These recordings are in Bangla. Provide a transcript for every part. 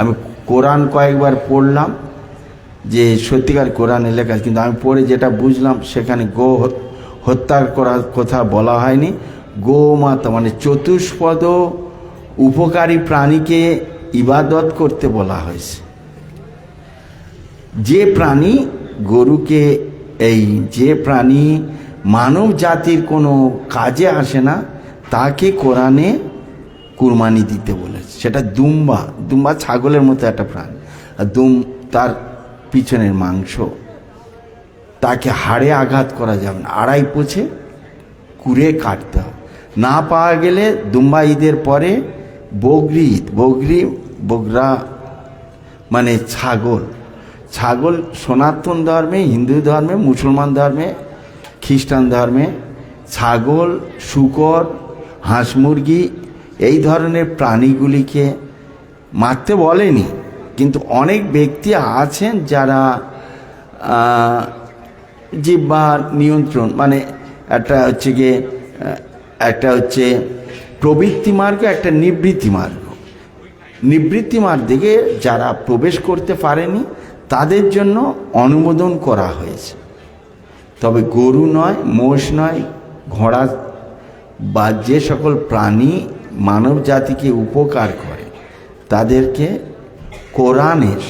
আমি কোরআন কয়েকবার পড়লাম, যে সত্যিকার কোরআনে লেখা, কিন্তু আমি পড়ে যেটা বুঝলাম সেখানে গো হত্যার করার কথা বলা হয়নি। গোমাতা মানে চতুষ্পদ উপকারী প্রাণীকে ইবাদত করতে বলা হয়েছে। যে প্রাণী গরুকে, যে প্রাণী মানব জাতির কোনো কাজে আসে না, তাকে কোরআনে কুরবানি দিতে বলেছে। সেটা দুম্বা ছাগলের মতো একটা প্রাণী, আর তার পিছনের মাংস, তাকে হাড়ে আঘাত করা যাবে না, আড়াই পোছে কুড়ে কাটতে হবে। না পাওয়া গেলে দুম্বা ঈদের পরে বগরি ঈদ, বগরা মানে ছাগল সনাতন ধর্মে, হিন্দু ধর্মে, মুসলমান ধর্মে, খ্রিস্টান ধর্মে ছাগল, শূকর, হাঁস মুরগি এই ধরনের প্রাণীগুলিকে মারতে বলেনি, কিন্তু অনেক ব্যক্তি আছেন যারা জিহ্বার নিয়ন্ত্রণ, মানে একটা হচ্ছে প্রবৃত্তি মার্গ, একটা নিবৃত্তি মার্গ। নিবৃত্তি মার্গে যারা প্রবেশ করতে পারেনি তাদের জন্য অনুমোদন করা হয়েছে। তবে গরু নয়, মোষ নয়, ঘোড়া বা যে সকল প্রাণী মানব জাতিকে উপকার করে তাদেরকে কোরআনের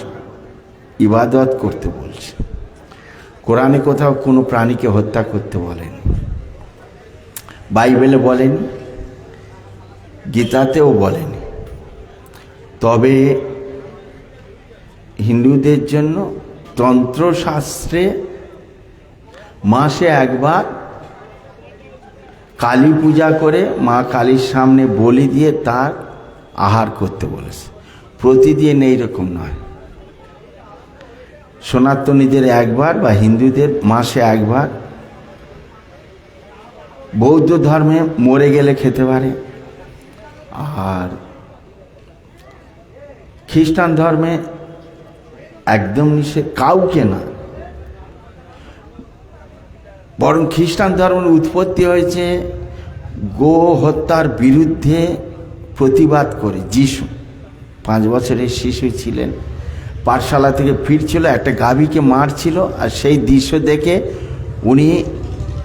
ইবাদত করতে বলছে। কোরআনে কোথাও কোনো প্রাণীকে হত্যা করতে বলেন, বাইবেলে বলেন, গীতাতেও বলেন। তবে হিন্দুদের জন্য তন্ত্রশাস্ত্রে মাসে একবার কালী পূজা করে মা কালীর সামনে বলি দিয়ে তার আহার করতে বলেছে। প্রতিদিন এইরকম নয়, সনাতনীদের একবার বা হিন্দুদের মাসে একবার। বৌদ্ধ ধর্মে মরে গেলে খেতে পারে, আর খ্রিস্টান ধর্মে একদম নিষেধ, কাউকে না। বরং খ্রিস্টান ধর্মের উৎপত্তি হয়েছে গো হত্যার বিরুদ্ধে প্রতিবাদ করে। যিশু 5 বছরের শিশু ছিলেন, পাঠশালা থেকে ফিরছিল, একটা গাভীকে মারছিল, আর সেই দৃশ্য দেখে উনি,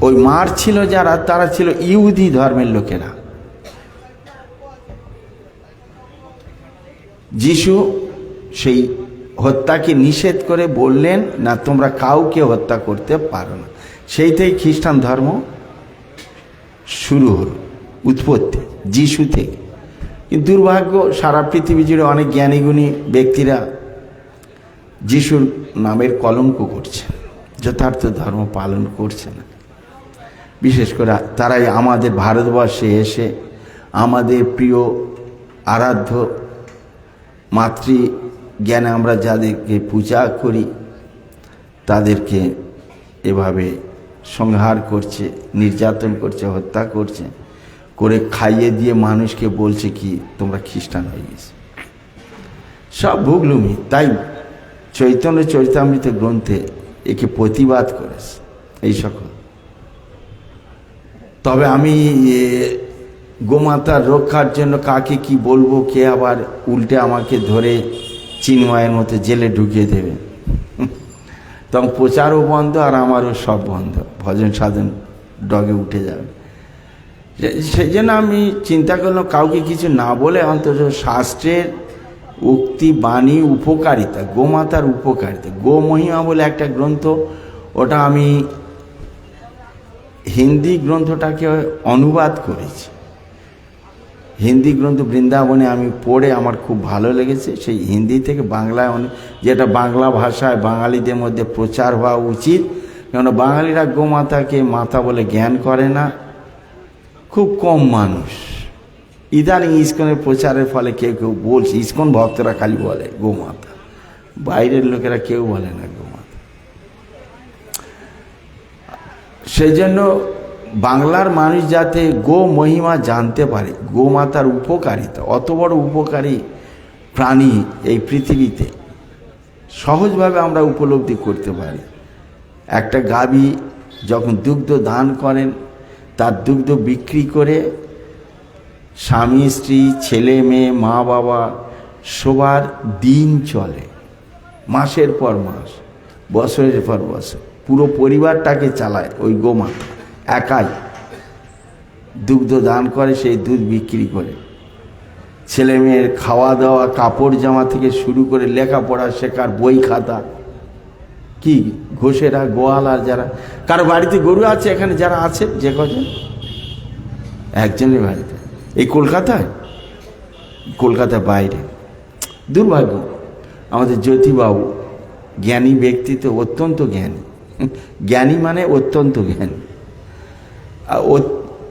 ওই মারছিল যারা, তারা ছিল ইহুদি ধর্মের লোকেরা। যিশু সেই হত্যাকে নিষেধ করে বললেন, না তোমরা কাউকে হত্যা করতে পারো না। সেই থেকে খ্রিস্টান ধর্ম শুরু হলো, উৎপত্তি যিশু থেকে। কিন্তু দুর্ভাগ্য, সারা পৃথিবী জুড়ে অনেক জ্ঞানীগুণী ব্যক্তিরা যিশুর নামের কলঙ্ক করছে, যথার্থ ধর্ম পালন করছে না। বিশেষ করে তারাই আমাদের ভারতবর্ষে এসে আমাদের প্রিয় আরাধ্য মাতৃজ্ঞানে আমরা যাদেরকে পূজা করি তাদেরকে এভাবে সংহার করছে, নির্যাতন করছে, হত্যা করছে, করে খাইয়ে দিয়ে মানুষকে বলছে কি তোমরা খ্রিস্টান হয়ে গেছে। সব ভুগলুমি। তাই চৈতন্য চরিতামৃত গ্রন্থে একে প্রতিবাদ করেছে এই সকল। তবে আমি গোমাতার রক্ষার জন্য কাকে কি বলবো, কে আবার উল্টে আমাকে ধরে চিন্ময়ের মতো জেলে ঢুকিয়ে দেবে, তখন প্রচারও বন্ধ আর আমারও সব বন্ধ, ভজন সাধন ডগে উঠে যাবে। সেই জন্য আমি চিন্তা করলাম কাউকে কিছু না বলে অন্তত শাস্ত্রের উক্তি, বাণী, উপকারিতা, গোমাতার উপকারিতা, গো মহিমা বলে একটা গ্রন্থ, ওটা আমি হিন্দি গ্রন্থটাকে অনুবাদ করেছি। হিন্দি গ্রন্থ বৃন্দাবনে আমি পড়ে আমার খুব ভালো লেগেছে। সেই হিন্দি থেকে বাংলায় যেটা বাংলা ভাষায় বাঙালিদের মধ্যে প্রচার হওয়া উচিত, কেন বাঙালিরা গোমাতাকে মাতা বলে জ্ঞান করে না, খুব কম মানুষ। ইদানিং ইস্কনের প্রচারের ফলে কেউ কেউ বলছে, ইস্কন ভক্তরা খালি বলে গোমাতা, বাইরের লোকেরা কেউ বলে না গোমাতা। সেই জন্য বাংলার মানুষ যাতে গো মহিমা জানতে পারে, গোমাতার উপকারিতা, অত বড় উপকারী প্রাণী এই পৃথিবীতে সহজভাবে আমরা উপলব্ধি করতে পারি। একটা গাভী যখন দুগ্ধ দান করেন, তার দুগ্ধ বিক্রি করে স্বামী স্ত্রী, ছেলে মেয়ে, মা বাবা সবার দিন চলে, মাসের পর মাস, বছরের পর বছর, পুরো পরিবারটাকে চালায় ওই গোমাতা একাই। দুগ্ধ দান করে, সেই দুধ বিক্রি করে ছেলে মেয়ের খাওয়া দাওয়া, কাপড় জামা থেকে শুরু করে লেখাপড়া শেখার বই খাতা, কি ঘোষেরা, গোয়াল, আর যারা কারো বাড়িতে গরু আছে, এখানে যারা আছে যে কজন, একজনের বাড়িতে, এই কলকাতায়, কলকাতার বাইরে। দুর্ভাগ্য, আমাদের জ্যোতিবাবু জ্ঞানী ব্যক্তিত্ব, অত্যন্ত জ্ঞানী, জ্ঞানী মানে অত্যন্ত জ্ঞানী,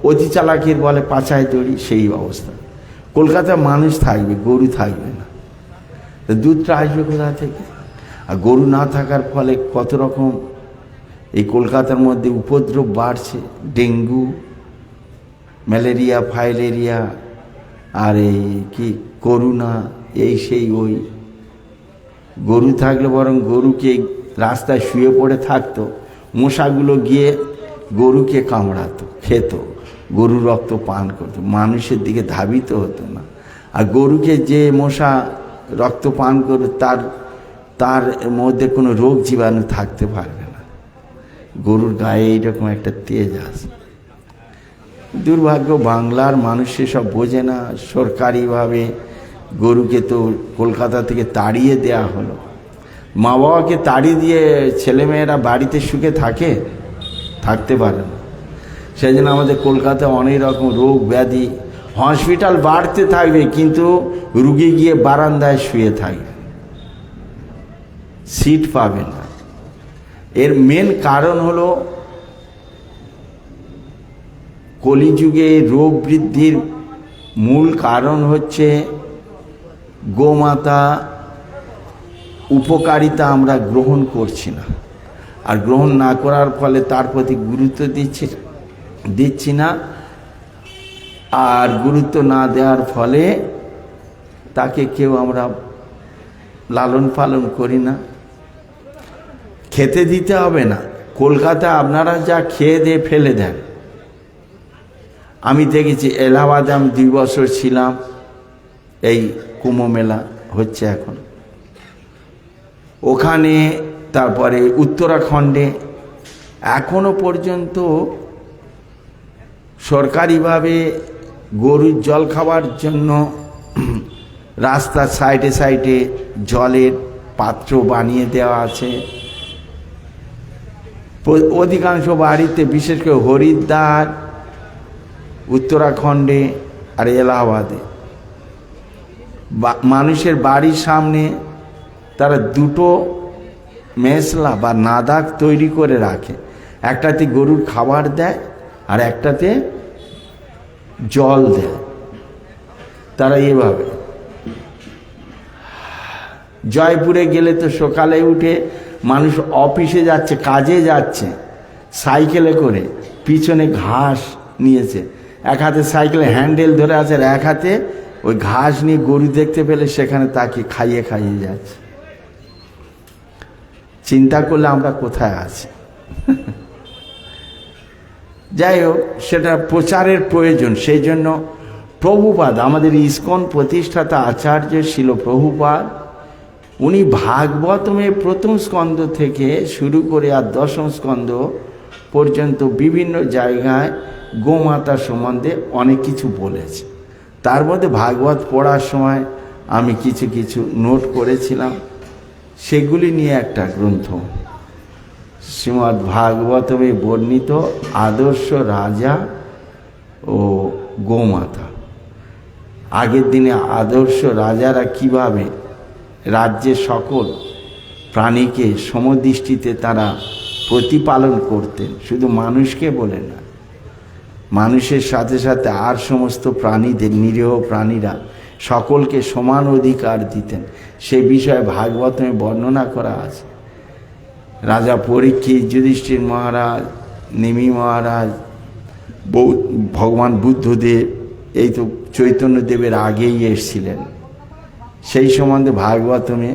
অতি চালাকির বলে পাছায় দড়ি, সেই অবস্থা। কলকাতার মানুষ থাকবে, গরু থাকবে না, দুধটা আসবে কোথা থেকে? আর গরু না থাকার ফলে কত রকম এই কলকাতার মধ্যে উপদ্রব বাড়ছে, ডেঙ্গু, ম্যালেরিয়া, ফাইলেরিয়া, আর এই কি করোনা, এই সেই ওই। গরু থাকলে বরং গরুকে রাস্তায় শুয়ে পড়ে থাকতো, মশাগুলো গিয়ে গরুকে কামড়াতো, খেত, গরুর রক্ত পান করতো, মানুষের দিকে ধাবিত হতো না। আর গরুকে যে মশা রক্ত পান করে, তার মধ্যে কোনো রোগ জীবাণু থাকতে পারবে না। গরুর গায়ে এইরকম একটা তেজ আছে। দুর্ভাগ্য, বাংলার মানুষ সব বোঝে না। সরকারিভাবে গরুকে তো কলকাতা থেকে তাড়িয়ে দেয়া হলো। মা বাবাকে তাড়িয়ে দিয়ে ছেলেমেয়েরা বাড়িতে সুখে থাকতে পারে না। সেই জন্য আমাদের কলকাতায় অনেক রকম রোগ ব্যাধি, হসপিটাল বাড়তে থাকবে, কিন্তু রুগী গিয়ে বারান্দায় শুয়ে থাকবে, সিট পাবে না। এর মেন কারণ হলো কলিযুগে রোগ বৃদ্ধির মূল কারণ হচ্ছে গোমাতা উপকারিতা আমরা গ্রহণ করছি না, আর গ্রহণ না করার ফলে তার প্রতি গুরুত্ব দিচ্ছি না, আর গুরুত্ব না দেওয়ার ফলে তাকে কেউ আমরা লালন পালন করি না। খেতে দিতে হবে না, কলকাতা আপনারা যা খেয়ে দিয়ে ফেলে দেন। আমি দেখেছি এলাহাবাদে, আমি 2 বছর ছিলাম, এই কুম্ভ মেলা হচ্ছে এখন ওখানে, তারপরে উত্তরাখণ্ডে এখনো পর্যন্ত সরকারিভাবে গরুর জল খাওয়ার জন্য রাস্তার সাইডে সাইডে জলের পাত্র বানিয়ে দেওয়া আছে। অধিকাংশ বাড়িতে, বিশেষ করে হরিদ্বার, উত্তরাখণ্ডে আর এলাহাবাদে, মানুষের বাড়ির সামনে তারা 2টো মেসলা বা নাদাক তৈরি করে রাখে। একটাতে গরুর খাবার দেয় আর একটাতে জল দেয়। তারা এভাবে, জয়পুরে গেলে তো সকালে উঠে মানুষ অফিসে যাচ্ছে, কাজে যাচ্ছে সাইকেলে করে, পিছনে ঘাস নিয়েছে, এক হাতে সাইকেলে হ্যান্ডেল ধরে আছে, আর এক হাতে ওই ঘাস নিয়ে গরু দেখতে পেলে সেখানে তাকে খাইয়ে যাচ্ছে। চিন্তা করলে আমরা কোথায় আছি? যাই হোক, সেটা প্রচারের প্রয়োজন। সেই জন্য প্রভুপাদ, আমাদের ইস্কন প্রতিষ্ঠাতা আচার্য ছিল প্রভুপাদ, উনি ভাগবতমে 1ম স্কন্ধ থেকে শুরু করে আর 10ম স্কন্ধ পর্যন্ত বিভিন্ন জায়গায় গোমাতা সম্বন্ধে অনেক কিছু বলেছে। তার মধ্যে ভাগবত পড়ার সময় আমি কিছু নোট করেছিলাম, সেগুলি নিয়ে একটা গ্রন্থ, শ্রীমদ্ ভাগবতমে বর্ণিত আদর্শ রাজা ও গোমাতা। আগের দিনে আদর্শ রাজারা কিভাবে রাজ্যের সকল প্রাণীকে সমদৃষ্টিতে তারা প্রতিপালন করতেন, শুধু মানুষকে বলে না, মানুষের সাথে সাথে আর সমস্ত প্রাণীদের, নিরীহ প্রাণীরা সকলকে সমান অধিকার দিতেন, সে বিষয়ে ভাগবতমে বর্ণনা করা আছে। রাজা পরীক্ষিত, যুধিষ্ঠির মহারাজ, নিমি মহারাজ, ভগবান বুদ্ধদেব, এই তো চৈতন্যদেবের আগেই এসেছিলেন। সেই সম্বন্ধে ভাগবতমে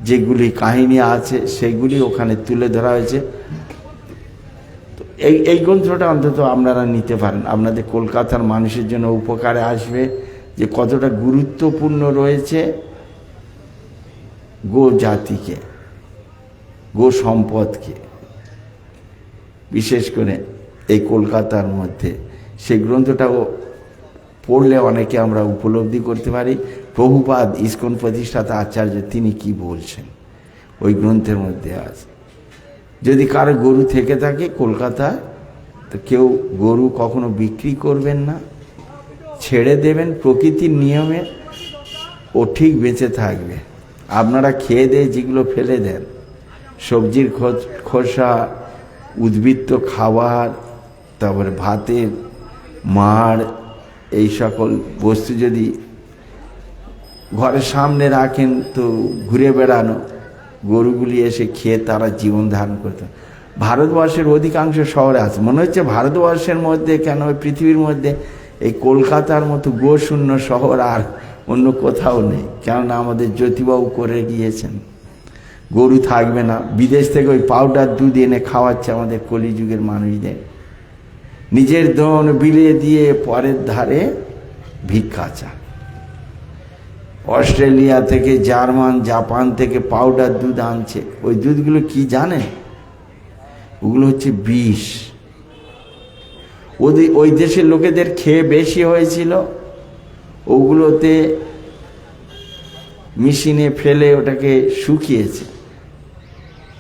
যেগুলি কাহিনী আছে সেগুলি ওখানে তুলে ধরা হয়েছে। এই গ্রন্থটা অন্তত আপনারা নিতে পারেন, আপনাদের কলকাতার মানুষের জন্য উপকারে আসবে। যে কতটা গুরুত্বপূর্ণ রয়েছে গো জাতিকে, গো সম্পদকে, বিশেষ করে এই কলকাতার মধ্যে। সেই গ্রন্থটাও পড়লে অনেকে আমরা উপলব্ধি করতে পারি প্রভুপাদ ইস্কন প্রতিষ্ঠাতা আচার্য তিনি কি বলছেন ওই গ্রন্থের মধ্যে আছে। যদি কারো গরু থেকে থাকে কলকাতায়, তো কেউ গরু কখনো বিক্রি করবেন না, ছেড়ে দেবেন প্রকৃতির নিয়মে, ও ঠিক বেঁচে থাকবে। আপনারা খেয়ে দিয়ে যেগুলো ফেলে দেন, সবজির খোসা, উদ্বৃত্ত খাবার, তারপরে ভাতের মাড়, এই সকল বস্তু যদি ঘরের সামনে রাখেন তো ঘুরে বেড়ানো, গরুগুলি এসে খেয়ে তারা জীবন ধারণ করতে। ভারতবর্ষের অধিকাংশ শহরে আছে, মনে হচ্ছে ভারতবর্ষের মধ্যে কেন পৃথিবীর মধ্যে এই কলকাতার মতো গোশূন্য শহর আর অন্য কোথাও নেই। কেননা আমাদের জ্যোতিবাবু করে গিয়েছেন, গরু থাকবে না। বিদেশ থেকে ওই পাউডার দুধ এনে খাওয়াচ্ছে আমাদের কলিযুগের মানুষদের, নিজের ধন বিলিয়ে দিয়ে পরের ধারে ভিক্ষা চা। অস্ট্রেলিয়া থেকে, জার্মান, জাপান থেকে পাউডার দুধ আনছে। ওই দুধগুলো কি জানে? ওগুলো হচ্ছে বিষ। ওই দেশের লোকেদের খেয়ে বেশি হয়েছিল, ওগুলোতে মেশিনে ফেলে ওটাকে শুকিয়েছে,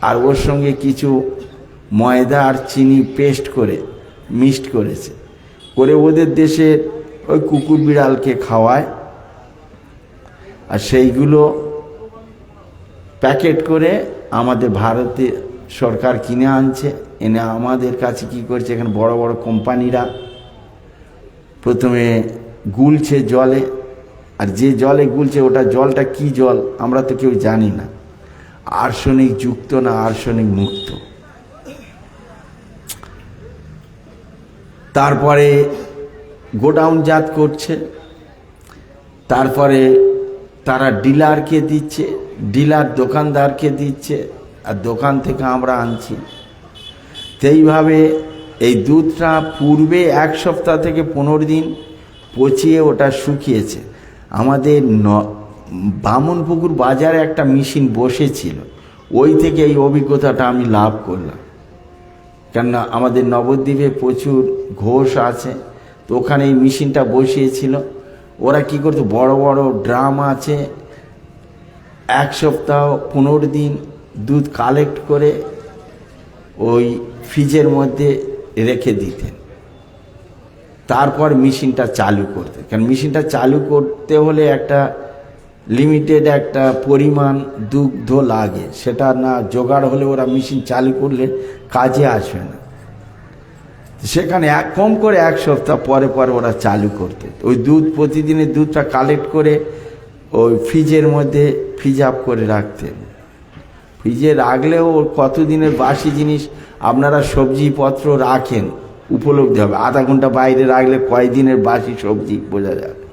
আর ওর সঙ্গে কিছু ময়দা আর চিনি পেস্ট করে মিক্সড করেছে, করে ওদের দেশে ওই কুকুর বিড়ালকে খাওয়ায়। আর সেইগুলো প্যাকেট করে আমাদের ভারতে সরকার কিনে আনছে, এনে আমাদের কাছে কি করছে, এখানে বড় বড় কোম্পানিরা প্রথমে গুলছে জলে, আর যে জলে গুলছে ওটা জলটা কি জল আমরা তো কেউ জানি না, আর্সেনিক যুক্ত না আর্সেনিক মুক্ত। তারপরে গোডাউনজাত করছে, তারপরে তারা ডিলারকে দিচ্ছে, ডিলার দোকানদারকে দিচ্ছে, আর দোকান থেকে আমরা আনছি। সেইভাবে এই দুধটা পূর্বে 1 সপ্তাহ থেকে 15 দিন পচিয়ে ওটা শুকিয়েছে। আমাদের বামুনপুকুর বাজারে একটা মেশিন বসেছিল, ওই থেকে এই অভিজ্ঞতাটা আমি লাভ করলাম। কেননা আমাদের নবদ্বীপে প্রচুর ঘোষ আছে, তো ওখানে এই মেশিনটা বসিয়েছিল। ওরা কি করতো, বড় বড় ড্রাম আছে, 1 সপ্তাহ 15 দিন দুধ কালেক্ট করে ওই ফ্রিজের মধ্যে রেখে দিতেন, তারপর মেশিনটা চালু করতে। কারণ মেশিনটা চালু করতে হলে একটা লিমিটেড একটা পরিমাণ দুগ্ধ লাগে, সেটা না জোগাড় হলে ওরা মেশিন চালু করলে কাজে আসবে না। সেখানে কম করে 1 সপ্তাহ পরে পরে ওরা চালু করতে। ওই দুধ প্রতিদিনের দুধটা কালেক্ট করে ওই ফ্রিজের মধ্যে ফ্রিজ আপ করে রাখতেন। ফ্রিজে রাখলেও কতদিনের বাসি জিনিস আপনারা সবজিপত্র রাখেন উপলব্ধি হবে। আধা ঘন্টা বাইরে রাখলে কয়দিনের বাসি সবজি বোঝা যাবে।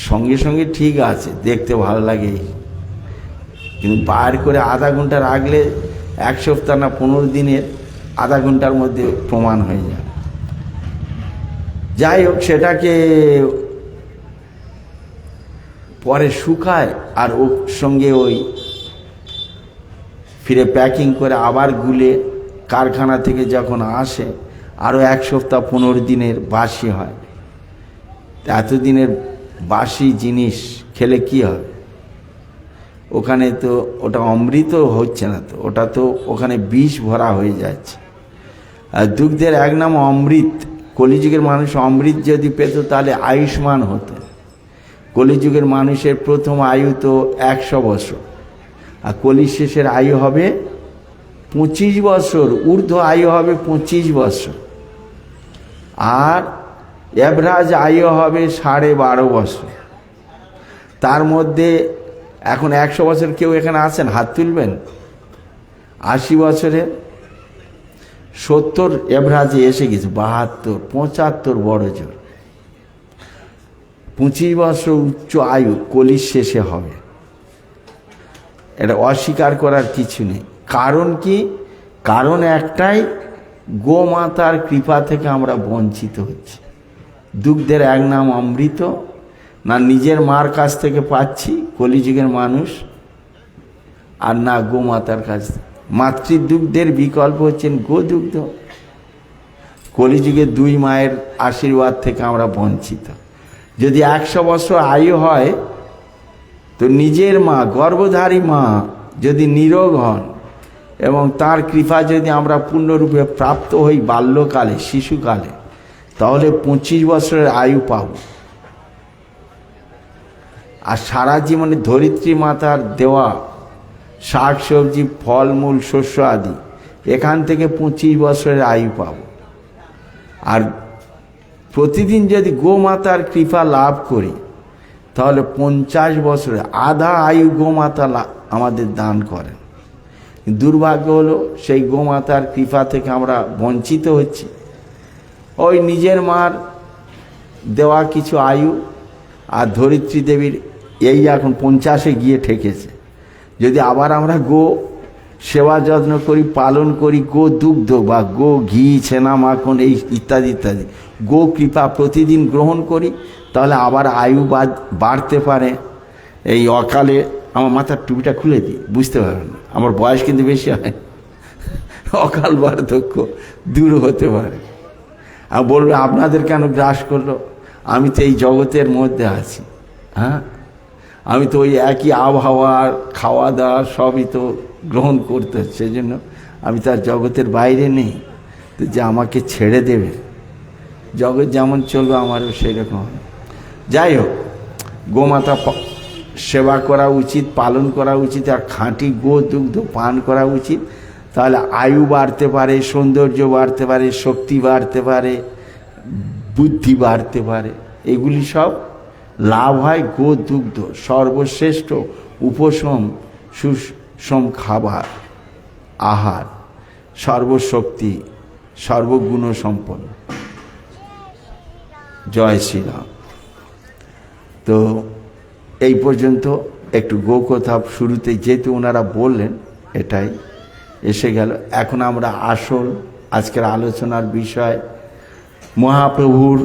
সঙ্গে সঙ্গে ঠিক আছে, দেখতে ভালো লাগে, কিন্তু বার করে আধা ঘন্টা রাখলে 1 সপ্তাহ না 15 দিনের আধা ঘন্টার মধ্যে প্রমাণ হয়ে যায়। যাই হোক, সেটাকে পরে শুকায়, আর ওর সঙ্গে ওই ফিরে প্যাকিং করে আবার গুলে কারখানা থেকে যখন আসে আরও 1 সপ্তাহ 15 দিনের বাসি হয়। এতদিনের বাসি জিনিস খেলে কি হবে? ওখানে তো ওটা অমৃত হচ্ছে না, তো ওটা তো ওখানে বিষ ভরা হয়ে যাচ্ছে। আর দুগ্ধের এক নাম অমৃত। কলিযুগের মানুষ অমৃত যদি পেত তাহলে আয়ুষ্মান হতো। কলিযুগের মানুষের প্রথম আয়ু তো 100 বছর, আর কলির শেষের আয়ু হবে 25 বছর, ঊর্ধ্ব আয়ু হবে 25 বছর, আর এভারেজ আয়ু হবে 12.5 বছর। তার মধ্যে এখন 100 বছর কেউ এখানে আছেন? হাত তুলবেন। 80 বছরে 70 এভারেজে এসে গেছে, 72, 75 বড় জোর। 25 বছর উচ্চ আয়ু কলির শেষে হবে, এটা অস্বীকার করার কিছু নেই। কারণ কি? কারণ একটাই, গোমাতার কৃপা থেকে আমরা বঞ্চিত হচ্ছি। দুগ্ধের এক নাম অমৃত, না নিজের মার কাছ থেকে পাচ্ছি কলিযুগের মানুষ, আর না গোমাতার কাছ থেকে। মাতৃদুগ্ধের বিকল্প হচ্ছেন গোদুগ্ধ। কলিযুগে দুই মায়ের আশীর্বাদ থেকে আমরা বঞ্চিত। যদি 100 বছর আয়ু হয় তো নিজের মা, গর্ভধারী মা যদি নিরোগ হন এবং তার কৃপা যদি আমরা পূর্ণরূপে প্রাপ্ত হই বাল্যকালে, শিশুকালে, তাহলে 25 বছরের আয়ু পাব। আর সারা জীবনে ধরিত্রী মাতার দেওয়া শাক সবজি, ফলমূল, শস্য আদি, এখান থেকে 25 বছরের আয়ু পাব। আর প্রতিদিন যদি গোমাতার কৃপা লাভ করি তাহলে 50 বছরে আধা আয়ু গোমাতা আমাদের দান করেন। দুর্ভাগ্য হলো সেই গোমাতার কৃপা থেকে আমরা বঞ্চিত হচ্ছি। ওই নিজের মার দেওয়া কিছু আয়ু, আর ধরিত্রী দেবীর এই এখন 50-এ গিয়ে ঠেকেছে। যদি আবার আমরা গো সেবা যত্ন করি, পালন করি, গো দুগ্ধ বা গো ঘি, ছানা, মাখন এই ইত্যাদি ইত্যাদি গো কৃপা প্রতিদিন গ্রহণ করি, তাহলে আবার আয়ু বাড়তে পারে। এই অকালে আমার মাথার টুপিটা খুলে দিই, বুঝতে পারবেন না, আমার বয়স কিন্তু বেশি হয়, অকাল বার্ধক্য দূর হতে পারে। আর বলবে আপনাদের কেন গ্রাস করলো? আমি তো এই জগতের মধ্যে আছি, হ্যাঁ, আমি তো ওই একই আবহাওয়া, খাওয়া দাওয়া সবই তো গ্রহণ করতে হচ্ছে, সেই জন্য আমি তার জগতের বাইরে নেই। তো যে আমাকে ছেড়ে দেবে, জগৎ যেমন চলবে আমারও সেই রকম। যাই হোক, গোমাতা সেবা করা উচিত, পালন করা উচিত, আর খাঁটি গো দুগ্ধ পান করা উচিত। তাহলে আয়ু বাড়তে পারে, সৌন্দর্য বাড়তে পারে, শক্তি বাড়তে পারে, বুদ্ধি বাড়তে পারে। এগুলি সব লাভ হয় গো দুগ্ধ, সর্বশ্রেষ্ঠ উপশম সুষম খাবার, আহার, সর্বশক্তি, সর্বগুণ সম্পন্ন। জয় শ্রীরাম। তো এই পর্যন্ত একটু গো কথা শুরুতে যেহেতু ওনারা বললেন, এটাই এসে গেল। এখন আমরা আসল আজকের আলোচনার বিষয় মহাপ্রভুর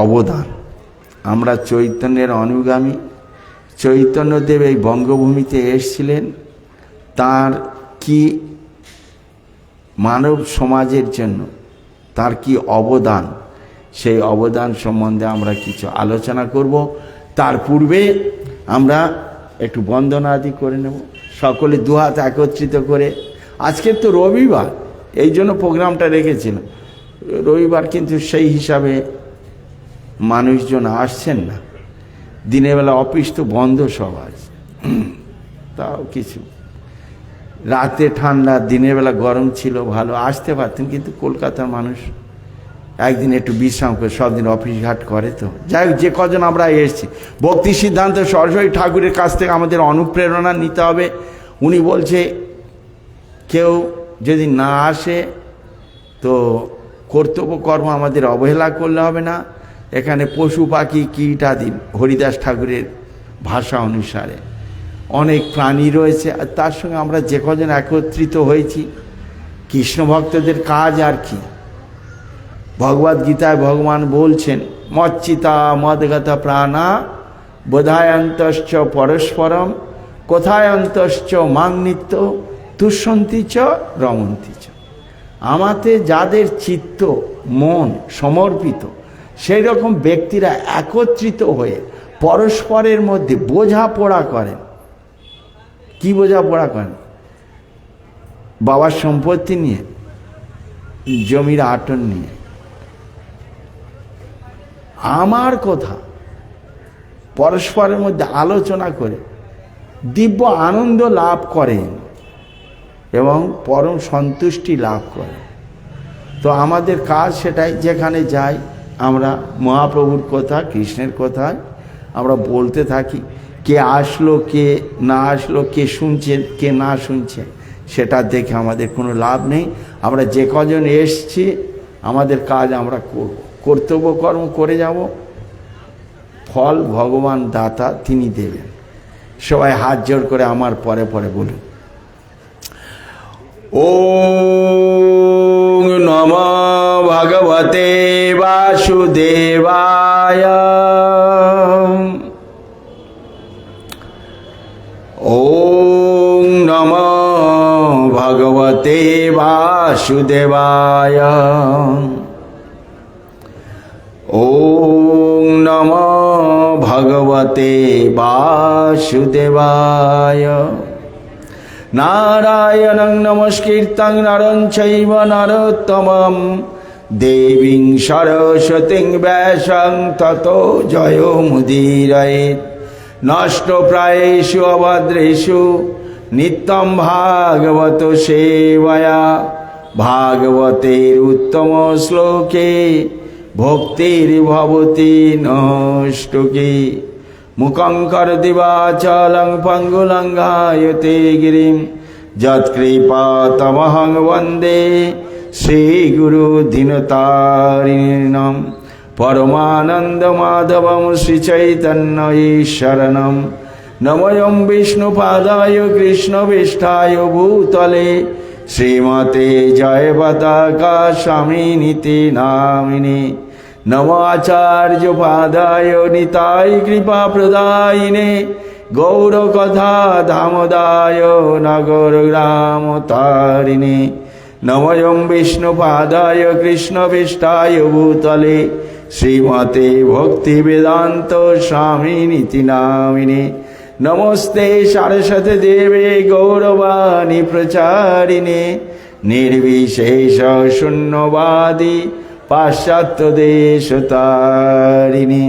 অবদান। আমরা চৈতন্যের অনুগামী। চৈতন্যদেব এই বঙ্গভূমিতে এসেছিলেন, তার কি মানব সমাজের জন্য তার কি অবদান, সেই অবদান সম্বন্ধে আমরা কিছু আলোচনা করব। তার পূর্বে আমরা একটু বন্দনা আদি করে নেব, সকলে দুহাত একত্রিত করে। আজকে তো রবিবার, এই জন্য প্রোগ্রামটা রেখেছিলাম। রবিবার কিন্তু সেই হিসাবে মানুষজন আসছেন না, দিনের বেলা অফিস তো বন্ধ সব আছে, তাও কিছু রাতে ঠান্ডা, দিনের বেলা গরম ছিল, ভালো আসতে পারতেন, কিন্তু কলকাতার মানুষ একদিন একটু বিশ্রাম করে, সব দিন অফিস ঘাট করে। তো যাই হোক, যে কজন আমরা এসেছি, ভক্তি সিদ্ধান্ত সরস্বতী ঠাকুরের কাছ থেকে আমাদের অনুপ্রেরণা নিতে হবে। উনি বলছে কেউ যদি না আসে তো কর্তব্য কর্ম আমাদের অবহেলা করলে হবে না। এখানে পশু পাখি কীট আদি হরিদাস ঠাকুরের ভাষা অনুসারে অনেক প্রাণী রয়েছে, আর তার সঙ্গে আমরা যে কজন একত্রিত হয়েছি, কৃষ্ণ ভক্তদের কাজ আর কি। ভগবদ্গীতায় ভগবান বলছেন, মচ্চিতা মদগতা প্রাণা বোধায়ন্তশ্চ পরস্পরম কোথায়ন্তশ্চ মাং নিত্য তুষ্যন্তি চ রমন্তি চ। আমাতে যাদের চিত্ত মন সমর্পিত, সেই রকম ব্যক্তিরা একত্রিত হয়ে পরস্পরের মধ্যে বোঝাপড়া করেন। কি বোঝাপড়া করেন? বাবার সম্পত্তি নিয়ে, জমির আটন নিয়ে। আমার কথা পরস্পরের মধ্যে আলোচনা করে দিব্য আনন্দ লাভ করেন এবং পরম সন্তুষ্টি লাভ করে। তো আমাদের কাজ সেটাই, যেখানে যাই আমরা মহাপ্রভুর কথা, কৃষ্ণের কথা আমরা বলতে থাকি। কে আসলো, কে না আসলো, কে শুনছে, কে না শুনছে, সেটা দেখে আমাদের কোনো লাভ নেই। আমরা যে কজন এসছি আমাদের কাজ আমরা করব, কর্তব্য কর্ম করে যাব, ফল ভগবান দাতা, তিনি দেবেন। সবাই হাত জোড় করে আমার পরে পরে বলুন, ওম নমঃ ভগবতে বাসুদেবায়। ওং নমো ভগবতে বাসুদেবায়। ওং নমো ভগবতে বাসুদেবায়। নারায়ণং নমস্কৃত্যং নরং চৈব নরোত্তমং দেবীং সরস্বতীং ব্যাসং ততো জয়মুদীরয়েৎ। নষ্টপ্রায়েষু অভদ্রেষু নিত্যং ভাগবত সেবয়া। ভাগবতের উত্তম শ্লোকে ভক্তির্ভবতি নষ্টকে। মুখং করোতি বাচালং পঙ্গুলঙ্ঘায়তে গিরিম যৎকৃপাতমহং বন্দে শ্রীগুরু দীনতারিণীম। পরমানন্দ মাধবম শ্রীচৈতন্য ঈশ্বরণম। নমোয়ং বিষ্ণুপাদায় কৃষ্ণবিষ্ঠায় ভূতলে শ্রীমতে জয় পতাকা স্বামিনীতি নামিনে। নমো আচার্য পাদায় নিতাই কৃপা প্রদায়িনে। গৌর কথা ধামদায় নগর গ্রাম তারিণে। নমোয়ং বিষ্ণুপাদায় কৃষ্ণবিষ্ঠায় ভূতলে শ্রীমতে ভক্তি বেদান্ত স্বামিনীতি নামিনে। নমস্তে সরস্বতী দেবে গৌরবাণী প্রচারিণে। নির্বিশেষ শূন্যবাদী পাশ্চাত্য দেশ তারিণী।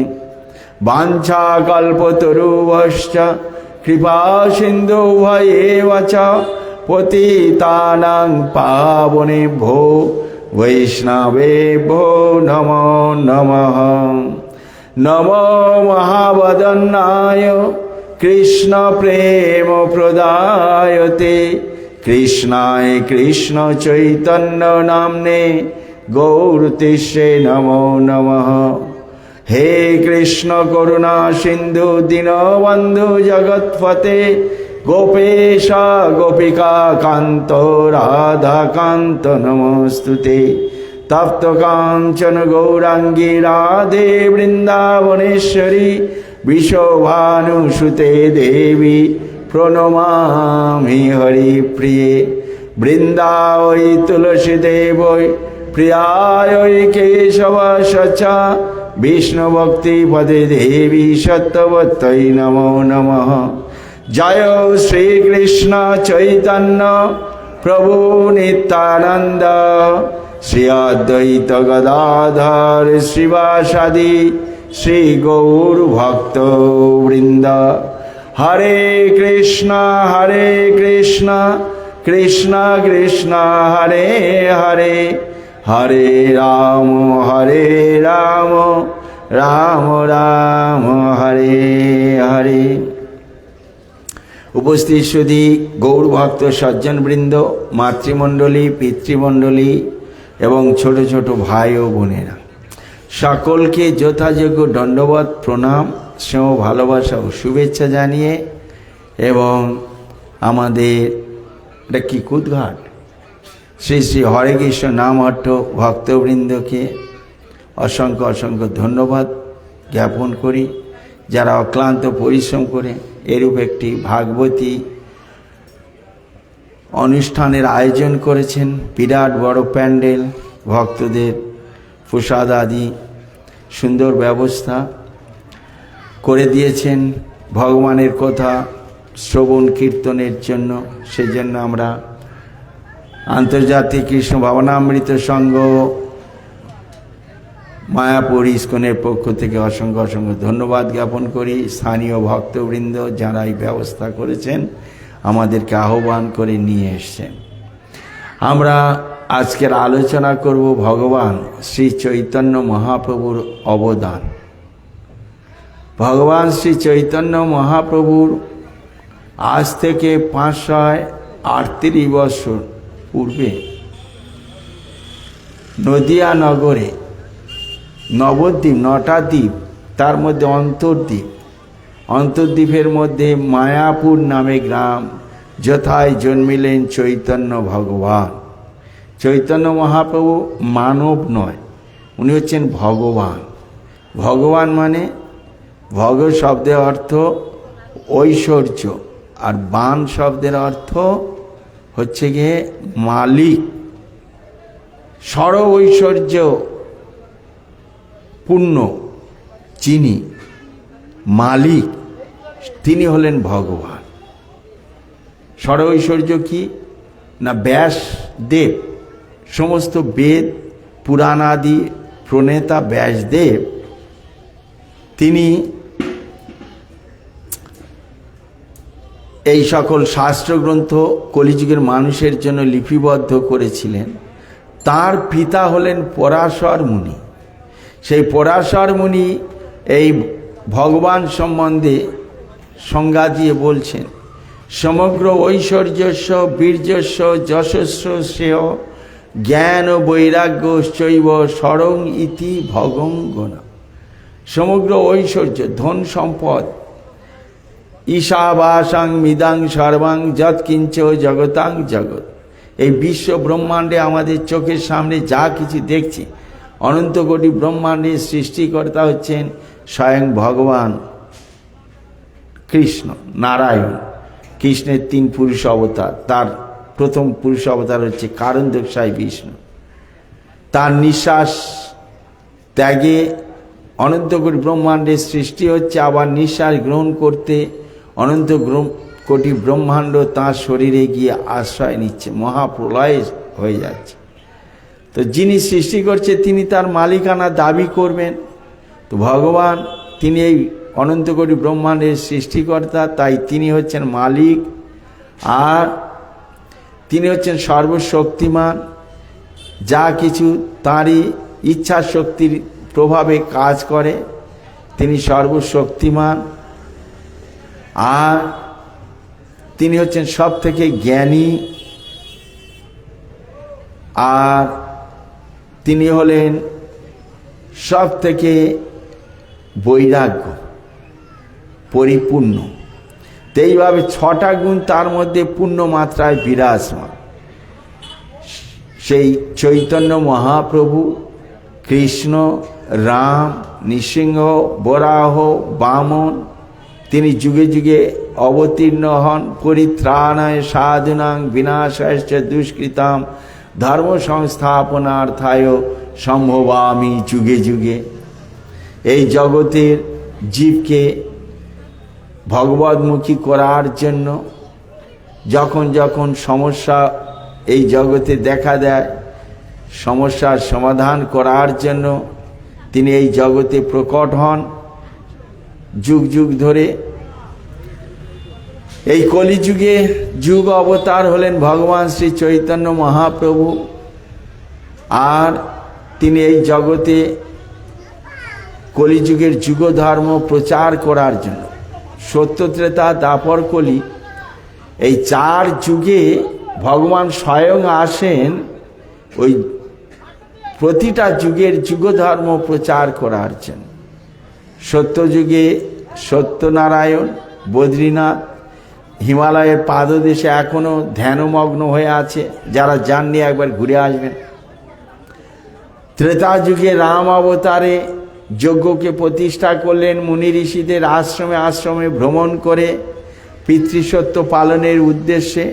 বাঞ্ছা কল্পতরুভশ্চ কৃপা সিন্ধু ভয়েব চ পতিতানাং পাবনেভ্যো বৈষ্ণবেভ্যো নমো নমঃ। নমো মহাবদন্নায় কৃষ্ণ প্রেম প্রদায়তে কৃষ্ণায় কৃষ্ণ চৈতন্য নামনে গৌরতিষ্যে নমো নমঃ। হে কৃষ্ণ করুণা সিন্ধু দীনবন্ধু জগৎপতে গোপেশ গোপিকা কান্ত রাধা কান্ত নমস্তুতে। তপ্ত কাঞ্চন গৌরাঙ্গী রাধে বৃন্দাবনেশ্বরী বিশ্বভানুসুতে দেবী প্রণমামি হরিপ্রিয়ে। বৃন্দাবৈ তুলসী দেবৈ প্রিয়ায় কেশব সচা বিষ্ণু ভক্তি পদে দেবী সত্যবত্যৈ নমো নমঃ। জয় শ্রীকৃষ্ণ চৈতন্য প্রভু নিত্যানন্দ শ্রী অদ্বৈত গদাধর শ্রীবাসাদি শ্রী গৌর ভক্ত বৃন্দ। হরে কৃষ্ণ কৃষ্ণ কৃষ্ণ হরে হরে হরে রাম রাম রাম হরে হরে। উপস্থিত সুধী গৌর ভক্ত সজ্জনবৃন্দ, মাতৃমণ্ডলী, পিতৃমণ্ডলী এবং ছোট ছোট ভাই ও বোনেরা, সকলকে যথাযোগ্য দণ্ডবত প্রণাম, স্নেহ, ভালোবাসা ও শুভেচ্ছা জানিয়ে এবং আমাদের এটা কি কুদঘাট শ্রী শ্রী হরে কৃষ্ণ নামহট্ট ভক্তবৃন্দকে অসংখ্য অসংখ্য ধন্যবাদ জ্ঞাপন করি, যারা অক্লান্ত পরিশ্রম করে এরূপ একটি ভাগবতী অনুষ্ঠানের আয়োজন করেছেন। বিরাট বড় প্যান্ডেল, ভক্তদের প্রসাদ আদি সুন্দর ব্যবস্থা করে দিয়েছেন ভগবানের কথা শ্রবণ কীর্তনের জন্য। সেজন্য আমরা আন্তর্জাতিক কৃষ্ণ ভাবনামৃত সংঘ মায়াপুর ইস্কনের পক্ষ থেকে অসংখ্য অসংখ্য ধন্যবাদ জ্ঞাপন করি। স্থানীয় ভক্তবৃন্দ যারা এই ব্যবস্থা করেছেন, আমাদেরকে আহ্বান করে নিয়ে এসছেন। আমরা আজকের আলোচনা করব ভগবান শ্রী চৈতন্য মহাপ্রভুর অবদান। ভগবান শ্রী চৈতন্য মহাপ্রভুর আজ থেকে 538 বছর পূর্বে নদিয়া নগরে নবদ্বীপ, 9টা দ্বীপ, তার মধ্যে অন্তর্দ্বীপের মধ্যে মায়াপুর নামে গ্রাম, যথায় জন্মিলেন চৈতন্য ভগবান। চৈতন্য মহাপ্রভু মানব নয়, উনি হচ্ছেন ভগবান। ভগবান মানে ভগ শব্দের অর্থ ঐশ্বর্য, আর বান শব্দের অর্থ হচ্ছে গিয়ে মালিক, সর্ব ঐশ্বর্য পূর্ণ যিনি মালিক, তিনি হলেন ভগবান। সর্ব ঐশ্বর্য কি না, ব্যাসদেব, সমস্ত বেদ পুরাণ আদি প্রণেতা ব্যাসদেব, তিনি এই সকল শাস্ত্রগ্রন্থ কলিযুগের মানুষের জন্য লিপিবদ্ধ করেছিলেন। তার পিতা হলেন পরাশর মুনি। সেই পরাশর মুনি এই ভগবান সম্বন্ধে সংজ্ঞা দিয়ে বলছেন, সমগ্র ঐশ্বর্যস্য বীর্যস্য যশস্য শ্রেয় জ্ঞান বৈরাগ্য চৈব স্বরং ইতি ভগঙ্গন। সমগ্র ঐশ্বর্য, ধন সম্পদ, ঈশাবাসাং মিদাং সর্বাং যৎকিঞ্চ জগতাং জগৎ, এই বিশ্ব ব্রহ্মাণ্ডে আমাদের চোখের সামনে যা কিছু দেখছি, অনন্ত কোটি ব্রহ্মাণ্ডের সৃষ্টিকর্তা হচ্ছেন স্বয়ং ভগবান কৃষ্ণ নারায়ণ। কৃষ্ণের 3 পুরুষ অবতার, তার প্রথম পুরুষ অবতার হচ্ছে কারণদক্ষায় বিষ্ণু। তার নিঃশ্বাস ত্যাগে অনন্ত কোটি ব্রহ্মাণ্ডের সৃষ্টি হচ্ছে, আবার নিঃশ্বাস গ্রহণ করতে অনন্ত কোটি ব্রহ্মাণ্ড তাঁর শরীরে গিয়ে আশ্রয় নিচ্ছে, মহাপ্রলয় হয়ে যাচ্ছে। তো যিনি সৃষ্টি করছে তিনি তার মালিকানা দাবি করবেন। তো ভগবান তিনি এই অনন্ত কোটি ব্রহ্মাণ্ডের সৃষ্টিকর্তা, তাই তিনি হচ্ছেন মালিক, আর তিনি হচ্ছেন সর্বশক্তিমান। যা কিছু তাঁরই ইচ্ছা শক্তির প্রভাবে কাজ করে, তিনি সর্বশক্তিমান। আর তিনি হচ্ছেন সব থেকে জ্ঞানী, আর তিনি হলেন সব থেকে বৈরাগ্য পরিপূর্ণ। তো এইভাবে 6টা গুণ তার মধ্যে পূর্ণ মাত্রায় বিরাজমান। সেই চৈতন্য মহাপ্রভু, কৃষ্ণ, রাম, নৃসিংহ, বরাহ, বামন, তিনি যুগে যুগে অবতীর্ণ হন। পরিত্রাণায় সাধুনাং বিনাশায় দুষ্কৃতাম ধর্ম সংস্থাপনার্থায় সম্ভবামি যুগে যুগে। এই জগতের জীবকে ভগবদ্মুখী করার জন্য যখন যখন সমস্যা এই জগতে দেখা দেয়, সমস্যার সমাধান করার জন্য তিনি এই জগতে প্রকট হন। যুগ যুগ ধরে এই কলিযুগে যুগ অবতার হলেন ভগবান শ্রী চৈতন্য মহাপ্রভু। আর তিনি এই জগতে কলিযুগের যুগ ধর্ম প্রচার করার জন্য, সত্য ত্রেতা দাপর কলি, এই 4 যুগে ভগবান স্বয়ং আসেন ওই প্রতিটা যুগের যুগ ধর্ম প্রচার করার জন্য। সত্যযুগে সত্যনারায়ণ বদ্রীনাথ হিমালয়ের পাদদেশে এখনো ধ্যানমগ্ন হয়ে আছে, যারা যাননি একবার ঘুরে আসবেন। ত্রেতা যুগে রাম অবতারে যজ্ঞকে প্রতিষ্ঠা করলেন, মুনি ঋষিদের আশ্রমে আশ্রমে ভ্রমণ করে পিতৃসত্য পালনের উদ্দেশ্যে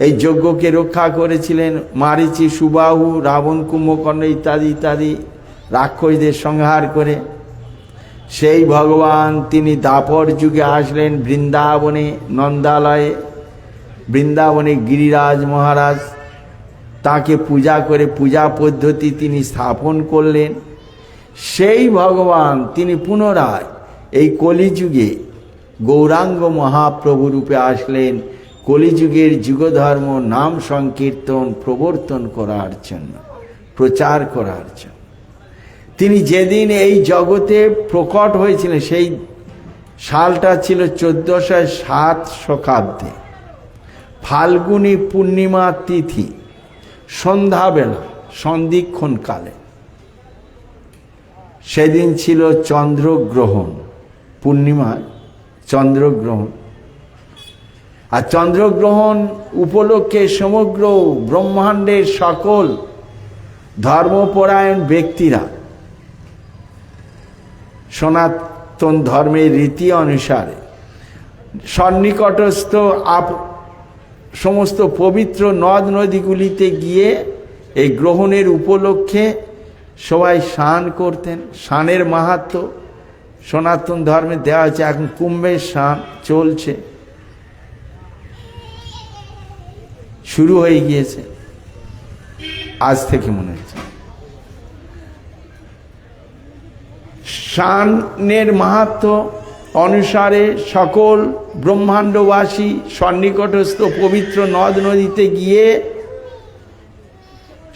এই যজ্ঞকে রক্ষা করেছিলেন। মারীচি, সুবাহু, রাবণ, কুম্ভকর্ণ ইত্যাদি ইত্যাদি রাক্ষসদের সংহার করে। সেই ভগবান তিনি দাপর যুগে আসলেন বৃন্দাবনে, নন্দালয়ে। বৃন্দাবনে গিরিরাজ মহারাজ তাকে পূজা করে পূজা পদ্ধতি তিনি স্থাপন করলেন। সেই ভগবান তিনি পুনরায় এই কলিযুগে গৌরাঙ্গ মহাপ্রভু রূপে আসলেন, কলিযুগের যুগধর্ম নাম সংকীর্তন প্রবর্তন করার জন্য, প্রচার করার জন্য। তিনি যেদিন এই জগতে প্রকট হয়েছিলেন সেই সালটা ছিল 1407 শকাব্দে, ফাল্গুনী পূর্ণিমা তিথি, সন্ধ্যাবেলা, সন্ধিক্ষণ কালে। সেদিন ছিল চন্দ্রগ্রহণ, পূর্ণিমায় চন্দ্রগ্রহণ। আর চন্দ্রগ্রহণ উপলক্ষে সমগ্র ব্রহ্মাণ্ডের সকল ধর্মপরায়ণ ব্যক্তিরা সনাতন ধর্মের রীতি অনুসারে সন্নিকটস্থ সমস্ত পবিত্র নদ নদীগুলিতে গিয়ে এই গ্রহণের উপলক্ষে সবাই স্নান করতেন। স্নানের মাহাত্ম্য সনাতন ধর্মে দেওয়া হয়েছে। এখন কুম্ভের স্নান চলছে, শুরু হয়ে গিয়েছে আজ থেকে মনে হচ্ছে। স্নানের মাহাত্ম্য অনুসারে সকল ব্রহ্মাণ্ডবাসী সন্নিকটস্থ পবিত্র নদ নদীতে গিয়ে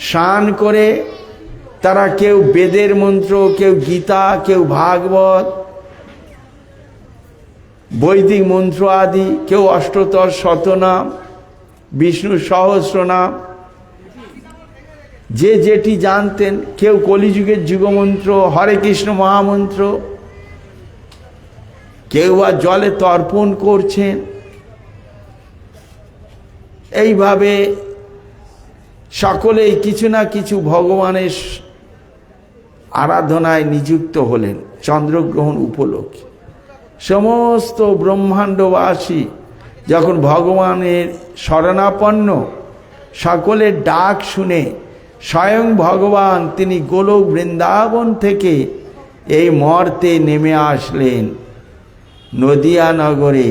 স্নান করে তারা কেউ বেদের মন্ত্র, কেউ গীতা, কেউ ভাগবত, বৈদিক মন্ত্র আদি, কেউ অষ্টতর শতনাম, বিষ্ণু সহস্রনাম, যে যেটি জানতেন, কেউ কলিযুগের যুগমন্ত্র, হরে কৃষ্ণ মহামন্ত্র, কেউ বা জলে তর্পণ করছেন। এইভাবে সকলেই কিছু না কিছু ভগবানের আরাধনায় নিযুক্ত হলেন চন্দ্রগ্রহণ উপলক্ষে। সমস্ত ব্রহ্মাণ্ডবাসী যখন ভগবানের শরণাপন্ন, সকলের ডাক শুনে স্বয়ং ভগবান তিনি গোলক বৃন্দাবন থেকে এই মর্তে নেমে আসলেন নদিয়া নগরে,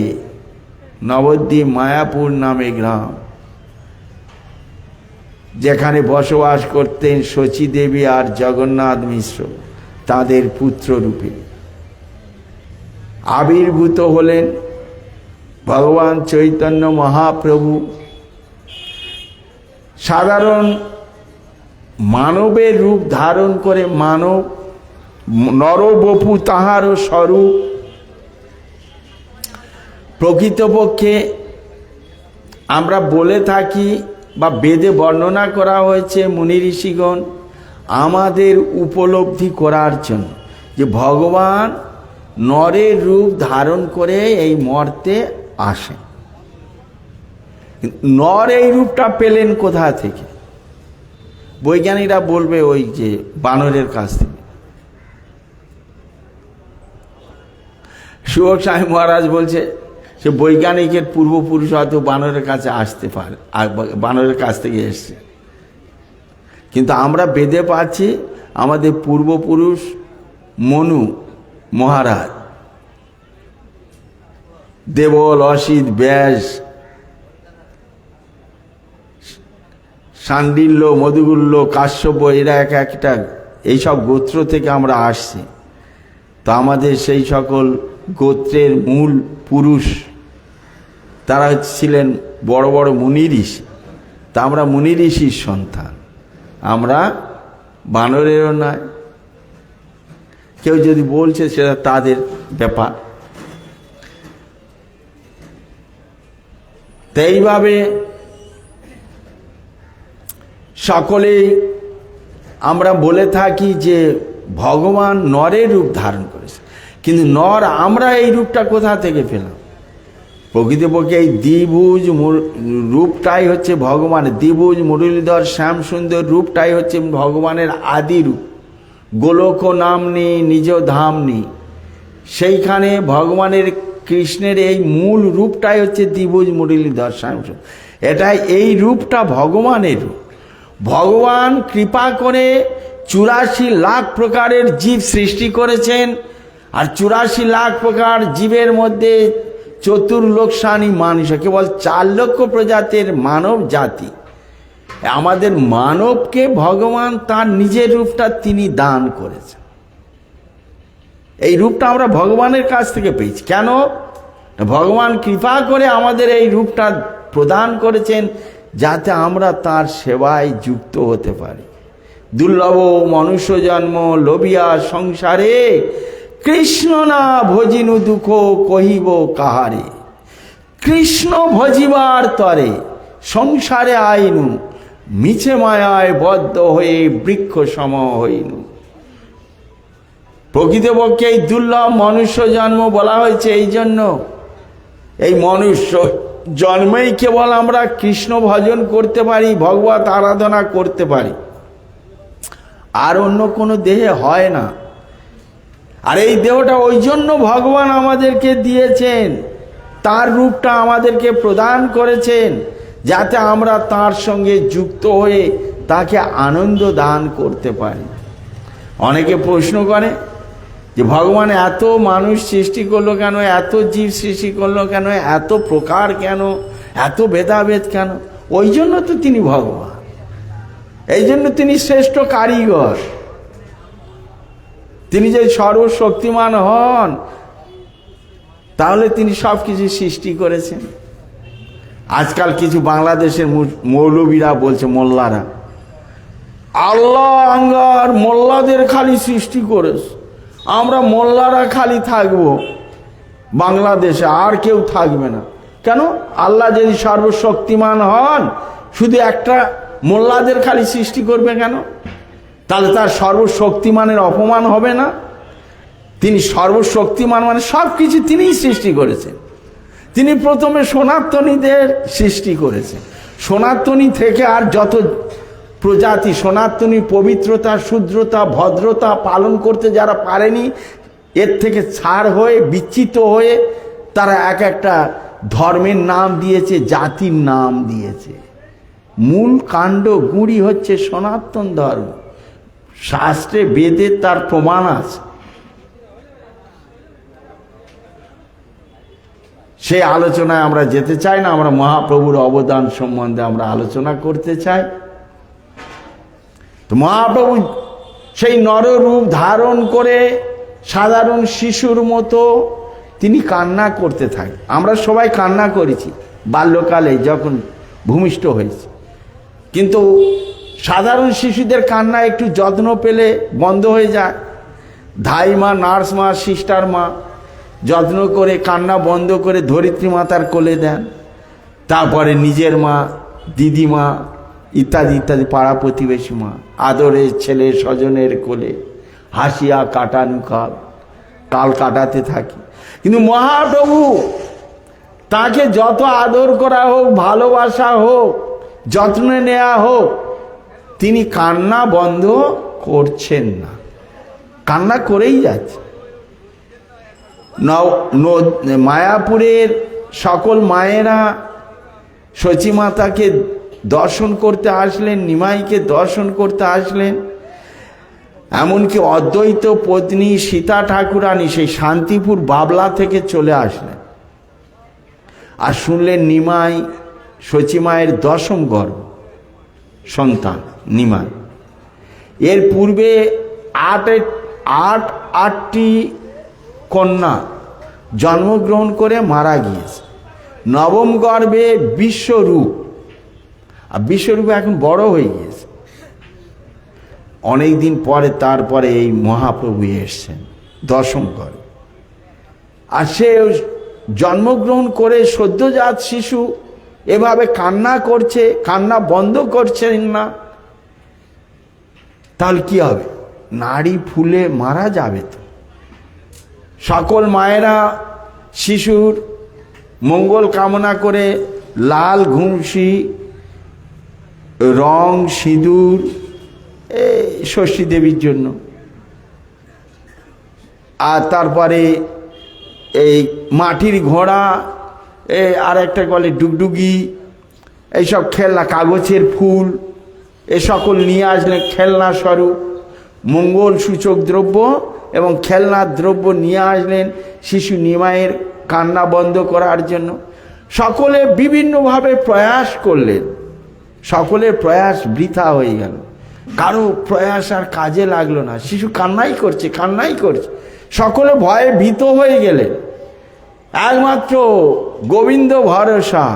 নবদ্বীপ মায়াপুর নামে গ্রাম, যেখানে বসবাস করতেন শচী দেবী আর জগন্নাথ মিশ্র, তাদের পুত্র রূপে আবির্ভূত হলেন ভগবান চৈতন্য মহাপ্রভু। সাধারণ মানবের রূপ ধারণ করে, মানব নরবপু তাহারও স্বরূপ। প্রকৃতপক্ষে আমরা বলে থাকি বা বেদে বর্ণনা করা হয়েছে মুনি ঋষিগণ আমাদের উপলব্ধি করার জন্য যে ভগবান নরের রূপ ধারণ করে এই মর্তে আসেন। নর এই রূপটা পেলেন কোথা থেকে? বৈজ্ঞানিকরা বলবে ওই যে বানরের কাছ থেকে। সুভোগ স্বামী মহারাজ বলছে সে বৈজ্ঞানিকের পূর্বপুরুষ হয়তো বানরের কাছে আসতে পারে, আর বানরের কাছ থেকে এসছে। কিন্তু আমরা বেদে পাচ্ছি আমাদের পূর্বপুরুষ মনু মহারাজ, দেবল, অসিত, ব্যাস, শাণ্ডিল্য, মধুগুল্য, কাশ্যপ, এরা এক একটা এইসব গোত্র থেকে আমরা আসছি। তো আমাদের সেই সকল গোত্রের মূল পুরুষ তারা ছিলেন বড় বড় মুনি ঋষি। তা আমরা মুনি ঋষির সন্তান, আমরা বানরেরও নয়। কেউ যদি বলছে সেটা তাদের ব্যাপার। তো এইভাবে সকলেই আমরা বলে থাকি যে ভগবান নরের রূপ ধারণ করেছে। কিন্তু নর আমরা এই রূপটা কোথা থেকে পেলাম? প্রকৃতপক্ষে এই দ্বিভুজ রূপটাই হচ্ছে ভগবানের, দ্বিভুজ মুরলীধর শ্যাম সুন্দর রূপটাই হচ্ছে ভগবানের আদি রূপ। গোলক নামনি নিজ ধামনি, সেইখানে ভগবানের কৃষ্ণের এই মূল রূপটাই হচ্ছে দ্বিভুজ মুরলীধর শ্যাম সুন্দর। এটাই, এই রূপটা ভগবানের রূপ। ভগবান কৃপা করে 84 লাখ প্রকারের জীব সৃষ্টি করেছেন। আর 84 লাখ প্রকার জীবের মধ্যে চতুর্লোকসানি মানুষ, কেবল 4 লক্ষ প্রজাতির মানব জাতি। আমাদের মানবকে ভগবান তার নিজের রূপটা তিনি দান করেছেন। এই রূপটা আমরা ভগবানের কাছ থেকে পেয়েছি। কেন? ভগবান কৃপা করে আমাদের এই রূপটা প্রদান করেছেন যাতে আমরা তার সেবায় যুক্ত হতে পারি। দুর্লভ মনুষ্য জন্ম লোভিয়া সংসারে, কৃষ্ণ না ভজিনু দুঃখ কহিব কাহারে। কৃষ্ণ ভজিবার তরে সংসারে আইনু, মিছে মায়ায় বদ্ধ হয়ে বৃক্ষ সম হইনু। প্রকৃতপক্ষে এই দুর্লভ মনুষ্য জন্ম বলা হয়েছে এই জন্য। এই মনুষ্য জন্মেই কেবল আমরা কৃষ্ণ ভজন করতে পারি, ভগবত আরাধনা করতে পারি, আর অন্য কোনো দেহে হয় না। আর এই দেহটা ওই জন্য ভগবান আমাদেরকে দিয়েছেন তার রূপটা আমাদেরকে প্রদান করেছেন যাতে আমরা তার সঙ্গে যুক্ত হয়ে তাকে আনন্দ দান করতে পারি। অনেকে প্রশ্ন করে যে ভগবান এত মানুষ সৃষ্টি করলো কেন, এত জীব সৃষ্টি করলো কেন, এত প্রকার কেন, এত ভেদাভেদ কেন? ওই জন্য তো তিনি ভগবান, এই জন্য তিনি শ্রেষ্ঠ কারিগর। তিনি যে সর্বশক্তিমান হন, তাহলে তিনি সব কিছু সৃষ্টি করেছেন। আজকাল কিছু বাংলাদেশের মৌলবীরা বলছে, মোল্লারা, আল্লাহ আঙ্গার মোল্লাদের খালি সৃষ্টি করেছে, আমরা মোল্লারা খালি থাকবো বাংলাদেশে, আর কেউ থাকবে না। কেন? আল্লাহ যদি সর্বশক্তিমান হন, শুধু একটা মোল্লাদের খালি সৃষ্টি করবে কেন? তাহলে তার সর্বশক্তিমানের অপমান হবে না? তিনি সর্বশক্তিমান, মানে সব কিছু তিনিই সৃষ্টি করেছেন। তিনি প্রথমে সনাতনীদের সৃষ্টি করেছেন। সনাতনী থেকে আর যত প্রজাতি, সনাতনী পবিত্রতা, শুদ্রতা, ভদ্রতা পালন করতে যারা পারেনি, এর থেকে ছাড় হয়ে বিচ্যুত হয়ে তারা এক একটা ধর্মের নাম দিয়েছে, জাতির নাম দিয়েছে। মূল কাণ্ড গুঁড়ি হচ্ছে সনাতন ধর্ম। শাস্ত্রে বেদে তার প্রমাণ আছে। সেই আলোচনায় আমরা যেতে চাই না, আমরা মহাপ্রভুর অবদান সম্বন্ধে আমরা আলোচনা করতে চাই। তো মহাপ্রভু সেই নররূপ ধারণ করে সাধারণ শিশুর মতো তিনি কান্না করতে থাকেন। আমরা সবাই কান্না করেছি বাল্যকালে যখন ভূমিষ্ঠ হয়েছে, কিন্তু সাধারণ শিশুদের কান্না একটু যত্ন পেলে বন্ধ হয়ে যায়। ধাই মা, নার্স মা, সিস্টার মা যত্ন করে কান্না বন্ধ করে ধরিত্রী মাতার কোলে দেন। তারপরে নিজের মা, দিদিমা ইত্যাদি ইত্যাদি, পাড়া প্রতিবেশী মা, আদরের ছেলে স্বজনের কোলে হাসিয়া কাটানো কাল কাটাতে থাকি। কিন্তু মহাপ্রভু, তাকে যত আদর করা হোক, ভালোবাসা হোক, যত্ন নেওয়া হোক, তিনি কান্না বন্ধ করছেন না, কান্না করেই যাচ্ছে। মায়াপুরের সকল মায়েরা সচিমাতাকে দর্শন করতে আসলেন, নিমাইকে দর্শন করতে আসলেন। এমনকি অদ্বৈত পত্নী সীতা ঠাকুরানী সেই শান্তিপুর বাবলা থেকে চলে আসলেন, আর শুনলেন নিমাই সচিমায়ের দশম গর্ভ সন্তান নিমাই। এর পূর্বে আটটি কন্যা জন্মগ্রহণ করে মারা গিয়েছে। নবম গর্ভে বিশ্বরূপ, আর বিশ্বরূপ এখন বড় হয়ে গিয়েছে। অনেক দিন পরে তারপরে এই মহাপ্রভু এসছেন দশম গর্ভে। আর সে জন্মগ্রহণ করে সদ্যজাত শিশু এভাবে কান্না করছে, কান্না বন্ধ করছেন না, তাহলে কি হবে? নাড়ি ফুলে মারা যাবে তো। সকল মায়েরা শিশুর মঙ্গল কামনা করে লাল ঘুমসি, রং, সিঁদুর ষষ্ঠী দেবীর জন্য, আর তারপরে এই মাটির ঘোড়া, আর একটা বলে ডুগডুগি, এইসব খেলনা, কাগজের ফুল, এ সকল নিয়ে আসলেন খেলনা স্বরূপ। মঙ্গল সূচক দ্রব্য এবং খেলনার দ্রব্য নিয়ে আসলেন শিশু নিমাইয়ের কান্না বন্ধ করার জন্য। সকলে বিভিন্নভাবে প্রয়াস করলেন, সকলের প্রয়াস বৃথা হয়ে গেল, কারো প্রয়াস আর কাজে লাগলো না। শিশু কান্নাই করছে, কান্নাই করছে। সকলে ভয়ে ভীত হয়ে গেলেন। একমাত্র গোবিন্দ ভরসা,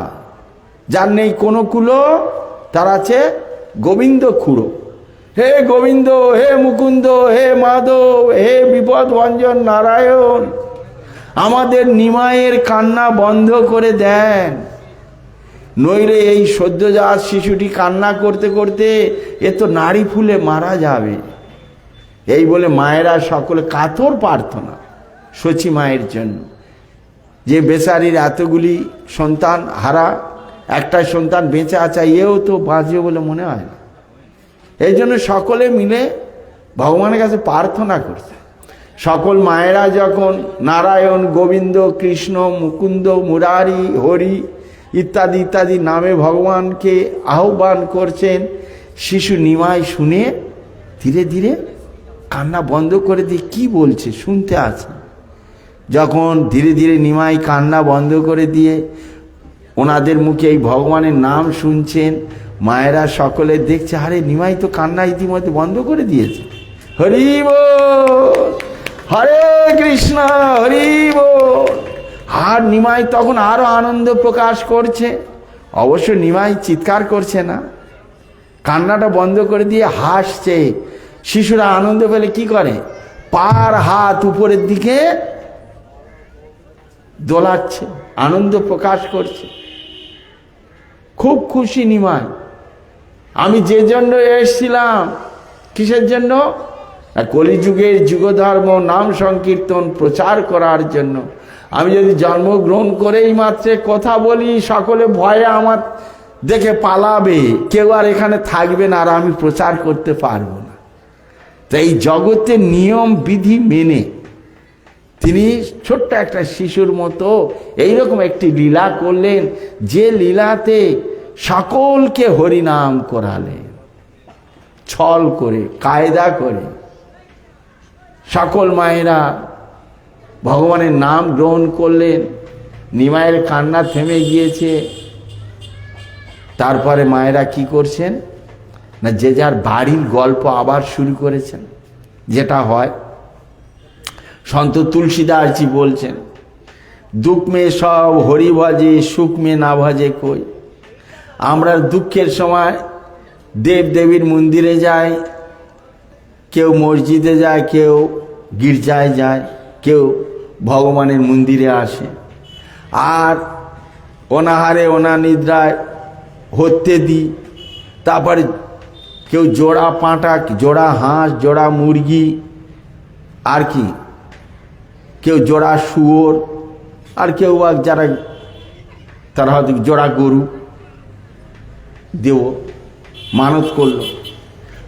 যার নেই কোনো কুলো, তার আছে গোবিন্দ খুঁড়ো। হে গোবিন্দ, হে মুকুন্দ, হে মাধব, হে বিপদ ভঞ্জন নারায়ণ, আমাদের নিমাইয়ের কান্না বন্ধ করে দেন, নইলে এই সদ্যজাত শিশুটি কান্না করতে করতে এ তো নাড়ি ফুলে মারা যাবে। এই বলে মায়েরা সকলে কাতর প্রার্থনা সচি মায়ের জন্য, যে বেচারির এতগুলি সন্তান হারা, একটা সন্তান বেঁচে আছে, এও তো বাঁচবে বলে মনে হয় না। এই জন্য সকলে মিলে ভগবানের কাছে প্রার্থনা করছে। সকল মায়েরা যখন নারায়ণ, গোবিন্দ, কৃষ্ণ, মুকুন্দ, মুরারি, হরি ইত্যাদি ইত্যাদি নামে ভগবানকে আহ্বান করছেন, শিশু নিমাই শুনে ধীরে ধীরে কান্না বন্ধ করে দিয়ে কি বলছে শুনতে আছে। যখন ধীরে ধীরে নিমাই কান্না বন্ধ করে দিয়ে ওনাদের মুখে এই ভগবানের নাম শুনছেন, মায়েরা সকলে দেখছে আরে নিমাই তো কান্না ইতিমধ্যে বন্ধ করে দিয়েছে। হরি বল, হরে কৃষ্ণ, হরি বল। আর নিমাই তখন আরো আনন্দ প্রকাশ করছে। অবশ্য নিমাই চিৎকার করছে না, কান্নাটা বন্ধ করে দিয়ে হাসছে। শিশুরা আনন্দ পেলে কি করে, পার হাত উপরের দিকে দোলাচ্ছে, আনন্দ প্রকাশ করছে। খুব খুশি নিমাই। আমি যে জন্য এসেছিলাম, কিসের জন্য? কলিযুগের যুগধর্ম নাম সংকীর্তন প্রচার করার জন্য। আমি যদি জন্মগ্রহণ করেই মাত্র কথা বলি, সকলে ভয়ে আমার দেখে পালাবে, কেউ আর এখানে থাকবে না, আর আমি প্রচার করতে পারবো না। তাই এই জগতের নিয়ম বিধি মেনে তিনি ছোট্ট একটা শিশুর মতো এইরকম একটি লীলা করলেন, যে লীলাতে সকলকে হরিনাম করালেন। ছল করে, কায়দা করে সকল মায়েরা ভগবানের নাম গ্রহণ করলেন। নিমাইয়ের কান্না থেমে গিয়েছে। তারপরে মায়েরা কি করছেন না, যে যার বাড়ির গল্প আবার শুরু করেছেন। যেটা হয়, সন্ত তুলসীদাসজি বলছেন, দুঃখ মে সব হরি ভজে, সুখ মে না ভজে কই। আমরা দুঃখের সময় দেব দেবীর মন্দিরে যাই, কেউ মসজিদে যায়, কেউ গির্জায় যায়, কেউ ভগবানের মন্দিরে আসে। আর অনাহারে অনানিদ্রায় হতে দিই। তারপরে কেউ জোড়া পাঁঠা, জোড়া হাঁস, জোড়া মুরগি, আর কি কেউ জোড়া শুয়োর, আর কেউ যারা তারা হয়তো জোড়া গরু দেব মানত করলো,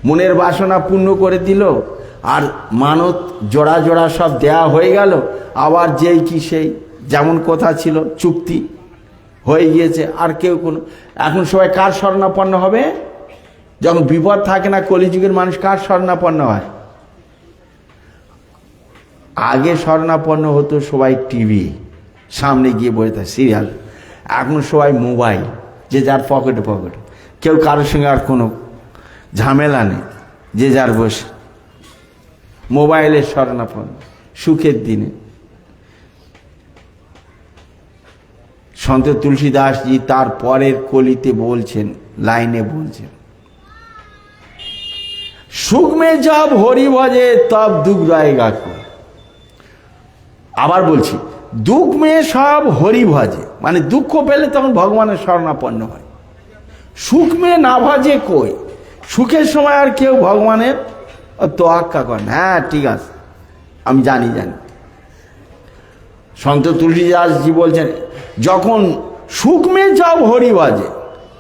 মনের বাসনা পূর্ণ করে দিল। আর মানত জোড়া জোড়া সব দেয়া হয়ে গেল। আবার যেই কি সেই যেমন কথা ছিল চুক্তি হয়ে গিয়েছে। আর কেউ কোনো, এখন সবাই কার শরণাপন্ন হবে? যখন বিপদ থাকে না, কলিযুগের মানুষ কার শরণাপন্ন হয়? আগে শরণাপন্ন হতো সবাই টিভি সামনে গিয়ে বসে থাকে, সিরিয়াল। এখন সবাই মোবাইল, যে যার পকেটে পকেটে, কেউ কারোর সঙ্গে আর কোনো ঝামেলা নেই, যে যার বসে মোবাইলের শরণাপন্ন। সুখের দিনে সন্ত তুলসীদাসজি তার পরের কলিতে বলছেন, লাইনে বলছেন, সুখ মে জব হরি ভজে তব দুঃখ রয়েগা কো। আবার বলছি, দুঃখ মে সব হরি ভজে, মানে দুঃখ পেলে তখন ভগবানের শরণাপন্ন হয়। সুখ মে না ভজে কই, সুখের সময় আর কেউ ভগবানের তোয়াক্কা করেন। হ্যাঁ ঠিক আছে, আমি জানি। সন্ত তুলসীদাসজি বলছেন, যখন সুখ মে জব হরি ভজে,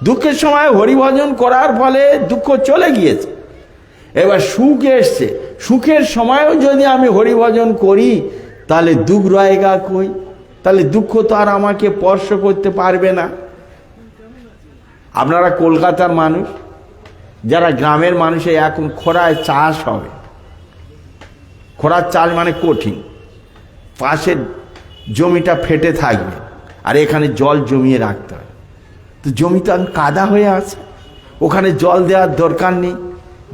দুঃখের সময় হরিভজন করার ফলে দুঃখ চলে গিয়েছে, এবার সুখ এসছে, সুখের সময়ও যদি আমি হরিভজন করি তাহলে দুঃখ রয়েগা কই, তাহলে দুঃখ তো আর আমাকে স্পর্শ করতে পারবে না। আপনারা কলকাতার মানুষ, যারা গ্রামের মানুষে, এখন খরায় চাষ হবে, খরার চাষ মানে কঠিন, পাশের জমিটা ফেটে থাকবে আর এখানে জল জমিয়ে রাখতে হয়। তো জমি তো কাদা হয়ে আছে, ওখানে জল দেওয়ার দরকার নেই,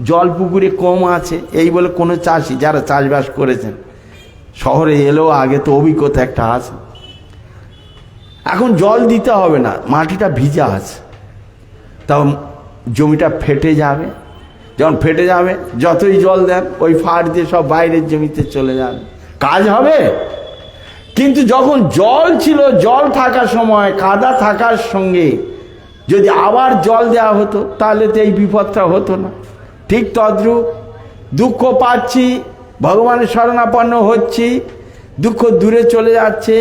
জল পুকুরে কম আছে, এই বলে কোনো চাষি যারা চাষবাস করেছেন শহরে এলেও আগে তো অভিজ্ঞতা একটা আছে, এখন জল দিতে হবে না, মাটিটা ভিজা আছে, তাও জমিটা ফেটে যাবে। যখন ফেটে যাবে যতই জল দেন ওই ফাড় দিয়ে সব বাইরের জমিতে চলে যাবে, কাজ হবে। কিন্তু যখন জল ছিল, জল থাকার সময় কাদা থাকার সঙ্গে যদি আবার জল দেওয়া হতো তাহলে তো এই বিপদটা হতো না। ঠিক তদ্রূপ দুঃখ পাচ্ছি, ভগবানের শরণাপন্ন হচ্ছি, দুঃখ দূরে চলে যাচ্ছে,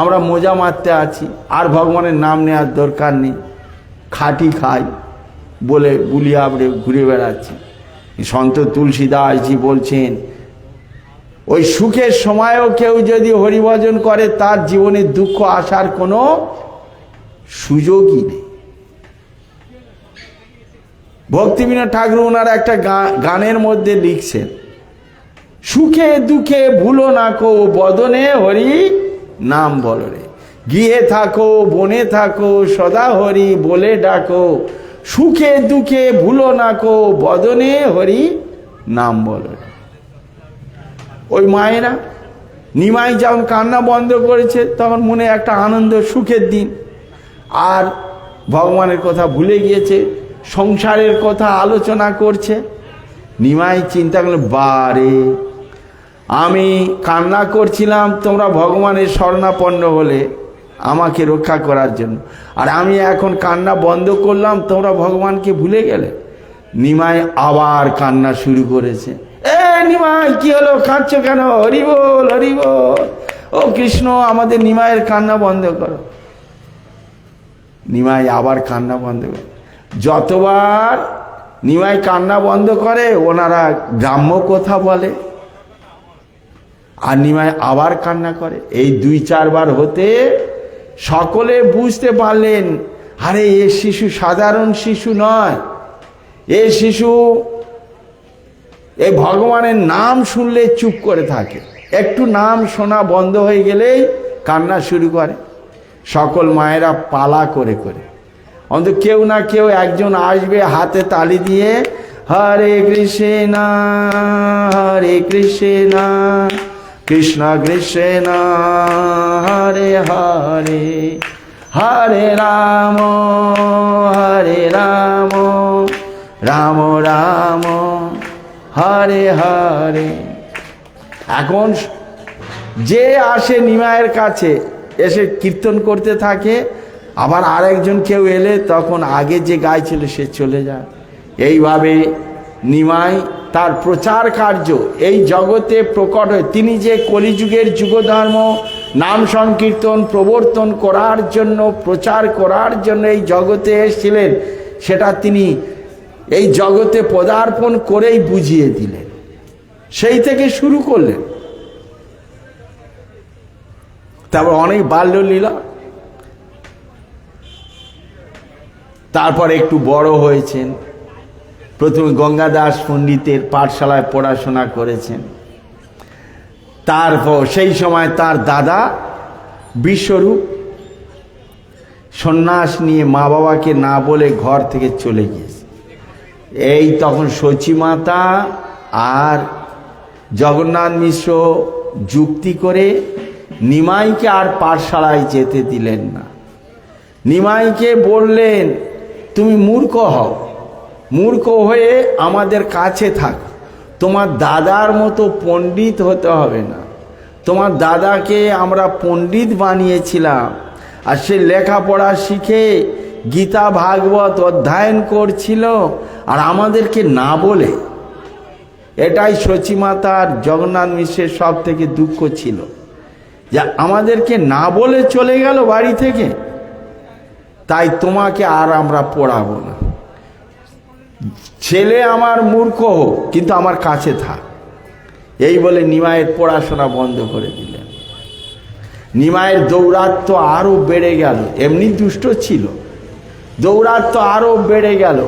আমরা মোজা মারতে আছি, আর ভগবানের নাম নেওয়ার দরকার নেই, খাটি খাই বলে বুলিয়ে আবড়ে ঘুরে বেড়াচ্ছি। সন্ত তুলসীদাসজি বলছেন, ওই সুখের সময়ও কেউ যদি হরিভজন করে তার জীবনে দুঃখ আসার কোনো সুযোগই নেই। ভক্তিবিনোদ ঠাকুর ওনার একটা গানের মধ্যে লিখছেন, সুখে দুঃখে ভুলো না কো বদনে হরি নাম বলো রে, গৃহে থাকো বনে থাকো সদা হরি বলে ডাকো, সুখে দুঃখে ভুলো না কো বদনে হরি নাম বলো রে। ওই মায়েরা নিমাই যখন কান্না বন্ধ করেছে তখন মনে একটা আনন্দ, সুখের দিন, আর ভগবানের কথা ভুলে গিয়েছে, সংসারের কথা আলোচনা করছে। নিমাই চিন্তা করল, বারে আমি কান্না করছিলাম তোমরা ভগবানের শরণাপন্ন হলে আমাকে রক্ষা করার জন্য, আর আমি এখন কান্না বন্ধ করলাম তোমরা ভগবানকে ভুলে গেলে। নিমাই আবার কান্না শুরু করেছে। এ নিমাই কি হলো, কাঁদছো কেন? হরি বল হরি বল, ও কৃষ্ণ আমাদের নিমাইয়ের কান্না বন্ধ করো। নিমাই আবার কান্না বন্ধ করে। যতবার নিমাই কান্না বন্ধ করে ওনারা গ্রাম্য কথা বলে, আর নিমাই আবার কান্না করে। এই 2-4 বার হতে সকলে বুঝতে পারলেন, আরে এ শিশু সাধারণ শিশু নয়, এ শিশু এই ভগবানের নাম শুনলে চুপ করে থাকে, একটু নাম শোনা বন্ধ হয়ে গেলেই কান্না শুরু করে। সকল মায়েরা পালা করে করে, অন্তত কেউ না কেউ একজন আসবে হাতে তালি দিয়ে, হরে কৃষ্ণ হরে কৃষ্ণ কৃষ্ণ কৃষ্ণ হরে হরে, হরে রাম রাম রাম হরে হরে। এখন যে আসে নিমাইয়ের কাছে এসে কীর্তন করতে থাকে, আবার আরেকজন কেউ এলে তখন আগে যে গাইছিল সে চলে যায়। এইভাবে নিমাই তার প্রচার কার্য এই জগতে প্রকট হয়। তিনি যে কলিযুগের যুগধর্ম নাম সংকীর্তন প্রবর্তন করার জন্য, প্রচার করার জন্য এই জগতে এসেছিলেন, সেটা তিনি এই জগতে পদার্পণ করেই বুঝিয়ে দিলেন। সেই থেকে শুরু করলেন। তারপর অনেক বাল্যলীলা, তারপর একটু বড় হয়েছেন। প্রথমে গঙ্গাদাস পণ্ডিতের পাঠশালায় পড়াশোনা করেছেন। তারপর সেই সময় তার দাদা বিশ্বরূপ সন্ন্যাস নিয়ে মা বাবাকে না বলে ঘর থেকে চলে গিয়েছে। এই তখন সচিমাতা আর জগন্নাথ মিশ্র যুক্তি করে নিমাইকে আর পাঠশালায় যেতে দিলেন না। নিমাইকে বললেন, তুমি মূর্খ হও, মূর্খ হয়ে আমাদের কাছে থাক, তোমার দাদার মতো পণ্ডিত হতে হবে না। তোমার দাদাকে আমরা পণ্ডিত বানিয়েছিলাম, আর সে লেখাপড়া শিখে গীতা ভাগবত অধ্যয়ন করছিল, আর আমাদেরকে না বলে। এটাই সচিমাতার জগন্নাথ মিশ্রের সব থেকে দুঃখ ছিল, যে আমাদেরকে না বলে চলে গেল বাড়ি থেকে, তাই তোমাকে আর আমরা পড়াবো না। ছেলে আমার মূর্খ হোক, কিন্তু আমার কাছে থাক। এই বলে নিমাইয়ের পড়াশোনা বন্ধ করে দিলেন। নিমাইয়ের দৌরাত্ম্য আরো বেড়ে গেল, এমনি দুষ্ট ছিল, দৌরাত্ম্য আরো বেড়ে গেল।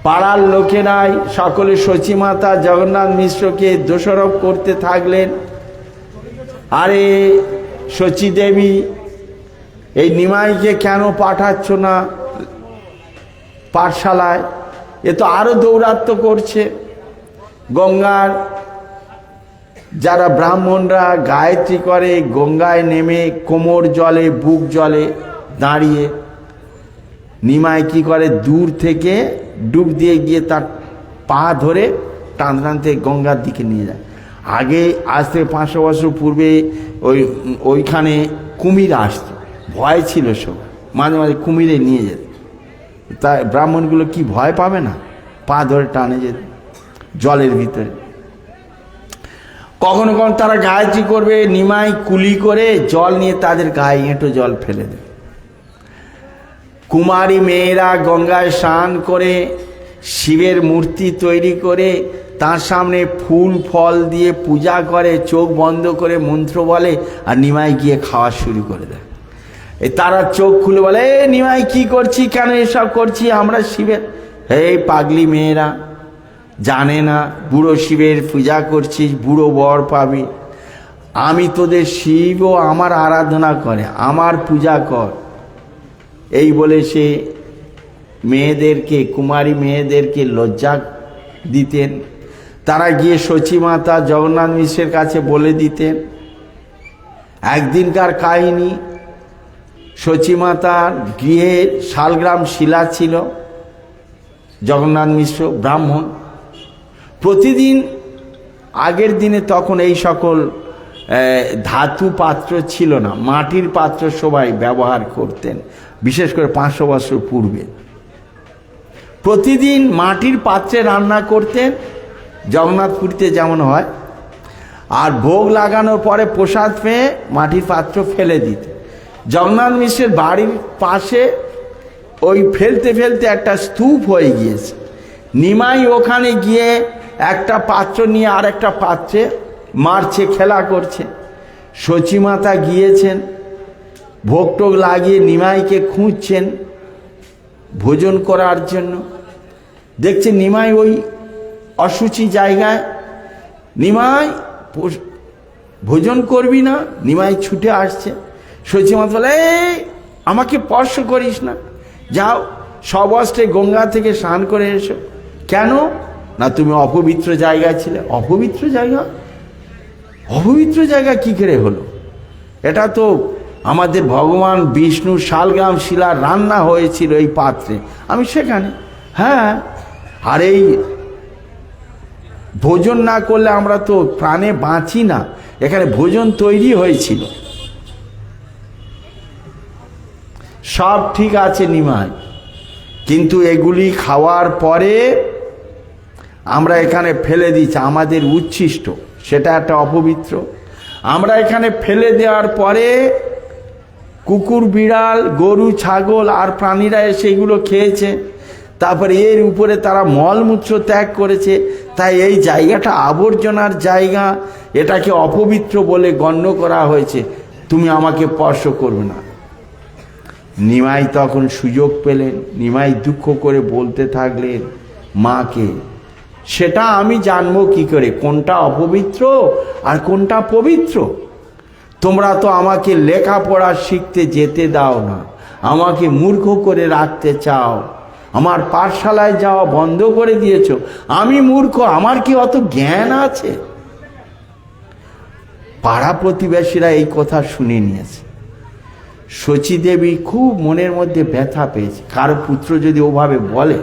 পাড়ার লোকেরাই সকলে সচিমাতা জগন্নাথ মিশ্রকে দোষারোপ করতে থাকলেন। আরে সচি দেবী, এই নিমাইকে কেন পাঠাচ্ছ না পাঠশালায়? এ তো আরো দৌরাত্ম্য করছে। গঙ্গার যারা ব্রাহ্মণরা গায়ত্রী করে, গঙ্গায় নেমে কোমর জলে বুক জলে দাঁড়িয়ে নিমাই কি করে, দূর থেকে ডুব দিয়ে গিয়ে তার পা ধরে টানতে গঙ্গার দিকে নিয়ে যায়। আগে আজ থেকে 500 বছর পূর্বে ওইখানে কুমির আসতো, ভয় ছিল সব, মাঝে মাঝে কুমিরে নিয়ে যেত। তাই ব্রাহ্মণগুলো কি ভয় পাবে না? পা ধরে টানে যেত জলের ভিতরে। কখনো কখনো তারা গায়ত্রী করবে, নিমাই কুলি করে জল নিয়ে তাদের গায়ে এঁটো জল ফেলে দেবে। কুমারী মেয়েরা গঙ্গায় স্নান করে শিবের মূর্তি তৈরি করে তার সামনে ফুল ফল দিয়ে পূজা করে, চোখ বন্ধ করে মন্ত্র বলে, আর নিমাই গিয়ে খাওয়া শুরু করে দেয়। তারা চোখ খুলে বলে, এ নিমাই কি করছি, কেন এসব করছি, আমরা শিবের। এই পাগলি মেয়েরা, জানে না বুড়ো শিবের পূজা করছিস, বুড়ো বর পাবি। আমি তোদের শিবও আমার আরাধনা করে, আমার পূজা কর। এই বলে সে মেয়েদেরকে, কুমারী মেয়েদেরকে লজ্জা দিতেন। তারা গিয়ে সচিমাতা জগন্নাথ মিশ্রের কাছে বলে দিতেন। একদিনকার কাহিনী, সচিমাতার গৃহে শালগ্রাম শিলা ছিল। জগন্নাথ মিশ্র ব্রাহ্মণ, প্রতিদিন আগের দিনে তখন এই সকল ধাতু পাত্র ছিল না, মাটির পাত্র সবাই ব্যবহার করতেন, বিশেষ করে 500 বছর পূর্বে। প্রতিদিন মাটির পাত্রে রান্না করতেন, জগন্নাথপুরীতে যেমন হয়। আর ভোগ লাগানোর পরে প্রসাদ পেয়ে মাটির পাত্র ফেলে দিত। জগন্নাথ মিশ্রের বাড়ির পাশে ওই ফেলতে ফেলতে একটা স্তূপ হয়ে গিয়েছে। নিমাই ওখানে গিয়ে একটা পাত্র নিয়ে আর একটা পাত্রে মারছে, খেলা করছে। সচিমাতা গিয়েছেন, ভোগ টোগ লাগিয়ে নিমাইকে খুঁজছেন ভোজন করার জন্য। দেখছে নিমাই ওই অশুচি জায়গায়। নিমাই, ভোজন করবি না? নিমাই ছুটে আসছে। সচিমাতা বলে, এই আমাকে স্পর্শ করিস না, যাও সবস্ত্রে গঙ্গা থেকে স্নান করে এসো। কেন না, তুমি অপবিত্র জায়গায় ছিলে। অপবিত্র জায়গা? অপবিত্র জায়গা কি করে হলো? এটা তো আমাদের ভগবান বিষ্ণু শালগ্রাম শিলা রান্না হয়েছিল এই পাত্রে, আমি সেখানে। হ্যাঁ, আর এই ভোজন না করলে আমরা তো প্রাণে বাঁচি না, এখানে ভোজন তৈরি হয়েছিল। সব ঠিক আছে নিমাই, কিন্তু এগুলি খাওয়ার পরে আমরা এখানে ফেলে দিচ্ছি, আমাদের উচ্ছিষ্ট, সেটা একটা অপবিত্র। আমরা এখানে ফেলে দেওয়ার পরে কুকুর, বিড়াল, গরু, ছাগল আর প্রাণীরা এসে এগুলো খেয়েছে। তারপরে এর উপরে তারা মলমূত্র ত্যাগ করেছে। তাই এই জায়গাটা আবর্জনার জায়গা, এটাকে অপবিত্র বলে গণ্য করা হয়েছে। তুমি আমাকে স্পর্শ করবে না। নিমাই তখন সুযোগ পেলেন। নিমাই দুঃখ করে বলতে থাকলেন মাকে, সেটা আমি জানবো কি করে কোনটা অপবিত্র আর কোনটা পবিত্র? তোমরা তো আমাকে লেখাপড়া শিখতে যেতে দাও না, আমাকে মূর্খ করে রাখতে চাও, আমার পাঠশালায় যাওয়া বন্ধ করে দিয়েছো। আমি মূর্খ? আমার কি অত জ্ঞান আছে? পাড়া প্রতিবেশীরা এই কথা শুনে নিয়েছে। শচীদেবী খুব মনের মধ্যে ব্যথা পেয়েছে, কারো পুত্র যদি ওভাবে বলে।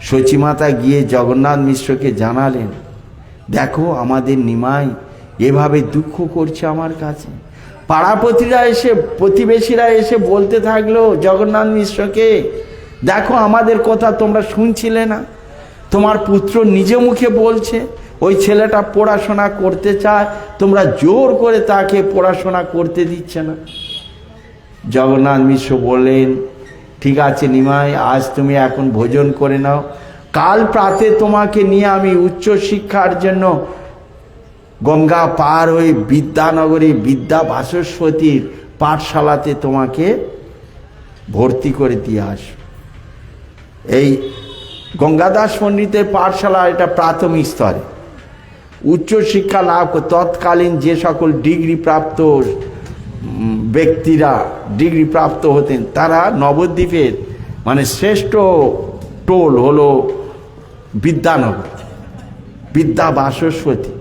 সচিমাতা গিয়ে জগন্নাথ মিশ্রকে জানালেন, দেখো আমাদের নিমাই এভাবে দুঃখ করছে আমার কাছে। পাড়া প্রতিবেশীরা এসে বলতে থাকলো জগন্নাথ মিশ্রকে, দেখো আমাদের কথা তোমরা শুনছিলে না, তোমার পুত্র নিজ মুখে বলছে ওই ছেলেটা পড়াশোনা করতে চায়, তোমরা জোর করে তাকে পড়াশোনা করতে দিচ্ছে না। জগন্নাথ মিশ্র বললেন, ঠিক আছে নিমাই, আজ তুমি এখন ভোজন করে নাও, কাল প্রাতে তোমাকে নিয়ে আমি উচ্চ শিক্ষার জন্য গঙ্গা পার হয়ে বিদ্যানগরী বিদ্যা ভাস্বতীর পাঠশালাতে তোমাকে ভর্তি করে দিয়ে আসো। এই গঙ্গাদাস পণ্ডিতের পাঠশালা এটা প্রাথমিক স্তরে। উচ্চ শিক্ষা লাভ তৎকালীন যে সকল ডিগ্রি প্রাপ্ত ব্যক্তিরা ডিগ্রি প্রাপ্ত হতেন, তারা নবদ্বীপের মানে শ্রেষ্ঠ টোল হলো বিদ্যানগর, বিদ্যা ভাস্বতী,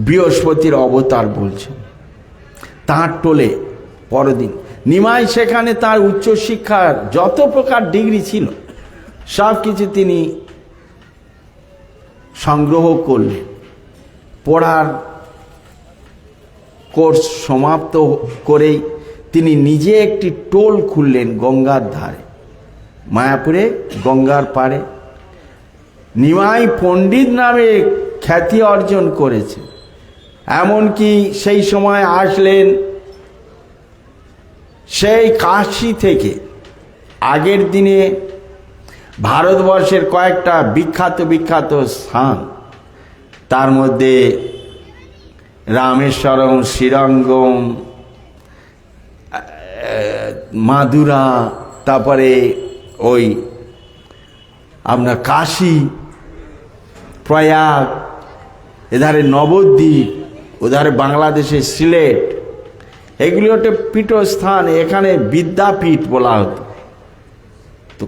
বৃহস্পতির অবতার বলছে। তাঁর টোলে পরদিন নিমাই সেখানে তার উচ্চশিক্ষার যত প্রকার ডিগ্রি ছিল সব কিছু তিনি সংগ্রহ করলেন। পড়ার কোর্স সমাপ্ত করেই তিনি নিজে একটি টোল খুললেন গঙ্গার ধারে, মায়াপুরে গঙ্গার পাড়ে। নিমাই পণ্ডিত নামে খ্যাতি অর্জন করেছে। এমনকি সেই সময় আসলেন সেই কাশী থেকে। আগের দিনে ভারতবর্ষের কয়েকটা বিখ্যাত বিখ্যাত স্থান, তার মধ্যে রামেশ্বরম, শ্রীরঙ্গম, মাদুরা, তারপরে ওই আপনার কাশী, প্রয়াগ, এধারে নবদ্বীপ, ওধারে বাংলাদেশের সিলেট, এগুলি হচ্ছে পীঠস্থান। এখানে বিদ্যাপীঠ বলা হতো। তো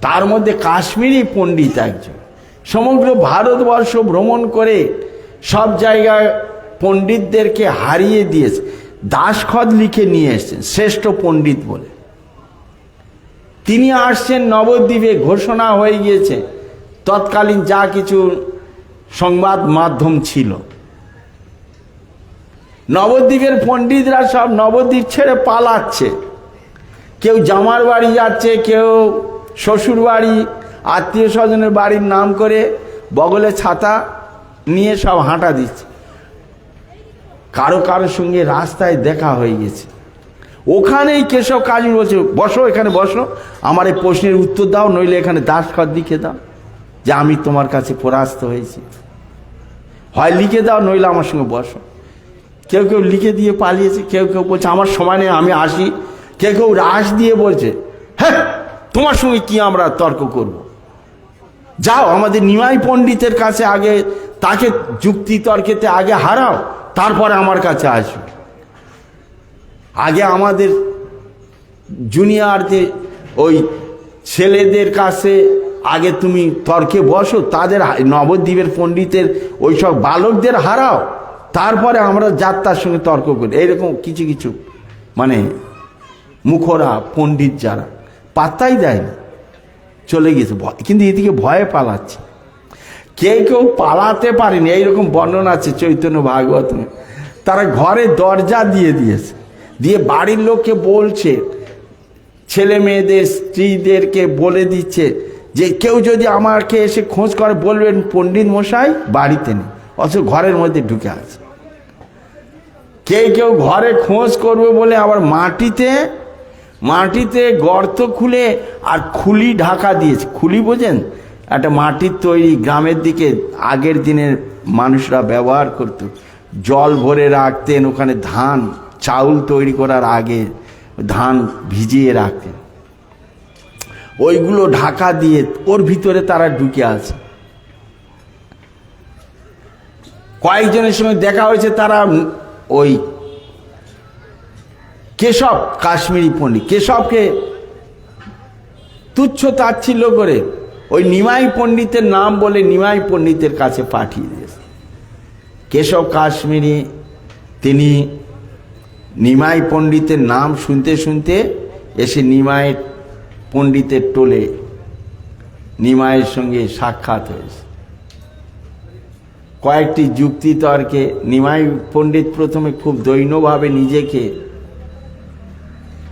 তার মধ্যে কাশ্মীরি পণ্ডিত একজন সমগ্র ভারতবর্ষ ভ্রমণ করে সব জায়গায় পণ্ডিতদেরকে হারিয়ে দিয়েছে। দাসখত লিখে নিয়ে এসছেন শ্রেষ্ঠ পণ্ডিত বলে। তিনি আসছেন নবদ্বীপে, ঘোষণা হয়ে গিয়েছে তৎকালীন যা কিছু সংবাদ মাধ্যম ছিল। নবদ্বীপের পণ্ডিতরা সব নবদ্বীপ ছেড়ে পালাচ্ছে। কেউ জামার বাড়ি যাচ্ছে, কেউ শ্বশুর বাড়ি, আত্মীয় স্বজনের বাড়ির নাম করে বগলে ছাতা নিয়ে সব হাঁটা দিচ্ছে। কারো কারোর সঙ্গে রাস্তায় দেখা হয়ে গেছে। ওখানেই কেশব কাজী বলছে, বসো, এখানে বসো, আমার এই প্রশ্নের উত্তর দাও, নইলে এখানে দাসখত লিখে দাও যে আমি তোমার কাছে পরাস্ত হয়েছি। হয় লিখে দাও, নইলে আমার সঙ্গে বসো। কেউ কেউ লিখে দিয়ে পালিয়েছে, কেউ কেউ বলছে আমার সময় নেই, আমি আসি। কেউ কেউ রাশ দিয়ে বলছে, হ্যাঁ তোমার সঙ্গে কি আমরা তর্ক করব, যাও আমাদের নিমাই পণ্ডিতের কাছে আগে, তাকে যুক্তি তর্কেতে আগে হারাও, তারপরে আমার কাছে আসবে। আগে আমাদের জুনিয়রদের ওই ছেলেদের কাছে আগে তুমি তর্কে বসো, তাদের নবদ্বীপের পণ্ডিতের ওই সব বালকদের হারাও, তারপরে আমরা যাত্রার সঙ্গে তর্ক করি। এইরকম কিছু কিছু মানে মুখরা পণ্ডিত যারা পাত্তাই দেয়নি, চলে গেছে। কিন্তু এদিকে ভয়ে পালাচ্ছে। কেউ পালাতে পারেনি, এইরকম বর্ণনা আছে চৈতন্য ভাগবত। তারা ঘরে দরজা দিয়ে দিয়েছে, দিয়ে বাড়ির লোককে বলছে, ছেলে মেয়েদের স্ত্রীদেরকে বলে দিচ্ছে যে কেউ যদি আমাকে এসে খোঁজ করে বলবেন পণ্ডিত মশাই বাড়িতে নেই, অথচ ঘরের মধ্যে ঢুকে আছে। কেউ ঘরে খোঁজ করবে বলে আবার মাটিতে গর্ত খুলে আর খুলি ঢাকা দিয়েছে। খুলি বোঝেন, একটা মাটির তৈরি, গ্রামের দিকে আগের দিনের মানুষরা ব্যবহার করত, জল ভরে রাখতেন ওখানে, ধান চাউল তৈরি করার আগে ধান ভিজিয়ে রাখতেন, ওইগুলো ঢাকা দিয়ে ওর ভিতরে তারা ঢুকে আছে। কয়েকজনের সঙ্গে দেখা হয়েছে, তারা ওই কেশব, কাশ্মীরি পণ্ডিত কেশবকে তুচ্ছ তাচ্ছিল্য করে ওই নিমাই পণ্ডিতের নাম বলে নিমাই পণ্ডিতের কাছে পাঠিয়ে দিয়েছে। কেশব কাশ্মীরি তিনি নিমাই পণ্ডিতের নাম শুনতে শুনতে এসে নিমাই পণ্ডিতের টোলে নিমাইয়ের সঙ্গে সাক্ষাৎ হয়েছে। কয়েকটি যুক্তি তর্কে নিমাই পণ্ডিত প্রথমে খুব দৈন্যভাবে নিজেকে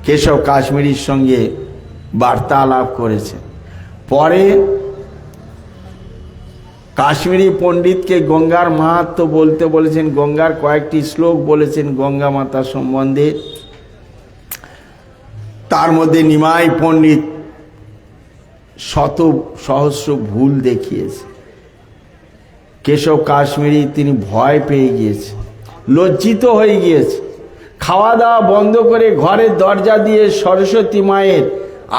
কেশব কাশ্মীরির সঙ্গে বার্তালাপ করেছে। পরে কাশ্মীরি পণ্ডিতকে গঙ্গার মাহাত্ম্য বলতে বলেছেন, গঙ্গার কয়েকটি শ্লোক বলেছেন গঙ্গা মাতা সম্বন্ধে। তার মধ্যে নিমাই পণ্ডিত শত সহস্র ভুল দেখিয়েছে। কেশব কাশ্মীরি তিনি ভয় পেয়ে গিয়েছে, লজ্জিত হয়ে গিয়েছে। খাওয়া দাওয়া বন্ধ করে ঘরের দরজা দিয়ে সরস্বতী মায়ের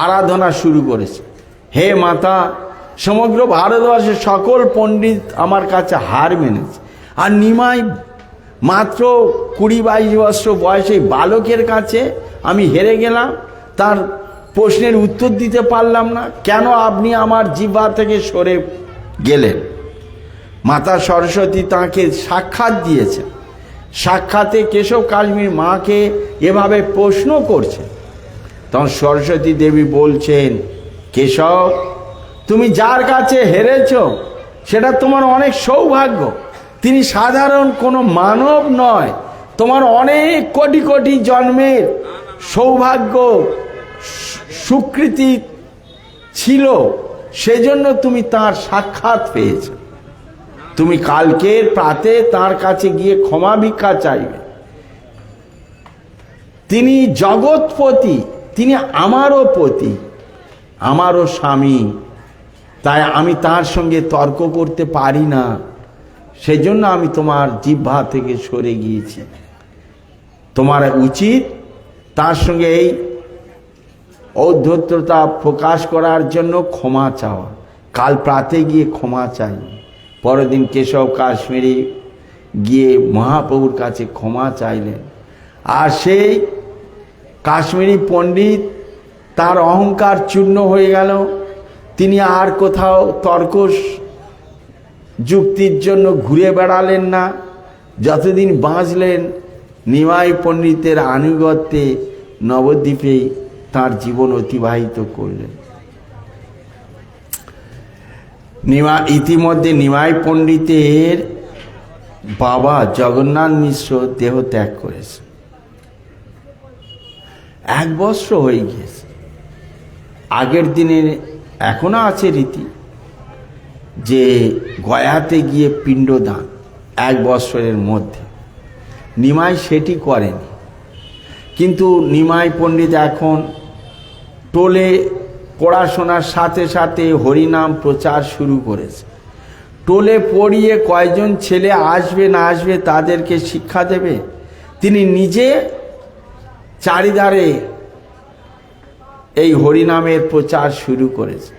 আরাধনা শুরু করেছে। হে মাতা, সমগ্র ভারতবর্ষের সকল পণ্ডিত আমার কাছে হার মেনেছে, আর নিমাই মাত্র 20-22 বছর বয়সে বালকের কাছে আমি হেরে গেলাম, তার প্রশ্নের উত্তর দিতে পারলাম না। কেন আপনি আমার জিহ্বা থেকে সরে গেলেন? মাতা সরস্বতী তাকে সাক্ষাৎ দিয়েছে। সাক্ষাতে কেশব কাশ্মীর মাকে এভাবে প্রশ্ন করছে। তখন সরস্বতী দেবী বলছেন, কেশব, তুমি যার কাছে হেরেছ সেটা তোমার অনেক সৌভাগ্য। তিনি সাধারণ কোনো মানব নয়, তোমার অনেক কোটি কোটি জন্মের সৌভাগ্য সুকৃতি ছিল, সেজন্য তুমি তার সাক্ষাৎ পেয়েছ। তুমি কালকের প্রাতে তার কাছে গিয়ে ক্ষমা ভিক্ষা চাইবে। তিনি জগৎপতি, তিনি আমারও পতি, আমারও স্বামী, তাই আমি তার সঙ্গে তর্ক করতে পারি না, সেই জন্য আমি তোমার জিহ্বা থেকে সরে গিয়েছি। তোমার উচিত তার সঙ্গে এই ঔদ্ধত্যতা প্রকাশ করার জন্য ক্ষমা চাওয়া। কাল প্রাতে গিয়ে ক্ষমা চাই। পরের দিন কেশব কাশ্মীরি গিয়ে মহাপ্রভুর কাছে ক্ষমা চাইলেন। আর সেই কাশ্মীরি পণ্ডিত, তার অহংকার চূর্ণ হয়ে গেল। তিনি আর কোথাও তর্ক যুক্তির জন্য ঘুরে বেড়ালেন না। যতদিন বাঁচলেন নিমাই পণ্ডিতের আনুগত্যে নবদ্বীপেই তার জীবন অতিবাহিত করলেন। ইতিমধ্যে নিমাই পণ্ডিতের বাবা জগন্নাথ মিশ্র দেহ ত্যাগ করেছে। 1 বৎসর হয়ে গিয়েছে। আগের দিনে এখনো আছে রীতি যে গয়াতে গিয়ে পিণ্ডদান 1 বৎসরের মধ্যে। নিমাই সেটি করেনি, কিন্তু নিমাই পণ্ডিত এখন টোলে পড়াশোনার সাথে সাথে হরিনাম প্রচার শুরু করেছে। টোলে পড়িয়ে কয়জন ছেলে আসবে না আসবে তাদেরকে শিক্ষা দেবে, তিনি নিজে চারিধারে এই হরিনামের প্রচার শুরু করেছে।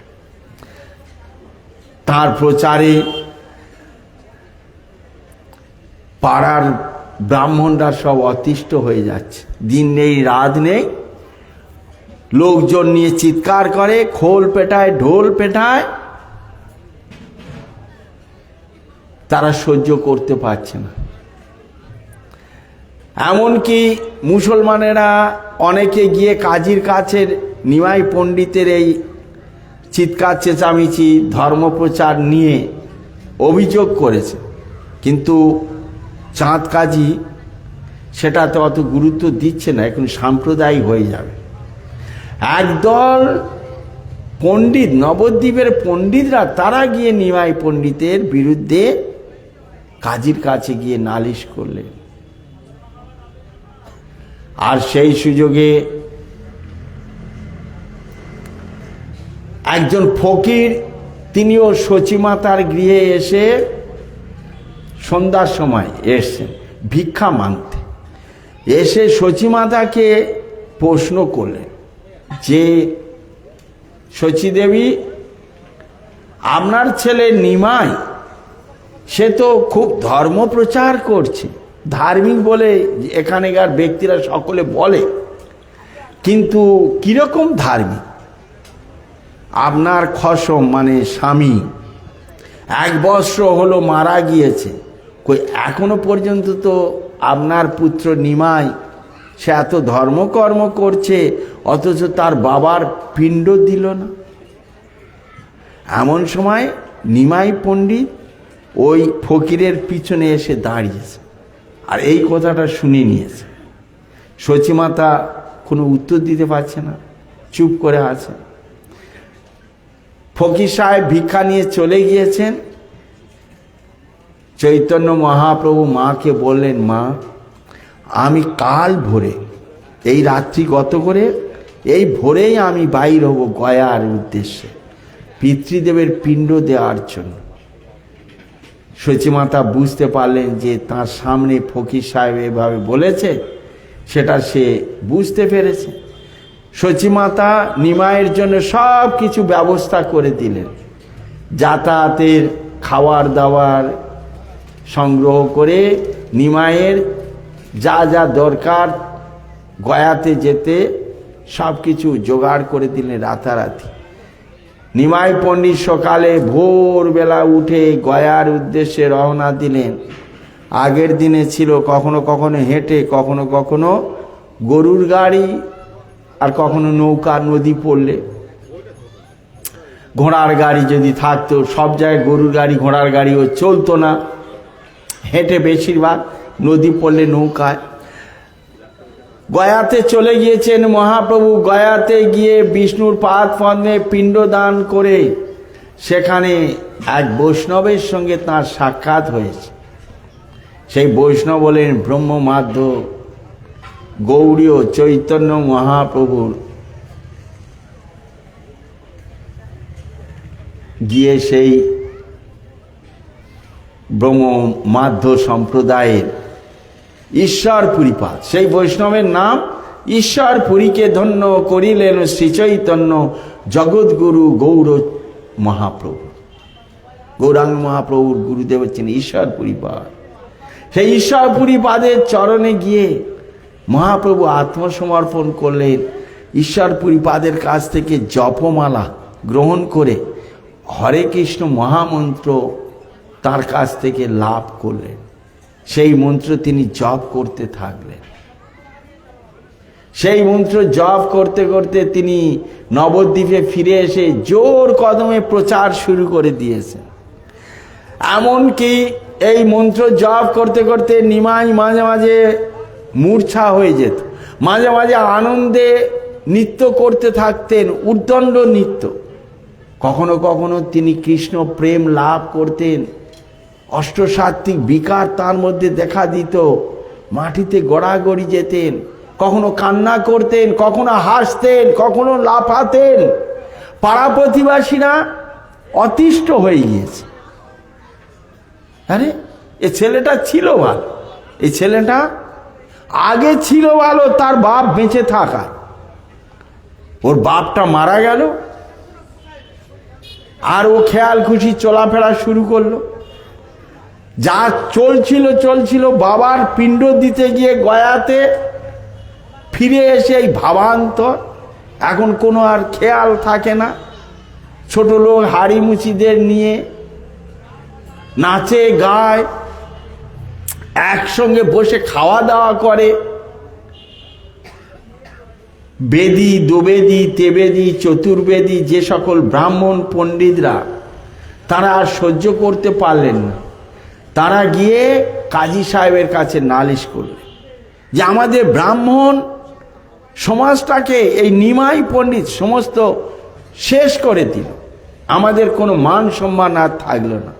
তার প্রচারে পাড়ার ব্রাহ্মণরা সব অতিষ্ঠ হয়ে যাচ্ছে। দিন নেই রাত নেই, লোকজন নিয়ে চিৎকার করে, খোল পেটায়, ঢোল পেটায়, তারা সহ্য করতে পারছে না। এমনকি মুসলমানেরা অনেকে গিয়ে কাজীর কাছে নিমাই পণ্ডিতের এই চিৎকার চেঁচামেচি ধর্মপ্রচার নিয়ে অভিযোগ করেছে, কিন্তু চাঁদ কাজী সেটাতে অত গুরুত্ব দিচ্ছে না। এখন সাম্প্রদায়িক হয়ে যাবে। একদল পণ্ডিত, নবদ্বীপের পণ্ডিতরা, তারা গিয়ে নিমাই পণ্ডিতের বিরুদ্ধে কাজীর কাছে গিয়ে নালিশ করলেন। আর সেই সুযোগে একজন ফকির, তিনিও সচিমাতার গৃহে এসে সন্ধ্যার সময় এসছেন ভিক্ষা মাংতে। এসে সচিমাতাকে প্রশ্ন করলেন যে, সচিদেবী, আপনার ছেলে নিমাই সে তো খুব ধর্ম প্রচার করছে, ধার্মিক বলে এখানেকার ব্যক্তিরা সকলে বলে, কিন্তু কিরকম ধার্মিক? আপনার খসম মানে স্বামী 1 বৎসর হলো মারা গিয়েছে, কই এখনো পর্যন্ত তো আপনার পুত্র নিমাই সে এত ধর্মকর্ম করছে, অথচ তার বাবার পিণ্ড দিল না। এমন সময় নিমাই পণ্ডিত ওই ফকিরের পিছনে এসে দাঁড়িয়েছে আর এই কথাটা শুনে নিয়েছে। সচিমাতা কোনো উত্তর দিতে পারছে না, চুপ করে আছে। ফকির সাহেব ভিক্ষা নিয়ে চলে গিয়েছেন। চৈতন্য মহাপ্রভু মাকে বললেন, মা, আমি কাল ভোরে, এই রাত্রি গত করে এই ভোরেই আমি বাইর হব গয়ার উদ্দেশ্যে পিতৃদেবের পিণ্ড দেওয়ার জন্য। সচিমাতা বুঝতে পারলেন যে তার সামনে ফকির সাহেব এভাবে বলেছে, সেটা সে বুঝতে পেরেছে। সচিমাতা নিমাইয়ের জন্য সব কিছু ব্যবস্থা করে দিলেন। যাতায়াতের, খাওয়ার দাওয়ার সংগ্রহ করে নিমাইয়ের যা যা দরকার গয়াতে যেতে সব কিছু জোগাড় করে দিলেন রাতারাতি। নিমাই পণ্ডিত সকালে ভোরবেলা উঠে গয়ার উদ্দেশ্যে রওনা দিলেন। আগের দিনে ছিল কখনো কখনো হেঁটে, কখনো কখনো গরুর গাড়ি, আর কখনো নৌকা, নদী পড়লে ঘোড়ার গাড়ি যদি থাকতো। সব জায়গায় গরুর গাড়ি, ঘোড়ার গাড়িও চলতো না, হেঁটে বেশিরভাগ, নদী পড়লে নৌকায়। গয়াতে চলে গিয়েছেন মহাপ্রভু। গয়াতে গিয়ে বিষ্ণুর পাদ পদ্মে পিণ্ডদান করে সেখানে এক বৈষ্ণবের সঙ্গে তাঁর সাক্ষাৎ হয়েছে। সেই বৈষ্ণব বলেন ব্রহ্মমাধ্য গৌড়ীয় চৈতন্য মহাপ্রভুর গিয়ে সেই ব্রহ্ম মাধ্য সম্প্রদায়ের ঈশ্বরপুরীপাদ, সেই বৈষ্ণবের নাম ঈশ্বরপুরীকে ধন্য করিলেন শ্রীচৈতন্য জগৎগুরু গৌর মহাপ্রভু। গৌরাঙ্গ মহাপ্রভুর গুরুদেব হচ্ছেন ঈশ্বরপুরীপাদ। সেই ঈশ্বরপুরীপাদের চরণে গিয়ে মহাপ্রভু আত্মসমর্পণ করলেন। ঈশ্বরপুরীপাদের কাছ থেকে জপমালা গ্রহণ করে হরে কৃষ্ণ মহামন্ত্র তার কাছ থেকে লাভ করলেন। সেই মন্ত্র তিনি জপ করতে থাকলেন। সেই মন্ত্র জপ করতে করতে তিনি নবদ্বীপে ফিরে এসে জোর কদমে প্রচার শুরু করে দিয়েছেন। এমনকি এই মন্ত্র জপ করতে করতে নিমাই মাঝে মাঝে মূর্ছা হয়ে যেত, মাঝে মাঝে আনন্দে নৃত্য করতে থাকতেন, উদ্দণ্ড নৃত্য। কখনো কখনো তিনি কৃষ্ণ প্রেম লাভ করতেন, অষ্টসাত্ত্বিক বিকার তার মধ্যে দেখা দিত, মাটিতে গড়াগড়ি যেতেন, কখনো কান্না করতেন, কখনো হাসতেন, কখনো লাফাতেন। পাড়া প্রতিবাসীরা অতিষ্ঠ হয়ে গিয়েছে। আরে এ ছেলেটা ছিল ভালো, এই ছেলেটা আগে ছিল ভালো, তার বাপ বেঁচে থাকা, ওর বাপটা মারা গেল আর ও খেয়াল খুশি চলাফেরা শুরু করলো। যা চলছিল বাবার পিণ্ড দিতে গিয়ে গয়াতে ফিরে এসে এই ভাবান্তর, এখন কোনো আর খেয়াল থাকে না। ছোট লোক হাড়ি মুচিদের নিয়ে নাচে গায়, একসঙ্গে বসে খাওয়া দাওয়া করে। বেদি, দোবেদি, তেবেদি, চতুর্বেদি যে সকল ব্রাহ্মণ পণ্ডিতরা তারা আর সহ্য করতে পারলেন না। তারা গিয়ে কাজী সাহেবের কাছে নালিশ করলেন যে আমাদের ব্রাহ্মণ সমাজটাকে এই নিমাই পণ্ডিত সমস্ত শেষ করে দিল, আমাদের কোনো মান সম্মান আর থাকলো না,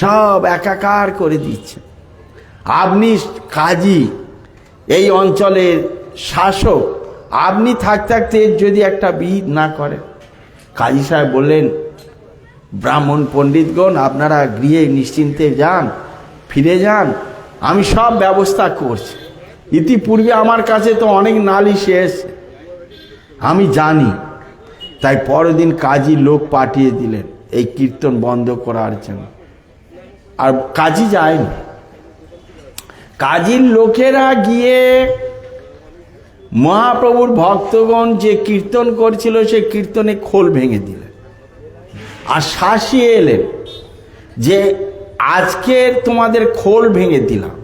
সব একাকার করে দিচ্ছে। আপনি কাজী, এই অঞ্চলের শাসক, আপনি থাকতে যদি একটা বিহিত না করেন। কাজী সাহেব বললেন, ব্রাহ্মণ পণ্ডিতগণ আপনারা গৃহে নিশ্চিন্তে যান, ফিরে যান, আমি সব ব্যবস্থা করছি। ইতিপূর্বে আমার কাছে তো অনেক নালিশ এসেছে, আমি জানি। তাই পরের দিন কাজী লোক পাঠিয়ে দিলেন এই কীর্তন বন্ধ করার জন্য। আর কাজী যায়নি, কাজীর লোকেরা গিয়ে মহাপ্রভুর ভক্তগণ যে কীর্তন করছিল সে কীর্তনে খোল ভেঙে দিলেন আর শাসিয়ে এলেন যে আজকে তোমাদের খোল ভেঙে দিলাম,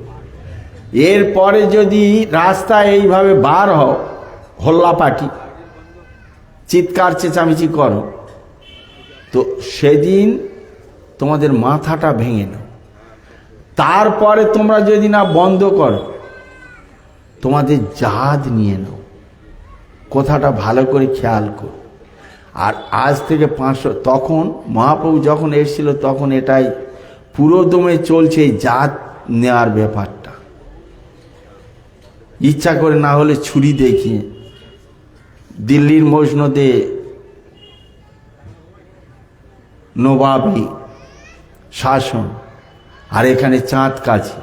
এরপরে যদি রাস্তায় এইভাবে বার হও, হল্লাপাটি চিৎকার চেঁচামেচি করো, তো সেদিন তোমাদের মাথাটা ভেঙে নাও। তারপরে তোমরা যদি না বন্ধ করো, তোমাদের জাত নিয়ে নাও। কথাটা ভালো করে খেয়াল করো। আর আজ থেকে 500, তখন মহাপ্রভু যখন এসেছিল তখন এটাই পুরোদমে চলছে, এই জাত নেওয়ার ব্যাপারটা। ইচ্ছা করে না হলে ছুরি দেখিয়ে দিল্লির মসনদে নবাবী শাসন, আর এখানে চাঁদ কাছে,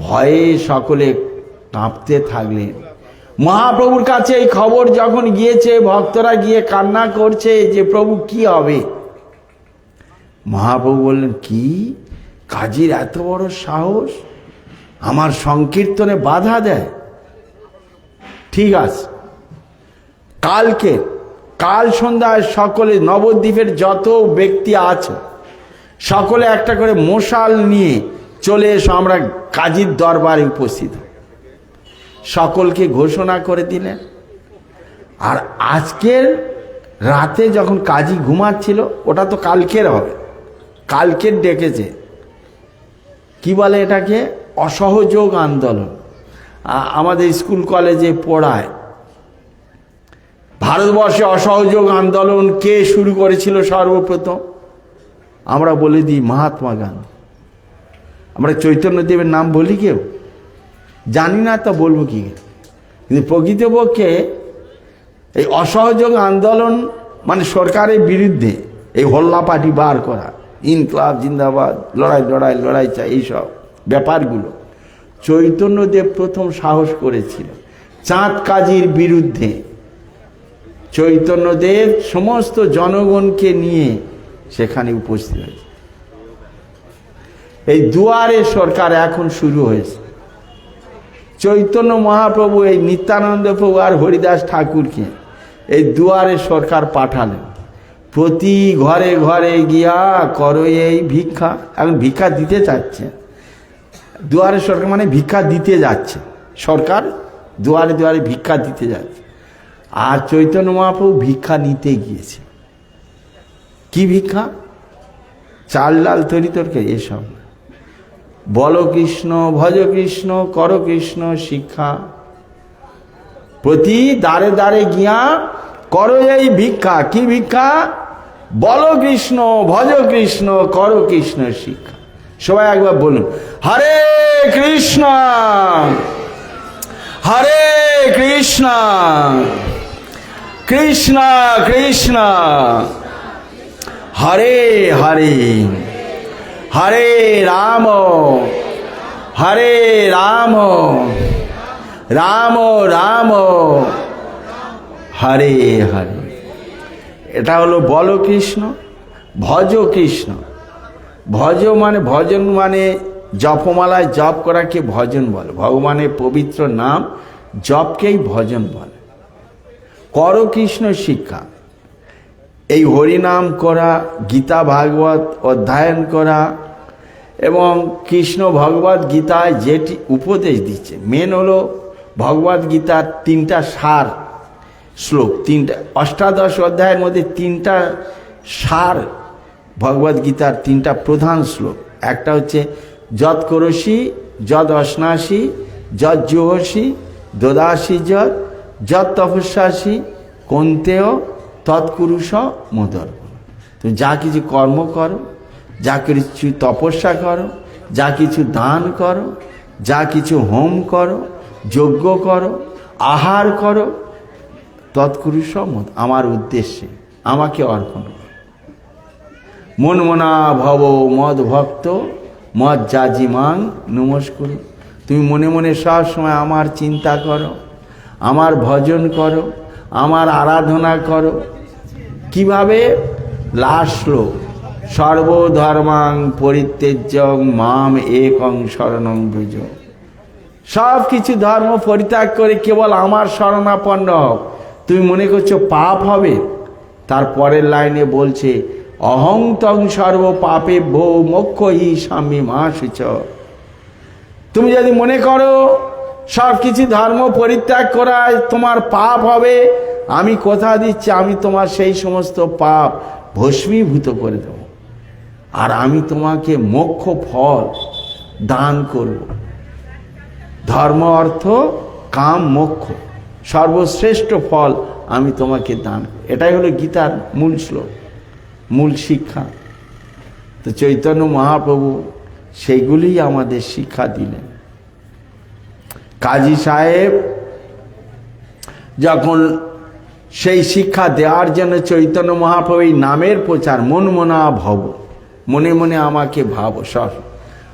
ভয়ে সকলে কাঁপতে থাকলেন। মহাপ্রভুর কাছে এই খবর যখন গিয়েছে, ভক্তরা গিয়ে কান্না করছে যে প্রভু কি হবে। মহাপ্রভু বললেন, কি কাজীর এত বড় সাহস, আমার সংকীর্তনে বাধা দেয়? ঠিক আছে, কাল সন্ধ্যায় সকলে নবদ্বীপের যত ব্যক্তি আছে সকলে একটা করে মশাল নিয়ে চলে এসো, আমরা কাজীর দরবারে উপস্থিত। সকলকে ঘোষণা করে দিলেন। আর আজকের রাতে যখন কাজী ঘুমাচ্ছিল, ওটা তো কালকের হবে, কালকের ডেকেছে, কি বলে এটাকে, অসহযোগ আন্দোলন। আমাদের স্কুল কলেজে পড়ায়, ভারতবর্ষে অসহযোগ আন্দোলন কে শুরু করেছিল সর্বপ্রথম? আমরা বলে দিই মহাত্মা গান্ধী। আমরা চৈতন্যদেবের নাম বলি কেউ? জানি না, তা বলবো কি? কিন্তু প্রকৃতপক্ষে এই অসহযোগ আন্দোলন মানে সরকারের বিরুদ্ধে এই হল্লা পার্টি বার করা, ইনকলাব জিন্দাবাদ, লড়াই লড়াই লড়াই চাই, এইসব ব্যাপারগুলো চৈতন্যদেব প্রথম সাহস করেছিল। চাঁদ কাজীর বিরুদ্ধে চৈতন্যদেব সমস্ত জনগণকে নিয়ে সেখানে উপস্থিত হয়েছে। এই দুয়ারে সরকার এখন শুরু হয়েছে। চৈতন্য মহাপ্রভু এই নিত্যানন্দ প্রভু আর হরিদাস ঠাকুরকে এই দুয়ারে সরকার পাঠালেন। প্রতি ঘরে ঘরে গিয়া করো এই ভিক্ষা। এখন ভিক্ষা দিতে চাচ্ছে, দুয়ারে সরকার মানে ভিক্ষা দিতে যাচ্ছে, সরকার দুয়ারে দুয়ারে ভিক্ষা দিতে যাচ্ছে। আর চৈতন্য মহাপ্রভু ভিক্ষা নিতে গিয়েছে। কি ভিক্ষা? চাল ডাল তরি তরকারি এসব। বলো কৃষ্ণ, ভজ কৃষ্ণ, কর কৃষ্ণ শিক্ষা। প্রতি দ্বারে দ্বারে গিয়া করো এই ভিক্ষা। কি ভিক্ষা? বলো কৃষ্ণ, ভজ কৃষ্ণ, কর কৃষ্ণ শিক্ষা। সবাই একবার বলুন, হরে কৃষ্ণ হরে কৃষ্ণ কৃষ্ণ কৃষ্ণ হরে হরে, হরে রাম হরে রাম, রাম রাম হরে হরে। এটা হলো বলো কৃষ্ণ, ভজ কৃষ্ণ। ভজ মানে ভজন, মানে জপমালায় জপ করাকে ভজন বলে। ভগবানের পবিত্র নাম জপকেই ভজন বলে। কর কৃষ্ণ শিক্ষা, এই হরিনাম করা, গীতা ভাগবত অধ্যয়ন করা এবং কৃষ্ণ ভগবত গীতায় যেটি উপদেশ দিচ্ছে, মেন হলো ভগবত গীতার 3টা সার শ্লোক, 3টা অষ্টাদশ অধ্যায়ের মধ্যে 3টা সার ভগবত গীতার 3টা প্রধান শ্লোক। একটা হচ্ছে যৎ করসি যৎ অশ্নাসি যৎ জুহসি দদাসি যৎ, যৎ তপস্যাসি কন্তেয় তৎকুরুষ মোদর। তুমি যা কিছু কর্ম করো, যা কিছু তপস্যা করো, যা কিছু দান করো, যা কিছু হোম করো, যজ্ঞ করো, আহার করো, তৎকুরুষ মোদ, আমার উদ্দেশ্যে আমাকে অর্পণ করো। মন মনা ভব মদ ভক্ত মদ যাজিমাং নমস্কুর। তুমি মনে মনে সব সময় আমার চিন্তা করো, আমার ভজন করো, আমার আরাধনা করো। কিভাবে? লাস্ট শ্লোক, সর্বধর্মাং পরিত্যজ্যং মাম একং শরণং ব্রজ। সব কিছু ধর্ম পরিত্যাগ করে কেবল আমার শরণাপন্ন হও। তুমি মনে করছো পাপ হবে? তার পরের লাইনে বলছে অহং তং সর্ব পাপে ভো মোক্ষ হি স্বামী মাসুচ। তুমি যদি মনে করো সব কিছু ধর্ম পরিত্যাগ করায় তোমার পাপ হবে, আমি কথা দিচ্ছি আমি তোমার সেই সমস্ত পাপ ভস্মীভূত করে দেব, আর আমি তোমাকে মোক্ষ ফল দান করব। ধর্ম অর্থ কাম মোক্ষ সর্বশ্রেষ্ঠ ফল আমি তোমাকে দান। এটাই হলো গীতার মূল শ্লোক, মূল শিক্ষা। তো চৈতন্য মহাপ্রভু সেইগুলি আমাদের শিক্ষা দিলেন। কাজী সাহেব যখন সেই শিক্ষা দেওয়ার জন্য চৈতন্য মহাপ্রভু এই নামের প্রচার, মন মনা ভব, মনে মনে আমাকে ভাবো সব।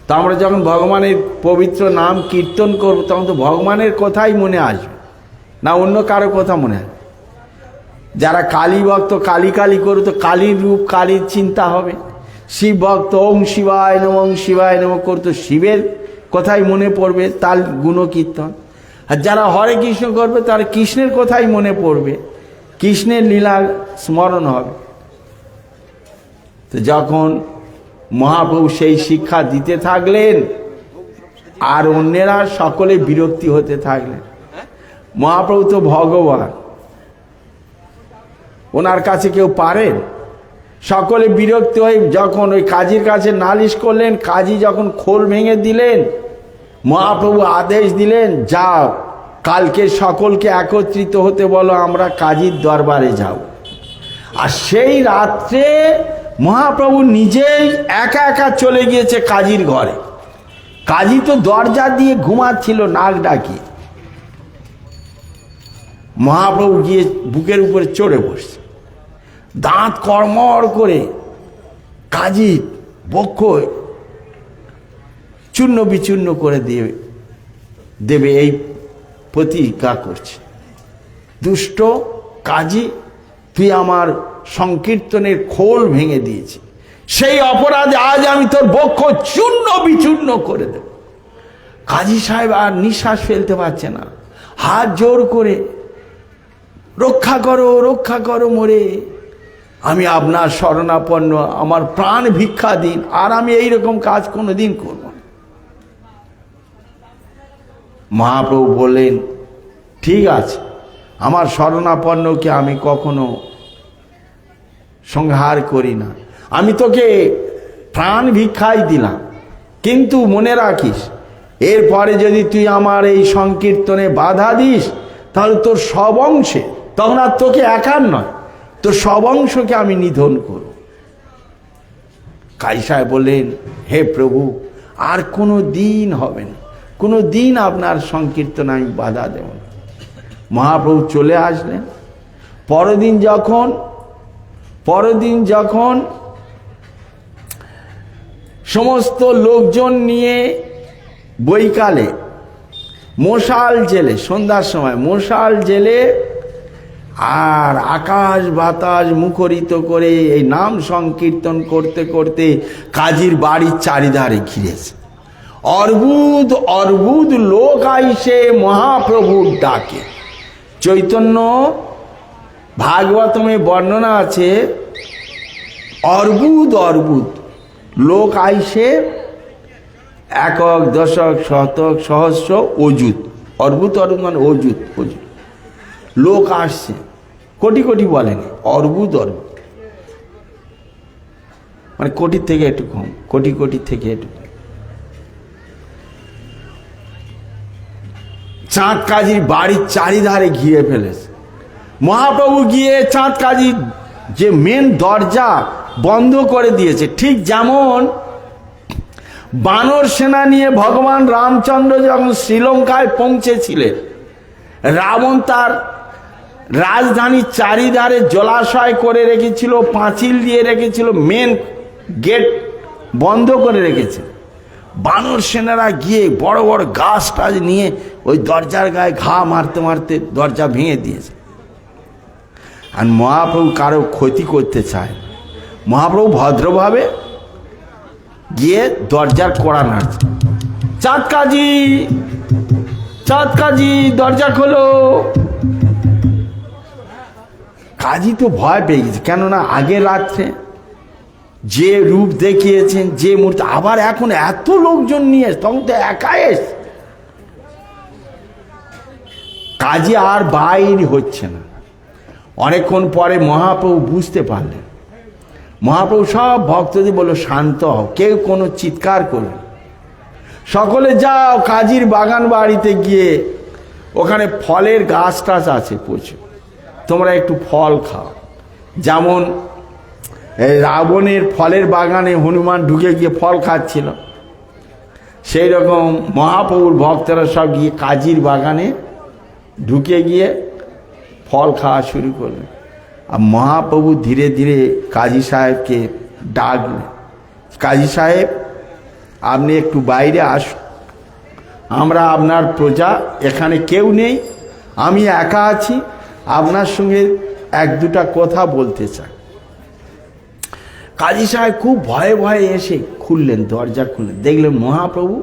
তো আমরা যখন ভগবানের পবিত্র নাম কীর্তন করব তখন তো ভগবানের কথাই মনে আসবে, না অন্য কারো কথা মনে আসবে। যারা কালী ভক্ত কালী কালী করো তো কালীর রূপ, কালীর চিন্তা হবে। শিব ভক্ত ওং শিবায় নম ওং শিবায় নম করতো, শিবের কথাই মনে পড়বে, তার গুণকীর্তন। আর যারা হরে কৃষ্ণ করবে তারা কৃষ্ণের কথাই মনে পড়বে, কৃষ্ণের লীলা স্মরণ হবে। তো যখন মহাপ্রভু সেই শিক্ষা দিতে থাকলেন আর অন্যেরা সকলে বিরক্তি হতে থাকলেন। মহাপ্রভু তো ভগবান, ওনার কাছে কেউ পারেন? সকলে বিরক্ত হয়ে যখন ওই কাজীর কাছে নালিশ করলেন, কাজী যখন খোল ভেঙে দিলেন, মহাপ্রভু আদেশ দিলেন যাও কালকে সকলকে একত্রিত হতে বলো, আমরা কাজীর দরবারে যাব। আর সেই রাত্রে মহাপ্রভু নিজেই একা একা চলে গিয়েছে কাজীর ঘরে। কাজী তো দরজা দিয়ে ঘুমাচ্ছিল নাক ডাকি। মহাপ্রভু গিয়ে বুকের উপরে চড়ে বসছে। দাঁত কড়মড় করে কাজী বক্ষ চূর্ণ বিচূর্ণ করে দেবে এই প্রতিজ্ঞা করছে। দুষ্ট কাজী, তুই আমার সংকীর্তনের খোল ভেঙে দিয়েছি, সেই অপরাধে আজ আমি তোর বক্ষ চূর্ণ বিচূর্ণ করে দেব। কাজী সাহেব আর নিঃশ্বাস ফেলতে পারছে না, হাত জোর করে, রক্ষা করো, রক্ষা করো মোরে, আমি আপনার শরণাপন্ন, আমার প্রাণ ভিক্ষা দিন, আর আমি এইরকম কাজ কোনোদিন করব না। মহাপ্রভু বললেন, ঠিক আছে, আমার শরণাপন্নকে আমি কখনো সংহার করি না, আমি তোকে প্রাণ ভিক্ষাই দিলাম, কিন্তু মনে রাখিস এরপরে যদি তুই আমার এই সংকীর্তনে বাধা দিস তাহলে তোর সব অংশে, তখন আর তোকে একার নয়, তোর সব অংশকে আমি নিধন করব। কাজী সাহেব বললেন, হে প্রভু, আর কোনো দিন হবে না, কোনো দিন আপনার সংকীর্তন আমি বাধা দেব না। মহাপ্রভু চলে আসলেন। পরদিন যখন সমস্ত লোকজন নিয়ে বৈকালে মশাল জেলে, সন্ধ্যার সময় মশাল জেলে আর আকাশ বাতাস মুখরিত করে এই নাম সংকীর্তন করতে করতে কাজীর বাড়ির চারিধারে ঘিরেছে। অর্বুদ অর্বুদ লোক আইসে মহাপ্রভুর ডাকে। চৈতন্য ভাগবতমে বর্ণনা আছে, অর্বুদ অর্বুদ লোক আইসে, একক দশক শতক সহস্র অযুত, অর্বুদ অর্বুদ মানে অযুত, অযুত লোক আসছে, কোটি কোটি বলেন, অর্বুদ অর্বুদ মানে কোটির থেকে একটু কম, কোটি কোটি থেকে একটু কম। চাঁদ কাজীর বাড়ির চারিধারে ঘিরে ফেলেছে। মহাপ্রভু গিয়ে চাঁদ কাজীর যে মেন দরজা বন্ধ করে দিয়েছে, ঠিক যেমন বানর সেনা নিয়ে ভগবান রামচন্দ্র যখন শ্রীলঙ্কায় পৌঁছেছিলেন, রাবণ তার রাজধানীর চারিধারে জলাশয় করে রেখেছিল, পাঁচিল দিয়ে রেখেছিল, মেন গেট বন্ধ করে রেখেছে। বানর সেনারা গিয়ে বড় বড় গাছ টাছ নিয়ে ওই দরজার গায়ে ঘা মারতে মারতে দরজা ভেঙে দিয়েছে। আর মহাপ্রভু কারো ক্ষতি করতে চায়, মহাপ্রভু ভদ্রভাবে গিয়ে দরজার কড়া নাড়ছে, চাঁদ কাজী, চাঁদ কাজী দরজা খোলো। কাজী তো ভয় পেয়ে গেছে, কেননা আগের রাত্রে যে রূপ দেখিয়েছেন, যে মূর্তি, আবার এখন এত লোকজন নিয়ে, তখন তো একা এস। কাজী আর বাইর হচ্ছে না। অনেকক্ষণ পরে মহাপ্রভু বুঝতে পারলেন। মহাপ্রভু সব ভক্তদের বলল, শান্ত হও, কেউ কোনো চিৎকার করলেন। সকলে যাও কাজীর বাগান বাড়িতে গিয়ে, ওখানে ফলের গাছ টাছ আছে প্রচুর, তোমরা একটু ফল খাও। যেমন এই রাবণের ফলের বাগানে হনুমান ঢুকে গিয়ে ফল খাচ্ছিল, সেই রকম মহাপ্রভুর ভক্তরা সব গিয়ে কাজীর বাগানে ঢুকে গিয়ে ফল খাওয়া শুরু করলেন। আর মহাপ্রভু ধীরে ধীরে কাজী সাহেবকে ডাকলেন, কাজী সাহেব, আপনি একটু বাইরে আসুন, আমরা আপনার প্রজা, এখানে কেউ নেই, আমি একা আছি, আপনার সঙ্গে এক দুটা কথা বলতে চাই। কাজী সাহেব খুব ভয়ে ভয়ে এসে খুললেন, দরজা খুললেন, দেখলেন মহাপ্রভু,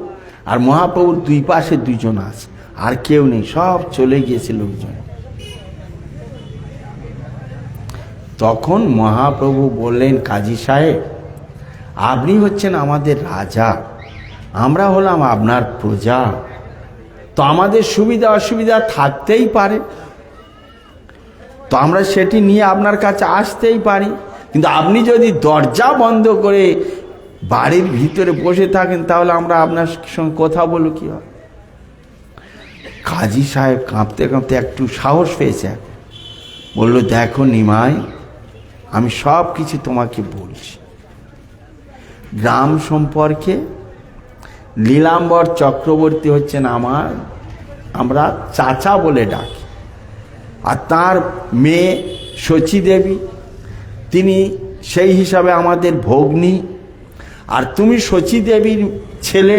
আর মহাপ্রভুর দুই পাশে দুজন আছে, আর কেউ নেই, সব চলে গিয়েছে লোকজন। তখন মহাপ্রভু বললেন, কাজী সাহেব, আপনি হচ্ছেন আমাদের রাজা, আমরা হলাম আপনার প্রজা, তো আমাদের সুবিধা অসুবিধা থাকতেই পারে, তো আমরা সেটি নিয়ে আপনার কাছে আসতেই পারি, কিন্তু আপনি যদি দরজা বন্ধ করে বাড়ির ভিতরে বসে থাকেন তাহলে আমরা আপনার সঙ্গে কথা বলব কি হয়? কাজী সাহেব কাঁপতে কাঁপতে একটু সাহস পেয়েছে, বলল, দেখো নিমাই, আমি সব কিছু তোমাকে বলছি। গ্রাম সম্পর্কে লীলাম্বর চক্রবর্তী হচ্ছেন আমরা চাচা বলে ডাকি, আর তার মেয়ে শচী দেবী, তিনি সেই হিসাবে আমাদের ভগ্নী, আর তুমি শচী দেবীর ছেলে,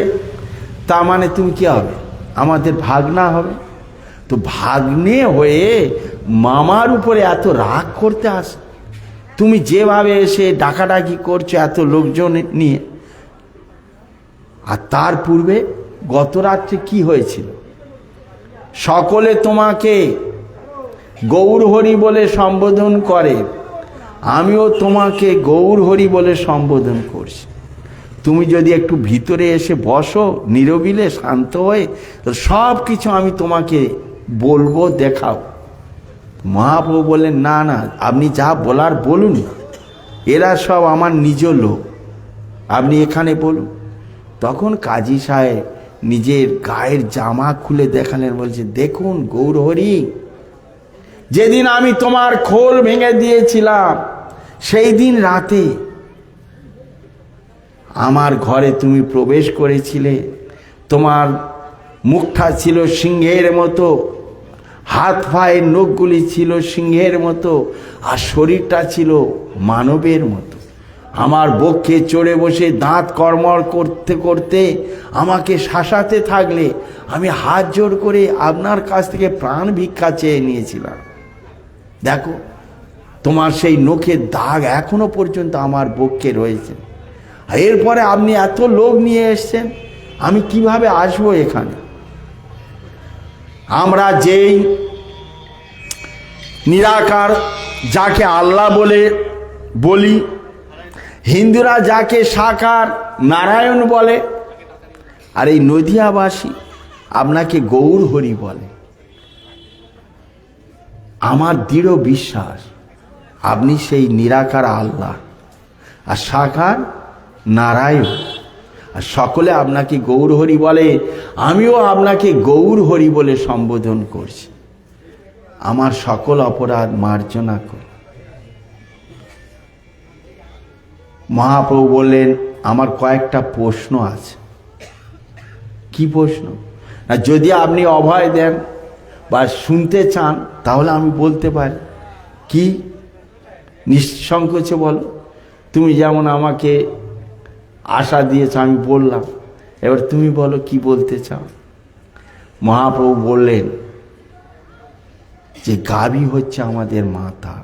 তা মানে তুমি কি হবে? আমাদের ভাগনা হবে। তো ভাগ্নে হয়ে মামার উপরে এত রাগ করতে আসে? তুমি যেভাবে এসে ডাকাডাকি করছো এত লোকজন নিয়ে, আর তার পূর্বে গত রাত্রে কি হয়েছিল? সকলে তোমাকে গৌরহরি বলে সম্বোধন করে, আমিও তোমাকে গৌরহরি বলে সম্বোধন করছি। তুমি যদি একটু ভিতরে এসে বসো নীরবিলে শান্ত হয়ে, তো সব কিছু আমি তোমাকে বলবো, দেখাও। মহাপ্রভু বললেন, না না, আপনি যা বলার বলুন, এরা সব আমার নিজ লোক, আপনি এখানে বলুন। তখন কাজী সাহেব নিজের গায়ের জামা খুলে দেখালেন, বলছে, দেখুন গৌরহরি, যেদিন আমি তোমার খোল ভেঙে দিয়েছিলাম সেই দিন রাতে আমার ঘরে তুমি প্রবেশ করেছিলে। তোমার মুখটা ছিল সিংহের মতো, হাত পায়ের নখগুলি ছিল সিংহের মতো, আর শরীরটা ছিল মানবের মতো। আমার বক্ষে চড়ে বসে দাঁত কড়মড় করতে করতে আমাকে শাসাতে থাকলে আমি হাত জোড় করে আপনার কাছ থেকে প্রাণ ভিক্ষা চেয়ে নিয়েছিলাম। দেখো, তোমার সেই নখের দাগ এখনো পর্যন্ত আমার বক্ষে রয়েছে। এরপরে আপনি এত লোক নিয়ে এসছেন, আমি কিভাবে আসবো এখানে? আমরা যেই নিরাকার, যাকে আল্লাহ বলি, হিন্দুরা যাকে সাকার নারায়ণ বলে, আর এই নদিয়াবাসী আপনাকে গৌরহরি বলে। আমার দৃঢ় বিশ্বাস আপনি সেই নিরাকার আল্লাহ আর সাকার নারায়ণ, আর সকলে আপনাকে গৌরহরি বলে, আমিও আপনাকে গৌরহরি বলে সম্বোধন করছি। আমার সকল অপরাধ মার্জনা করি। মহাপ্রভু বললেন, আমার কয়েকটা প্রশ্ন আছে। কি প্রশ্ন? না, যদি আপনি অভয় দেন বা শুনতে চান তাহলে আমি বলতে পারি। কি? নিঃসংকোচে বলো। তুমি যেমন আমাকে আশা দিয়েছ, আমি বললাম, এবার তুমি বলো কি বলতে চাও। মহাপ্রভু বললেন যে গাভী হচ্ছে আমাদের মাতা।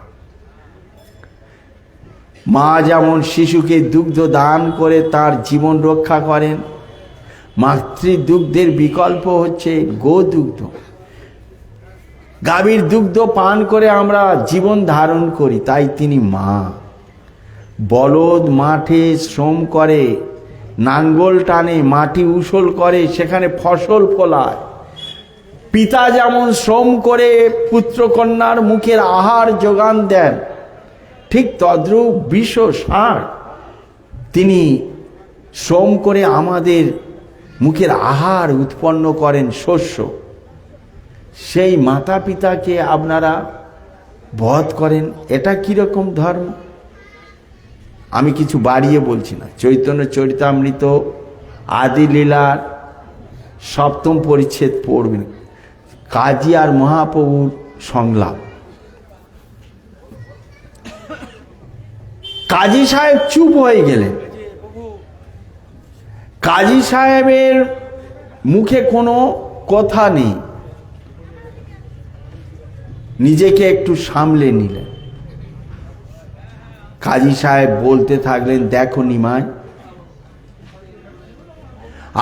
মা যেমন শিশুকে দুগ্ধ দান করে তার জীবন রক্ষা করেন, মাতৃদুগ্ধের বিকল্প হচ্ছে গোদুগ্ধ। গাভীর দুগ্ধ পান করে আমরা জীবন ধারণ করি, তাই তিনি মা। বলদ মাঠে শ্রম করে, নাঙ্গল টানে, মাটি উসল করে, সেখানে ফসল ফলায়। পিতা যেমন শ্রম করে পুত্রকন্যার মুখের আহার যোগান দেন, ঠিক তদ্রূপ বিশ্ব ষাঁড় তিনি শ্রম করে আমাদের মুখের আহার উৎপন্ন করেন, শস্য। সেই মাতা পিতাকে আপনারা বধ করেন, এটা কিরকম ধর্ম? আমি কিছু বাড়িয়ে বলছি না। চৈতন্য চরিতামৃত আদি লীলার 7ম পরিচ্ছেদ পড়বেন, কাজী আর মহাপ্রভুর সংলাপ। কাজী সাহেব চুপ হয়ে গেলেন। কাজী সাহেবের মুখে কোনো কথা নেই, নিজেকে একটু সামলে নিলেন। কাজী সাহেব বলতে থাকলেন, দেখো নিমাই,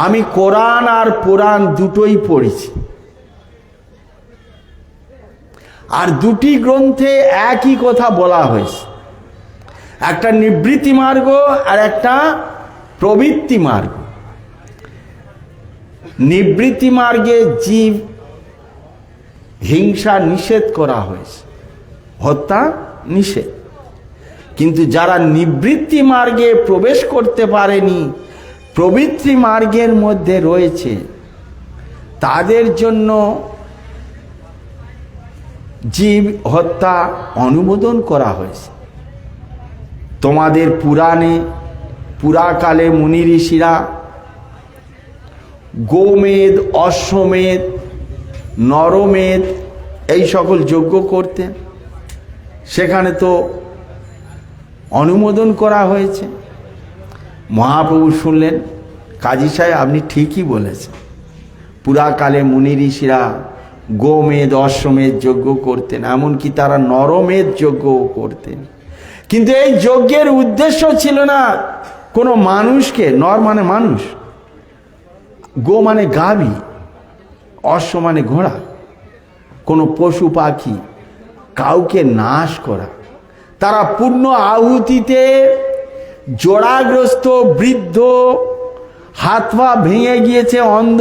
আমি কোরআন আর পুরাণ দুটোই পড়েছি, আর দুটি গ্রন্থে একই কথা বলা হয়েছে। একটা নিবৃত্তি মার্গ আর একটা প্রবৃত্তি মার্গ। নিবৃত্তি মার্গে জীব হিংসা নিষেধ করা হয়েছে, হত্যা নিষেধ। কিন্তু যারা নিবৃত্তি মার্গে প্রবেশ করতে পারেনি, প্রবৃত্তি মার্গের মধ্যে রয়েছে, তাদের জন্য জীব হত্যা অনুমোদন করা হয়েছে। তোমাদের পুরাণে পুরাকালে মুনি ঋষিরা গোমেদ, অশ্বমেধ, নরমেধ এই সকল যজ্ঞ করতেন। সেখানে তো অনুমোদন করা হয়েছে। মহাপ্রভু শুনলেন, কাজী সাহেব আপনি ঠিকই বলেছেন, পুরাকালে মুনি ঋষিরা গোমেদ অশ্বমেধ যজ্ঞ করতেন, এমনকি তারা নরমেধ যজ্ঞও করতেন। কিন্তু এই যজ্ঞের উদ্দেশ্য ছিল না কোনো মানুষকে, নর মানে মানুষ, গো মানে গাভী, অশ্ব মানে ঘোড়া, কোনো পশু পাখি কাউকে নাশ করা। তারা পূর্ণ আহুতিতে জোড়াগ্রস্ত, বৃদ্ধ, হাত পা ভেঙে গিয়েছে, অন্ধ,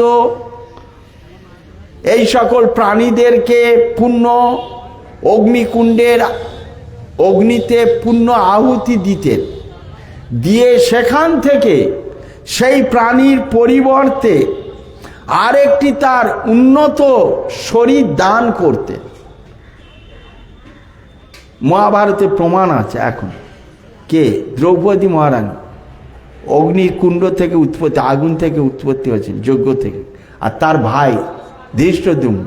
এই সকল প্রাণীদেরকে পূর্ণ অগ্নিকুণ্ডের অগ্নিতে পূর্ণ আহুতি দিতেন, দিয়ে সেখান থেকে সেই প্রাণীর পরিবর্তে আরেকটি তার উন্নত শরীর দান করতেন। মহাভারতে প্রমাণ আছে। এখন কে? দ্রৌপদী মহারানী অগ্নির কুণ্ড থেকে উৎপত্তি, আগুন থেকে উৎপত্তি হয়েছিল, যজ্ঞ থেকে। আর তার ভাই ধৃষ্টদ্যুম্ন,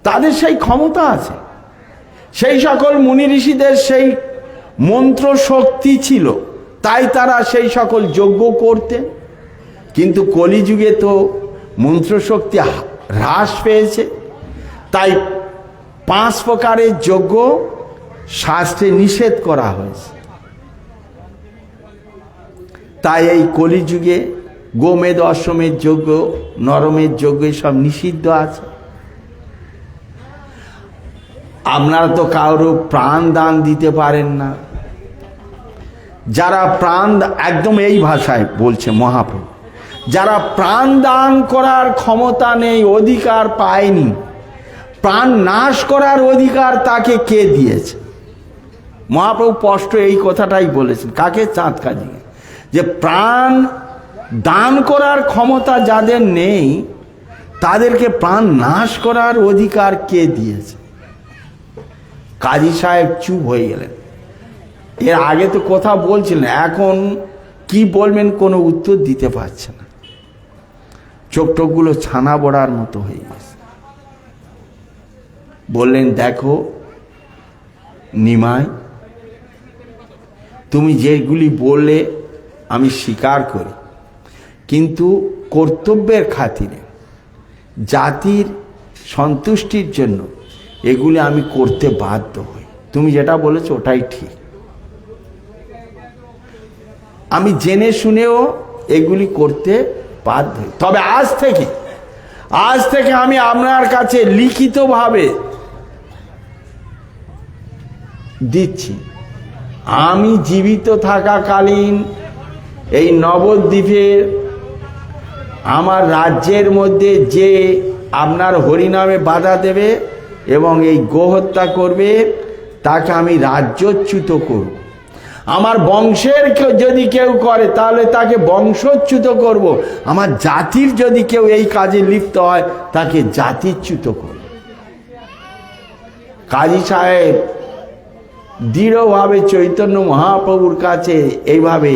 তাদের সেই ক্ষমতা আছে। সেই সকল মুনি ঋষিদের সেই মন্ত্র শক্তি ছিল, তাই তারা সেই সকল যজ্ঞ করতেন। কিন্তু কলিযুগে তো মন্ত্র শক্তি হ্রাস পেয়েছে, তাই 5 প্রকারের যজ্ঞ শাস্ত্রে নিষেধ করা হয়েছে। তাই এই কলিযুগে গোমেদ অশ্বমেধ যজ্ঞ, নরমেধ যজ্ঞ সব নিষিদ্ধ আছে। আপনারা তো কারো প্রাণ দান দিতে পারেন না। যারা প্রাণ, একদম এই ভাষায় বলছে মহাপ্রভু, যারা প্রাণ দান করার ক্ষমতা নেই, অধিকার পায়নি, প্রাণ নাশ করার অধিকার তাকে কে দিয়েছে? মহাপ্রভু স্পষ্ট এই কথাটাই বলেছেন। কাকে? চাঁদ কাজী। যে প্রাণ দান করার ক্ষমতা যাদের নেই, তাদেরকে প্রাণ নাশ করার অধিকার কে দিয়েছে? কাজী সাহেব চুপ হয়ে গেলেন। এর আগে তো কথা বলছিলেন, এখন কি বলবেন কোনো উত্তর দিতে পারছে না। চোখ টোকগুলো ছানা বড়ার মতো হয়ে গেছে। বললেন, দেখো নিমাই, তুমি যেগুলি বললে আমি স্বীকার করি, কিন্তু কর্তব্যের খাতিরে, জাতির সন্তুষ্টির জন্য এগুলি আমি করতে বাধ্য হই। তুমি যেটা বলেছো ওটাই ঠিক, আমি জেনে শুনেও এগুলি করতে বাধ্য হই। তবে আজ থেকে আমি আপনার কাছে লিখিতভাবে দিচ্ছি, আমি জীবিত থাকাকালীন এই নবদ্বীপের আমার রাজ্যের মধ্যে যে আপনার হরিনামে বাধা দেবে এবং এই গোহত্যা করবে, তাকে আমি রাজ্যচ্যুত করব। আমার বংশের যদি কেউ করে তাহলে তাকে বংশচ্যুত করব। আমার জাতির যদি কেউ এই কাজে লিপ্ত হয় তাকে জাতিচ্যুত করব। কাজী সাহেব দৃঢ়ভাবে চৈতন্য মহাপ্রভুর কাছে এইভাবে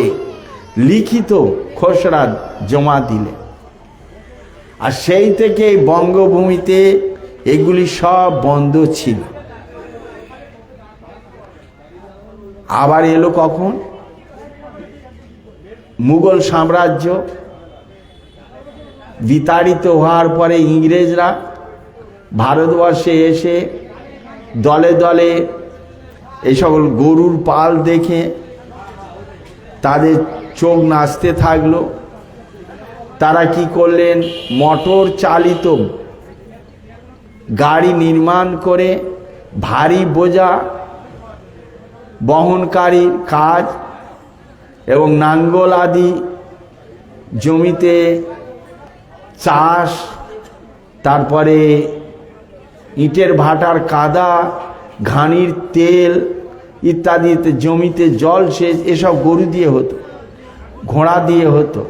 লিখিত খসড়া জমা দিলেন। আর সেই থেকে বঙ্গভূমিতে এগুলি সব বন্ধ ছিল। আবার এলো কখন? মুঘল সাম্রাজ্য বিতাড়িত হওয়ার পরে ইংরেজরা ভারতবর্ষে এসে দলে দলে এই সকল গরুর পাল দেখে তাদের চোখ নাচতে থাকলো। তারা কি করলেন? মোটর চালিত গাড়ি নির্মাণ করে ভারী বোঝা বহনকারী কাজ এবং নাঙ্গল আদি জমিতে চাষ, তারপরে ইটের ভাটার কাদা, ঘানির তেল ইত্যাদিতে জমিতে জল সেচ, এসব গরু দিয়ে হতো, ঘোড়া দিয়ে হতো,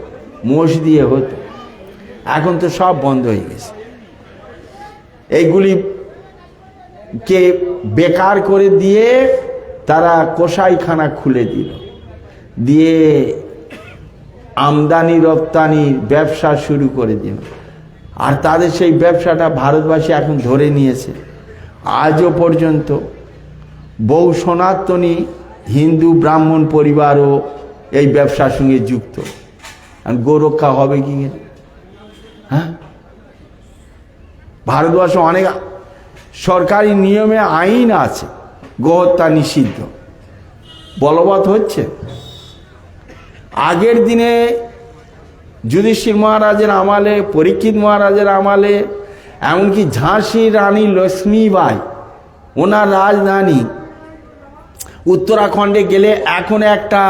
মোষ দিয়ে হতো। এখন তো সব বন্ধ হয়ে গেছে। এইগুলিকে বেকার করে দিয়ে তারা কসাইখানা খুলে দিল, দিয়ে আমদানি রপ্তানির ব্যবসা শুরু করে দিল। আর তাদের সেই ব্যবসাটা ভারতবাসী এখন ধরে নিয়েছে। আজও পর্যন্ত বহু সনাতনী হিন্দু ব্রাহ্মণ পরিবারও এই ব্যবসার সঙ্গে যুক্ত। আর গোরক্ষা হবে কি? হ্যাঁ, ভারতবর্ষে অনেক সরকারি নিয়মে আইন আছে, গোহত্যা নিষিদ্ধ, বলবৎ হচ্ছে। আগের দিনে যুধিষ্ঠির মহারাজের আমলে, পরীক্ষিত মহারাজের আমলে, এমনকি ঝাঁসির রানী লক্ষ্মীবাই, ওনার রাজধানী উত্তরাখণ্ডে গেলে এখন একটা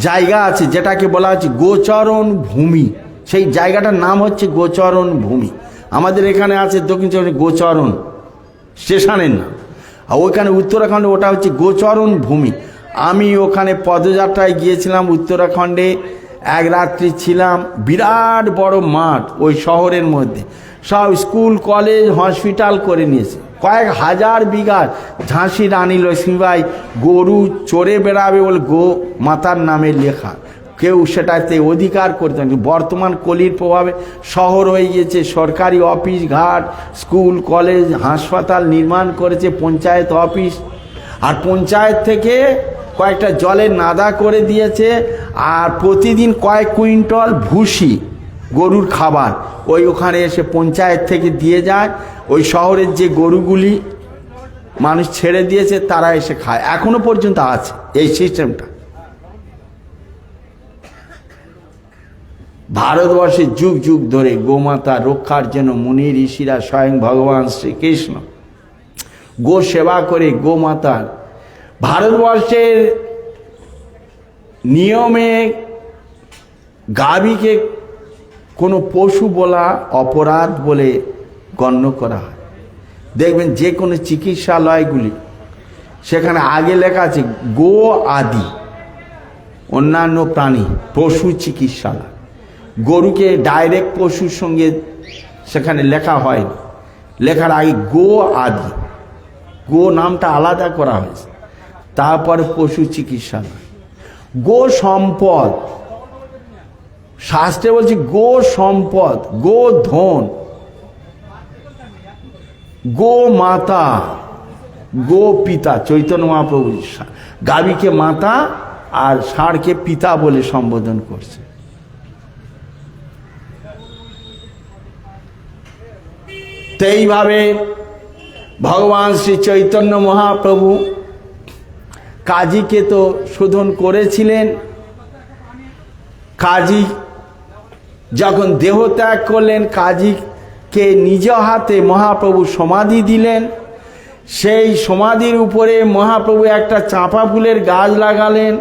জায়গা আছে যেটাকে বলা হচ্ছে গোচরণ ভূমি। সেই জায়গাটার নাম হচ্ছে গোচরণ ভূমি। আমাদের এখানে আছে দক্ষিণ চব্বিশ গোচরণ স্টেশনের নাম, আর ওইখানে উত্তরাখণ্ডে ওটা হচ্ছে গোচরণ ভূমি। আমি ওখানে পদযাত্রায় গিয়েছিলাম উত্তরাখণ্ডে, এক রাত্রি ছিলাম। বিরাট বড় মাঠ ওই শহরের মধ্যে, সব স্কুল কলেজ হসপিটাল করে নিয়েছে। কয়েক হাজার বিঘা ঝাঁসি রানী লক্ষ্মীবাই গরু চড়ে বেড়াবে বলে গো মাতার নামে লেখা, কেউ সেটাতে অধিকার করতে না। বর্তমান কলির প্রভাবে শহর হয়ে গিয়েছে, সরকারি অফিস ঘাট, স্কুল কলেজ হাসপাতাল নির্মাণ করেছে পঞ্চায়েত অফিস, আর পঞ্চায়েত থেকে কয়েকটা জলের নাদা করে দিয়েছে, আর প্রতিদিন কয়েক কুইন্টাল ভুসি গরুর খাবার ওই ওখানে এসে পঞ্চায়েত থেকে দিয়ে যায়। ওই শহরের যে গরুগুলি মানুষ ছেড়ে দিয়েছে তারা এসে খায়, এখনো পর্যন্ত আছে এই সিস্টেমটা। ভারতবর্ষে যুগ যুগ ধরে গোমাতা রক্ষার জন্য মুনি ঋষিরা স্বয়ং ভগবান শ্রীকৃষ্ণ গো সেবা করে গোমাতার। ভারতবর্ষের নিয়মে গাভীকে কোনো পশু বলা অপরাধ বলে গণ্য করা হয়। দেখবেন যে কোনো চিকিৎসালয়গুলি সেখানে আগে লেখা আছে গো আদি অন্যান্য প্রাণী পশু চিকিৎসালয়। গরুকে ডাইরেক্ট পশুর সঙ্গে সেখানে লেখা হয়নি, লেখার আগে গো আদি, গো নামটা আলাদা করা হয়েছে, তারপরে পশু চিকিৎসালয়। গো সম্পদ, শাস্ত্রে বলছে গো সম্পদ, গো ধন, গো মাতা, গো পিতা। চৈতন্য মহাপ্রভু গাভীকে মাতা আর ষাঁড়কে পিতা বলে সম্বোধন করছে। তো এইভাবে ভগবান শ্রী চৈতন্য মহাপ্রভু কাজীকে তো শোধন করেছিলেন। কাজী যখন দেহ ত্যাগ করলেন, কাজীকে নিজ হাতে মহাপ্রভু সমাধি দিলেন। সেই সমাধির উপরে মহাপ্রভু একটা চাঁপা ফুলের গাছ লাগালেন।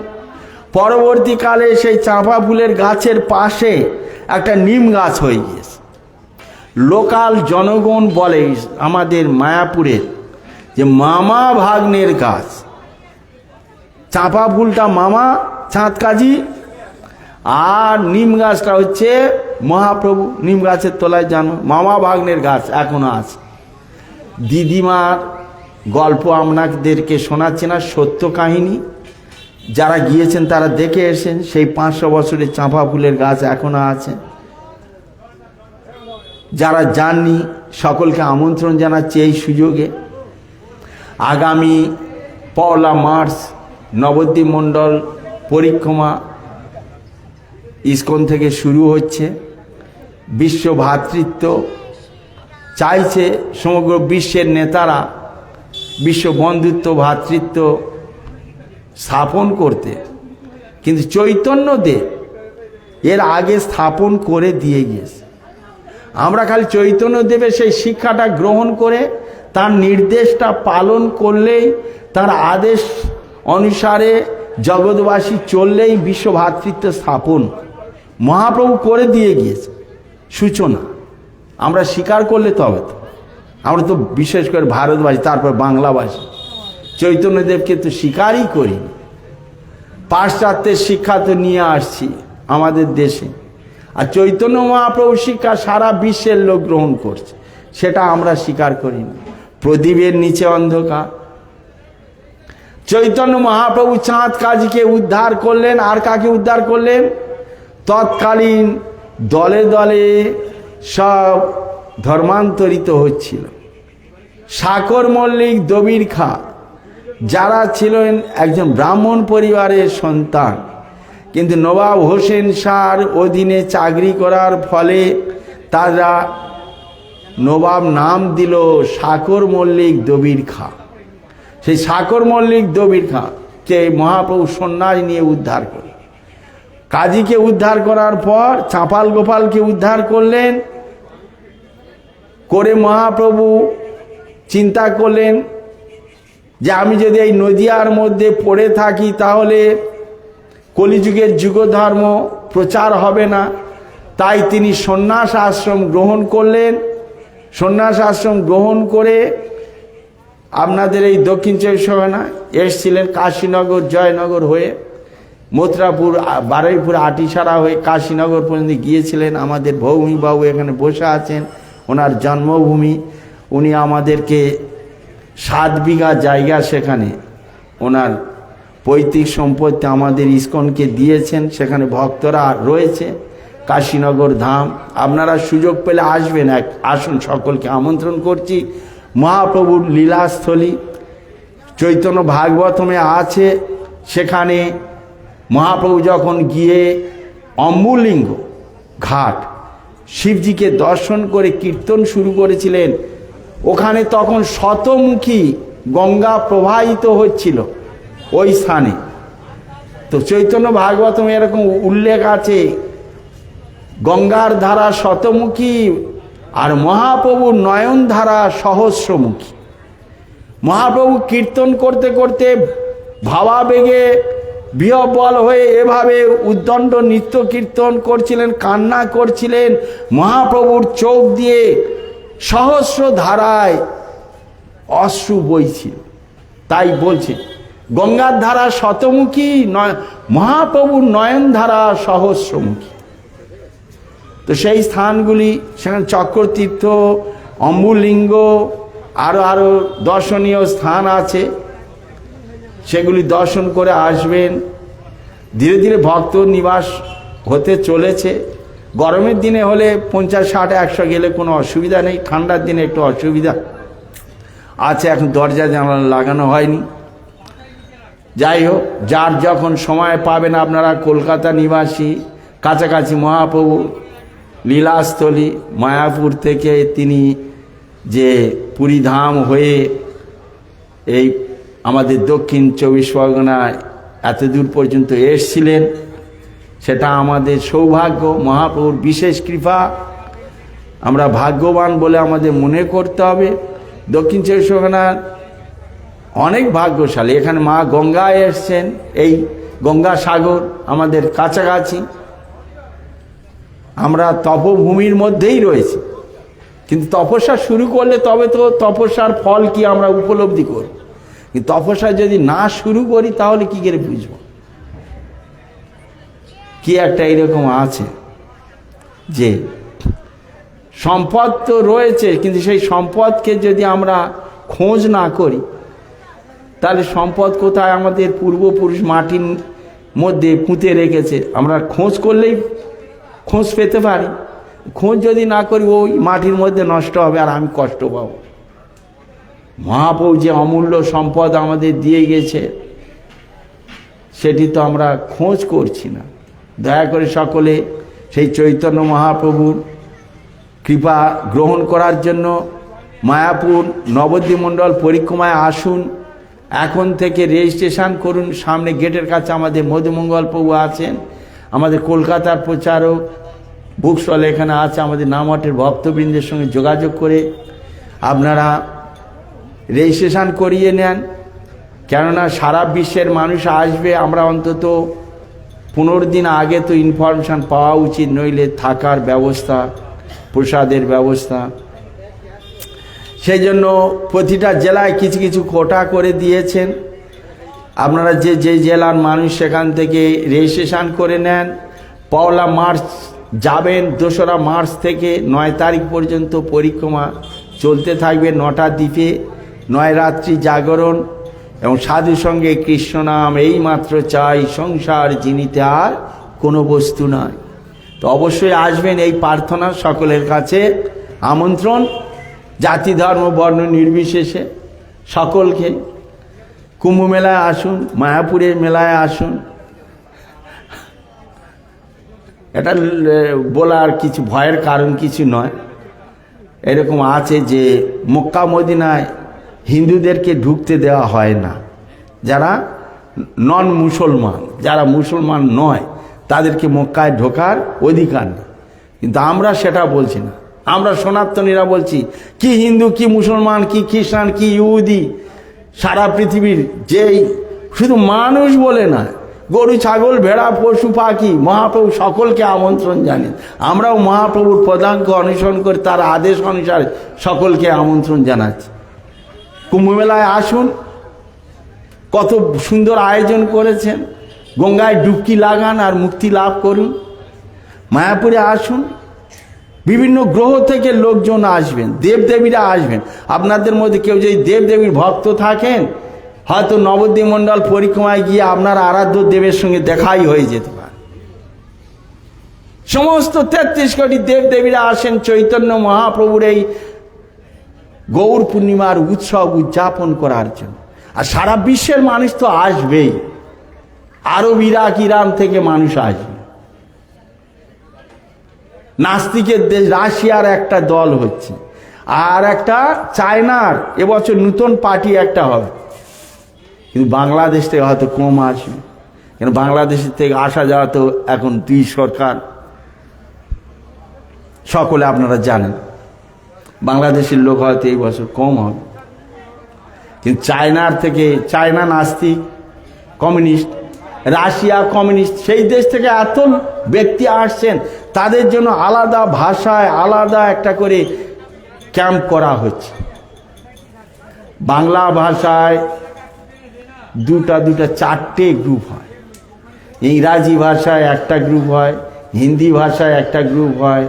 পরবর্তীকালে সেই চাঁপা ফুলের গাছের পাশে একটা নিম গাছ হয়ে গিয়েছে। লোকাল জনগণ বলে আমাদের মায়াপুরের যে মামা ভাগ্নের গাছ, চাঁপা ফুলটা মামা চাঁদ কাজী, আর নিম গাছটা হচ্ছে মহাপ্রভু। নিম গাছের তলায় জানো মামা ভাগ্নের গাছ এখনো আছে। দিদিমার গল্প আপনাদেরকে শোনাচ্ছি না, সত্য কাহিনী। যারা গিয়েছেন তারা দেখে এসেছেন, সেই 500 বছরের চাঁপা ফুলের গাছ এখনো আছে। যারা যাননি সকলকে আমন্ত্রণ জানাচ্ছি এই সুযোগে। আগামী 1 মার্চ নবদ্বীপ মণ্ডল পরিক্রমা ইসকন থেকে শুরু হচ্ছে। বিশ্ব ভ্রাতৃত্ব চাইছে সমগ্র বিশ্বের নেতারা বিশ্ব বন্ধুত্ব ভ্রাতৃত্ব স্থাপন করতে, কিন্তু চৈতন্যদেব এর আগে স্থাপন করে দিয়ে গিয়েছে। আমরা খালি চৈতন্যদেবের সেই শিক্ষাটা গ্রহণ করে তার নির্দেশটা পালন করলেই, তার আদেশ অনুসারে জগৎবাসী চললেই বিশ্ব ভ্রাতৃত্ব স্থাপন মহাপ্রভু করে দিয়ে গিয়েছে সূচনা। আমরা স্বীকার করলে তবে তো, আমরা তো বিশেষ করে ভারতবাসী, তারপর বাংলাভাষী, চৈতন্যদেবকে তো স্বীকারই করি। পাশ্চাত্যের শিক্ষা তো নিয়ে আসছি আমাদের দেশে, আর চৈতন্য মহাপ্রভুর শিক্ষা সারা বিশ্বের লোক গ্রহণ করছে, সেটা আমরা স্বীকার করি না। প্রদীপের নিচে অন্ধকার। চৈতন্য মহাপ্রভু চাঁদ কাজীকে উদ্ধার করলেন, আর কাকে উদ্ধার করলেন? তৎকালীন দলে দলে সব ধর্মান্তরিত হচ্ছিল। সাকর মল্লিক, দবির খা, যারা ছিলেন একজন ব্রাহ্মণ পরিবারের সন্তান, কিন্তু নবাব হোসেন শাহর অধীনে চাকরি করার ফলে তারা নবাব নাম দিল শাকর মল্লিক দবির খাঁ। সেই শাকর মল্লিক দবির খাঁ কে মহাপ্রভু সন্ন্যাস নিয়ে উদ্ধার করে, কাজীকে উদ্ধার করার পর চাঁপাল গোপালকে উদ্ধার করলেন। করে মহাপ্রভু চিন্তা করলেন যে আমি যদি এই নদিয়ার মধ্যে পড়ে থাকি তাহলে কলিযুগের যুগধর্ম প্রচার হবে না। তাই তিনি সন্ন্যাস আশ্রম গ্রহণ করলেন। সন্ন্যাস আশ্রম গ্রহণ করে আপনাদের এই দক্ষিণ চব্বিশ পরগনা এসছিলেন কাশীনগর জয়নগর হয়ে, মথুরাপুর বারুইপুর আটিসারা হয়ে কাশীনগর পর্যন্ত গিয়েছিলেন। আমাদের ভৌমিবাবু এখানে বসে আছেন, ওনার জন্মভূমি। উনি আমাদেরকে 7 বিঘা জায়গা সেখানে ওনার পৈতৃক সম্পত্তি আমাদের ইস্কনকে দিয়েছেন, সেখানে ভক্তরা রয়েছে। কাশীনগর ধাম আপনারা সুযোগ পেলে আসবেন, আসুন, সকলকে আমন্ত্রণ করছি। মহাপ্রভুর লীলাস্থলী চৈতন্য ভাগবতমে আছে। সেখানে মহাপ্রভু যখন গিয়ে অম্বুলিঙ্গ ঘাট শিবজিকে দর্শন করে কীর্তন শুরু করেছিলেন, ওখানে তখন শতমুখী গঙ্গা প্রবাহিত হচ্ছিল ওই স্থানে। তো চৈতন্য ভাগবতমে এরকম উল্লেখ আছে, গঙ্গার ধারা শতমুখী আর মহাপ্রভুর নয়ন ধারা সহস্রমুখী। মহাপ্রভু কীর্তন করতে করতে ভাবাবেগে বিহ্বল হয়ে এভাবে উদ্দণ্ড নৃত্য কীর্তন করছিলেন, কান্না করছিলেন। মহাপ্রভুর চোখ দিয়ে সহস্র ধারায় অশ্রু বইছিল। তাই বলছে গঙ্গার ধারা শতমুখী, মহাপ্রভুর নয়ন ধারা সহস্রমুখী। তো সেই স্থানগুলি সেখানে চক্রতীর্থ, অম্বুলিঙ্গ, আরো দর্শনীয় স্থান আছে, সেগুলি দর্শন করে আসবেন। ধীরে ধীরে ভক্ত নিবাস হতে চলেছে। গরমের দিনে হলে 50, 60, 100 গেলে কোনো অসুবিধা নেই। ঠান্ডার দিনে একটু অসুবিধা আছে, এখন দরজা জানালা লাগানো হয়নি। যাই হোক, যার যখন সময় পাবেন, আপনারা কলকাতা নিবাসী, কাছাকাছি মহাপ্রভু লীলাস্থলী মায়াপুর থেকে তিনি যে পুরীধাম হয়ে এই আমাদের দক্ষিণ 24 পরগনায় এত দূর পর্যন্ত এসেছিলেন, সেটা আমাদের সৌভাগ্য, মহাপ্রভুর বিশেষ কৃপা। আমরা ভাগ্যবান বলে আমাদের মনে করতে হবে। দক্ষিণ 24 পরগনার অনেক ভাগ্যশালী। এখানে মা গঙ্গা এসছেন, এই গঙ্গা সাগর আমাদের কাছাকাছি। আমরা তপভূমির মধ্যেই রয়েছি, কিন্তু তপস্যা শুরু করলে তবে তো তপস্যার ফল কি আমরা উপলব্ধি করব। কিন্তু তপস্যা যদি না শুরু করি তাহলে কি করে বুঝব? কি একটা এরকম আছে যে সম্পদ তো রয়েছে, কিন্তু সেই সম্পদকে যদি আমরা খোঁজ না করি তাহলে সম্পদ কোথায় আমাদের পূর্বপুরুষ মাটির মধ্যে পুঁতে রেখেছে, আমরা খোঁজ করলেই খোঁজ পেতে পারি। খোঁজ যদি না করি ওই মাটির মধ্যে নষ্ট হবে আর আমি কষ্ট পাব। মহাপ্রভু যে অমূল্য সম্পদ আমাদের দিয়ে গেছে সেটি তো আমরা খোঁজ করছি না। দয়া করে সকলে সেই চৈতন্য মহাপ্রভুর কৃপা গ্রহণ করার জন্য মায়াপুর নবদ্বীপ মণ্ডল পরিক্রমায় আসুন। এখন থেকে রেজিস্ট্রেশন করুন। সামনে গেটের কাছে আমাদের মধুমঙ্গল প্রভু আছেন, আমাদের কলকাতার প্রচারক বুক স্টল এখানে আছে। আমাদের নামহট্টের ভক্তবৃন্দের সঙ্গে যোগাযোগ করে আপনারা রেজিস্ট্রেশন করিয়ে নেন, কেননা সারা বিশ্বের মানুষ আসবে। আমরা অন্তত 15 দিন আগে তো ইনফরমেশান পাওয়া উচিত, নইলে থাকার ব্যবস্থা, প্রসাদের ব্যবস্থা। সেই জন্য প্রতিটা জেলায় কিছু কিছু কোটা করে দিয়েছেন। আপনারা যে জেলার মানুষ সেখান থেকে রেজিস্ট্রেশন করে নেন। 1 মার্চ যাবেন, 2 মার্চ থেকে 9 তারিখ পর্যন্ত পরিক্রমা চলতে থাকবে। 9টা দ্বীপে 9 রাত্রি জাগরণ এবং সাধু সঙ্গে কৃষ্ণ নাম এই মাত্র চাই, সংসার জিনিতে আর কোনো বস্তু নয়। তো অবশ্যই আসবেন, এই প্রার্থনা সকলের কাছে আমন্ত্রণ, জাতি ধর্ম বর্ণ নির্বিশেষে সকলকে। কুম্ভ মেলায় আসুন, মায়াপুরের মেলায় আসুন। এটা বলার কিছু ভয়ের কারণ কিছু নয়। এরকম আছে যে মক্কা মদিনায় হিন্দুদেরকে ঢুকতে দেওয়া হয় না, যারা নন মুসলমান, যারা মুসলমান নয় তাদেরকে মক্কায় ঢোকার অধিকার নেই। কিন্তু আমরা সেটা বলছি না, আমরা সনাতনীরা বলছি কি হিন্দু কি মুসলমান কি খ্রিস্টান কি ইহুদি, সারা পৃথিবীর যেই শুধু মানুষ বলে না, গরু ছাগল ভেড়া পশু পাখি মহাপ্রভু সকলকে আমন্ত্রণ জানেন। আমরাও মহাপ্রভুর পদাঙ্ক অনুসরণ করে তার আদেশ অনুসারে সকলকে আমন্ত্রণ জানাচ্ছি। কুম্ভমেলায় আসুন, কত সুন্দর আয়োজন করেছেন, গঙ্গায় ডুবকি লাগান আর মুক্তি লাভ করুন। মায়াপুরে আসুন, বিভিন্ন গ্রহ থেকে লোকজন আসবেন, দেবদেবীরা আসবেন। আপনাদের মধ্যে কেউ যদি দেবদেবীর ভক্ত থাকেন, হয়তো নবদ্বীপ মণ্ডল পরিক্রমায় গিয়ে আপনার আরাধ্য দেবের সঙ্গে দেখাই হয়ে যেতে পারে। সমস্ত 33 কোটি দেবদেবীরা আসেন চৈতন্য মহাপ্রভুর এই গৌর পূর্ণিমার উৎসব উদযাপন করার জন্য। আর সারা বিশ্বের মানুষ তো আসবেই, আরব ইরাক ইরান থেকে মানুষ আসবে। নাস্তিকের দেশ রাশিয়ার একটা দল হচ্ছে, আর একটা চায়নার এবছর নতুন পার্টি একটা হবে। কিন্তু বাংলাদেশ থেকে হয়তো কম আসবে, কেন বাংলাদেশের থেকে আসা যাওয়া তো এখন 2 সরকার, সকলে আপনারা জানেন। বাংলাদেশের লোক হয়তো এই বছর কম হবে, কিন্তু চায়নার থেকে, চায়না নাস্তিক কমিউনিস্ট, রাশিয়া কমিউনিস্ট, সেই দেশ থেকে এত ব্যক্তি আসছেন, তাদের জন্য আলাদা ভাষায় আলাদা একটা করে ক্যাম্প করা হচ্ছে। বাংলা ভাষায় দুটা 4টে গ্রুপ হয়, ইংরাজি ভাষায় একটা গ্রুপ হয়, হিন্দি ভাষায় একটা গ্রুপ হয়,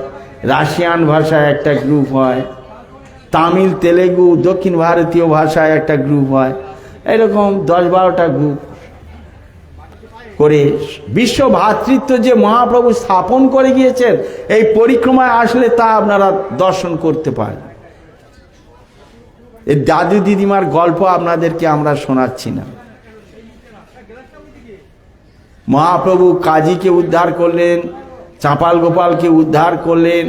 রাশিয়ান ভাষায় একটা গ্রুপ হয়, তামিল তেলেগু দক্ষিণ ভারতীয় ভাষায় একটা গ্রুপ হয়। এরকম 10-12টা গ্রুপ করে বিশ্ব ভ্রাতৃত্ব যে মহাপ্রভু স্থাপন করে গিয়েছেন, এই পরিক্রমায় আসলে তা আপনারা দর্শন করতে পারেন। এই দাদু দিদিমার গল্প আপনাদেরকে আমরা শোনাচ্ছি না। মহাপ্রভু কাজীকে উদ্ধার করলেন, চাঁপাল গোপালকে উদ্ধার করলেন।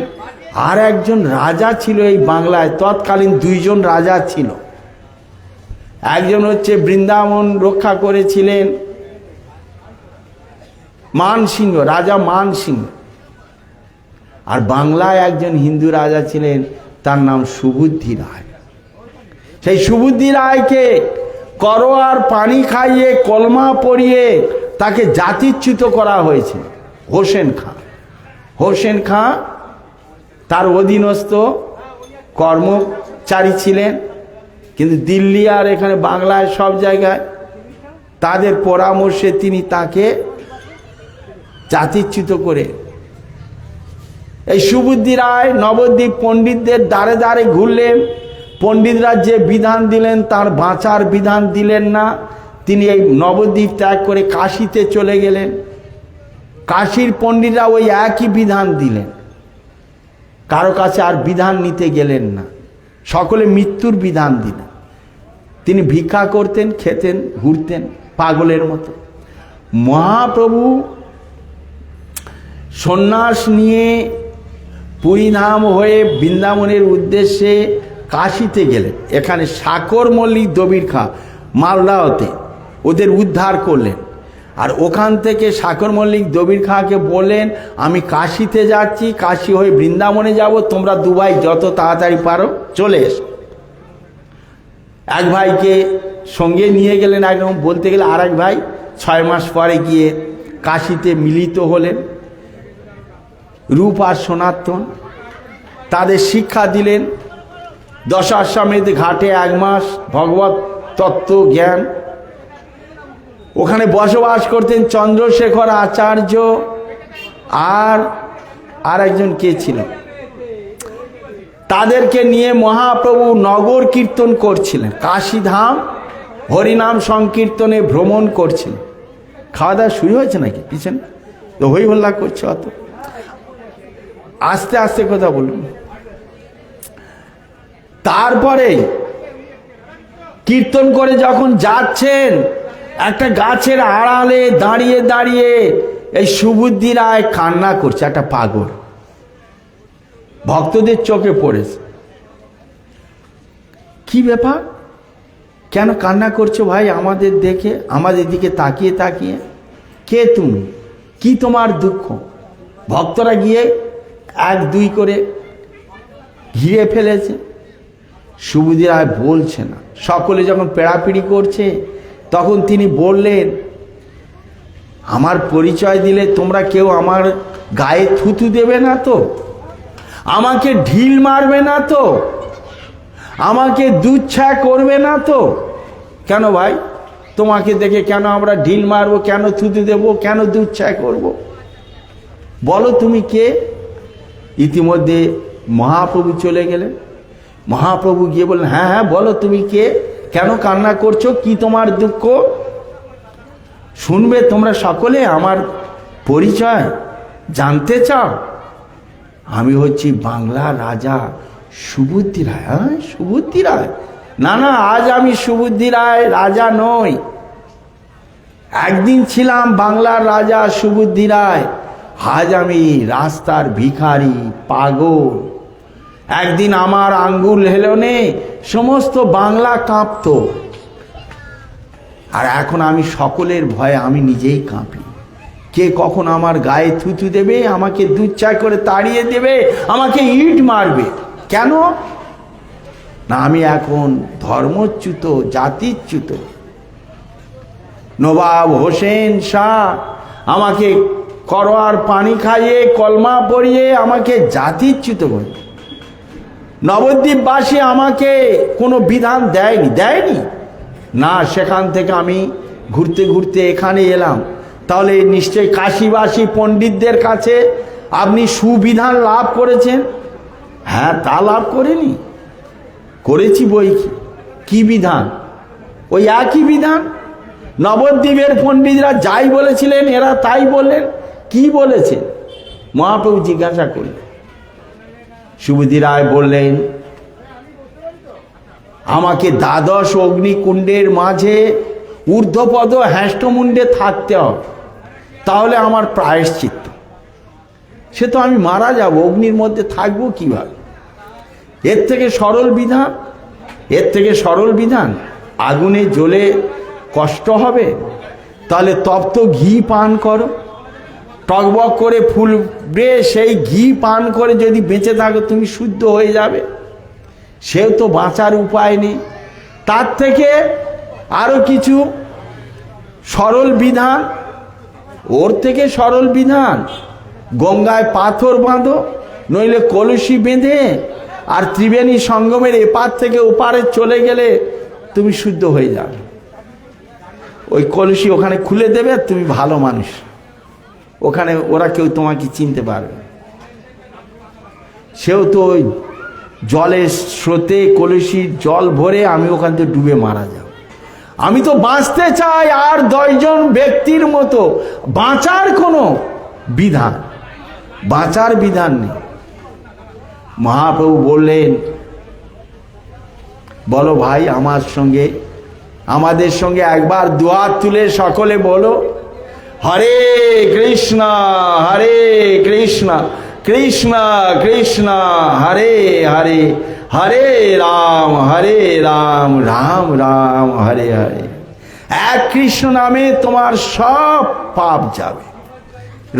আর একজন রাজা ছিল এই বাংলায়, তৎকালীন 2 জন রাজা ছিল। একজন হচ্ছে বৃন্দাবন রক্ষা করেছিলেন মানসিংহ, রাজা মানসিংহ। আর বাংলায় একজন হিন্দু রাজা ছিলেন, তার নাম সুবুদ্ধি রায়। সেই সুবুদ্ধি রায়কে করোয়ার পানি খাইয়ে কলমা পরিয়ে তাকে জাতিচ্যুত করা হয়েছে। হোসেন খাঁ, হোসেন খাঁ তার অধীনস্থ কর্মচারী ছিলেন, কিন্তু দিল্লি আর এখানে বাংলায় সব জায়গায় তাদের পরামর্শে তিনি তাকে জাতিচ্যুত করে। এই সুবুদ্ধি রায় নবদ্বীপ পণ্ডিতদের দ্বারে দ্বারে ঘুরলেন, পণ্ডিতরা যে বিধান দিলেন তার বাঁচার বিধান দিলেন না। তিনি এই নবদ্বীপ ত্যাগ করে কাশীতে চলে গেলেন। কাশীর পণ্ডিতরা ওই একই বিধান দিলেন, কারো কাছে আর বিধান নিতে গেলেন না, সকলে মৃত্যুর বিধান দিলেন। তিনি ভিক্ষা করতেন, খেতেন, ঘুরতেন পাগলের মতো। মহাপ্রভু সন্ন্যাস নিয়ে পুরীধাম হয়ে বৃন্দাবনের উদ্দেশ্যে কাশীতে গেলেন। এখানে সাকর মল্লিক দবির খাঁ মালদাতে ওদের উদ্ধার করলেন। আর ওখান থেকে সাকর মল্লিক দবির খাঁকে বললেন, আমি কাশীতে যাচ্ছি, কাশী হয়ে বৃন্দাবনে যাব, তোমরা দুবাই যত তাড়াতাড়ি পারো চলে এসো। এক ভাইকে সঙ্গে নিয়ে গেলেন, একদম বলতে গেলে আর এক ভাই 6 মাস পরে গিয়ে কাশীতে মিলিত হলেন। রূপ আর সনাতন তাদের শিক্ষা দিলেন। দশাশ্বমেধ ঘাটে 1 মাস ভগবত তত্ত্ব জ্ঞান। ওখানে বসবাস করতেন চন্দ্রশেখর আচার্য আর একজন কে ছিল, তাদেরকে নিয়ে মহাপ্রভু নগর কীর্তন করছিলেন, কাশীধাম হরিনাম সংকীর্তনে ভ্রমণ করছিলেন। খাওয়া দাওয়া শুরু হয়েছে নাকি পিছনে তো হই হল্লা করছে? অত আস্তে আস্তে কথা বলুন। তারপরে কীর্তন করে যখন যাচ্ছেন, একটা গাছের আড়ালে দাঁড়িয়ে দাঁড়িয়ে এই সুবুদ্ধি রায় কান্না করছে, একটা পাগল, ভক্তদের চোখে পড়েছে। কি ব্যাপার, কেন কান্না করছো ভাই আমাদের দেখে, আমাদের দিকে তাকিয়ে তাকিয়ে? কে তুমি, কি তোমার দুঃখ? ভক্তরা গিয়ে এক দুই করে ঘিরে ফেলেছে। সুবুদ্ধি রায় বলছে না। সকলে যখন পেড়াপিড়ি করছে তখন তিনি বললেন, আমার পরিচয় দিলে তোমরা কেউ আমার গায়ে থুতু দেবে না তো? আমাকে ঢিল মারবে না তো? আমাকে দুচ্ছা করবে না তো? কেন ভাই, তোমাকে দেখে কেন আমরা ঢিল মারবো, কেন থুতু দেবো, কেন দুচ্ছা করব? বলো তুমি কে? ইতিমধ্যে মহাপ্রভু চলে গেলেন। মহাপ্রভু গিয়ে বললেন, হ্যাঁ হ্যাঁ বলো তুমি কে, কেন কান্না করছো, কি তোমার দুঃখ? শুনবে তোমরা সকলে আমার পরিচয়, জানতে চাও? আমি হচ্ছি বাংলার রাজা সুবুদ্ধি রায়। হ্যাঁ, সুবুদ্ধি রায়? না না, আজ আমি সুবুদ্ধি রায় রাজা নই। একদিন ছিলাম বাংলার রাজা সুবুদ্ধি রায়, আজ আমি রাস্তার ভিখারি, পাগল। একদিন আমার আঙ্গুল হেলনে সমস্ত বাংলা কাঁপতো, আর এখন আমি সকলের ভয়ে আমি নিজেই কাঁপি। কে কখন আমার গায়ে থুতু দেবে, আমাকে দুচ্ছা করে তাড়িয়ে দেবে, আমাকে ইট মারবে। কেন না, আমি এখন ধর্মচ্যুত, জাতিচ্যুত। নবাব হোসেন শাহ আমাকে করোয়ার পানি খাইয়ে, কলমা পড়িয়ে আমাকে জাতিচ্যুত করে। নবদ্বীপবাসী আমাকে কোনো বিধান দেয়নি না, সেখান থেকে আমি ঘুরতে ঘুরতে এখানে এলাম। তাহলে নিশ্চয়ই কাশীবাসী পণ্ডিতদের কাছে আপনি সুবিধান লাভ করেছেন? হ্যাঁ, তা লাভ করিনি, করেছি বই কি। কি বিধান? ওই একই বিধান। নবদ্বীপের পণ্ডিতরা যাই বলেছিলেন এরা তাই বললেন। কি বলেছে? মহাপ্রভু জিজ্ঞাসা করলেন। সুবুদ্ধি রায় বললেন, আমাকে দ্বাদশ অগ্নিকুণ্ডের মাঝে ঊর্ধ্বপদ হ্যাষ্টমুণ্ডে থাকতে হবে, তাহলে আমার প্রায়শ্চিত্ত। সে তো আমি মারা যাব, অগ্নির মধ্যে থাকবো কিভাবে? এর থেকে সরল বিধান, এর থেকে সরল বিধান। আগুনে জ্বলে কষ্ট হবে, তাহলে তপ্ত ঘি পান করো, টকবক করে ফুলবে, সেই ঘি পান করে যদি বেঁচে থাকো তুমি শুদ্ধ হয়ে যাবে। সেও তো বাঁচার উপায় নেই। তার থেকে আরো কিছু সরল বিধান, ওর থেকে সরল বিধান, গঙ্গায় পাথর বাঁধো, নইলে কলসি বেঁধে আর ত্রিবেণী সঙ্গমের এপার থেকে ওপারে চলে গেলে তুমি শুদ্ধ হয়ে যাবে। ওই কলসি ওখানে খুলে দেবে, তুমি ভালো মানুষ, ওখানে ওরা কেউ তোমাকে চিনতে পারবে। সেও তো ওই জলের স্রোতে কলসির জল ভরে আমি ওখান থেকে ডুবে মারা যাব। আমি তো বাঁচতে চাই আর 10 জন ব্যক্তির মতো। বাঁচার কোনো বিধান, বাঁচার বিধান নেই। মহাপ্রভু বললেন, বলো ভাই আমার সঙ্গে, আমাদের সঙ্গে একবার দুহাত তুলে সকলে বলো, হরে কৃষ্ণ হরে কৃষ্ণ কৃষ্ণ কৃষ্ণ হরে হরে, হরে রাম রাম রাম হরে হরে। এক কৃষ্ণ নামে তোমার সব পাপ যাবে,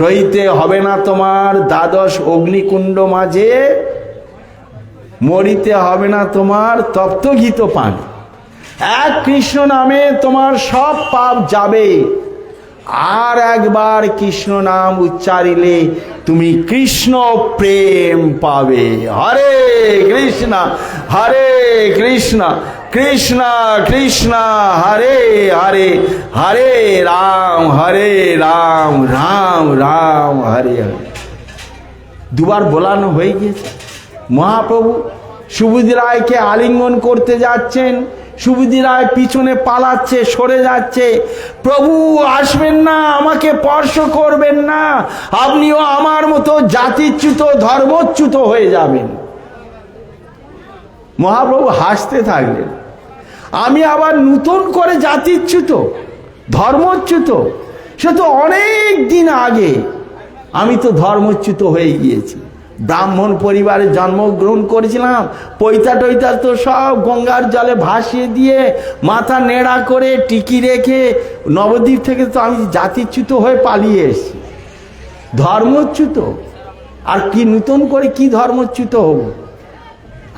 রইতে হবে না তোমার দ্বাদশ অগ্নিকুণ্ড মাঝে, মরিতে হবে না তোমার তপ্তঘিত পান। এক কৃষ্ণ নামে তোমার সব পাপ যাবে। আর একবার কৃষ্ণ নাম উচ্চারিলে তুমি কৃষ্ণ প্রেম পাবে। হরে কৃষ্ণ কৃষ্ণ কৃষ্ণ হরে হরে, হরে রাম রাম রাম হরে হরে। দুবার বলানো হয়ে গিয়েছে। মহাপ্রভু সুবুদ্ধি রায়কে আলিঙ্গন করতে যাচ্ছেন, সুবুদ্ধি রায় পিছনে পালাচ্ছে, সরে যাচ্ছে। প্রভু আসবেন না, আমাকে স্পর্শ করবেন না, আপনিও আমার মতো জাতিচ্যুত ধর্মচ্যুত হয়ে যাবেন। মহাপ্রভু হাসতে থাকলেন। আমি আবার নতুন করে জাতিচ্যুত, ধর্মচ্যুত? সে তো অনেক দিন আগে আমি তো ধর্মচ্যুত হয়ে গিয়েছি। ব্রাহ্মণ পরিবারে জন্মগ্রহণ করেছিলাম, পৈতা টৈতা তো সব গঙ্গার জলে ভাসিয়ে দিয়ে মাথা নেড়া করে টিকি রেখে নবদ্বীপ থেকে তো আমি জাতিচ্যুত হয়ে পালিয়ে এসেছি, ধর্মচ্যুত। আর কি নতুন করে কি ধর্মচ্যুত হব?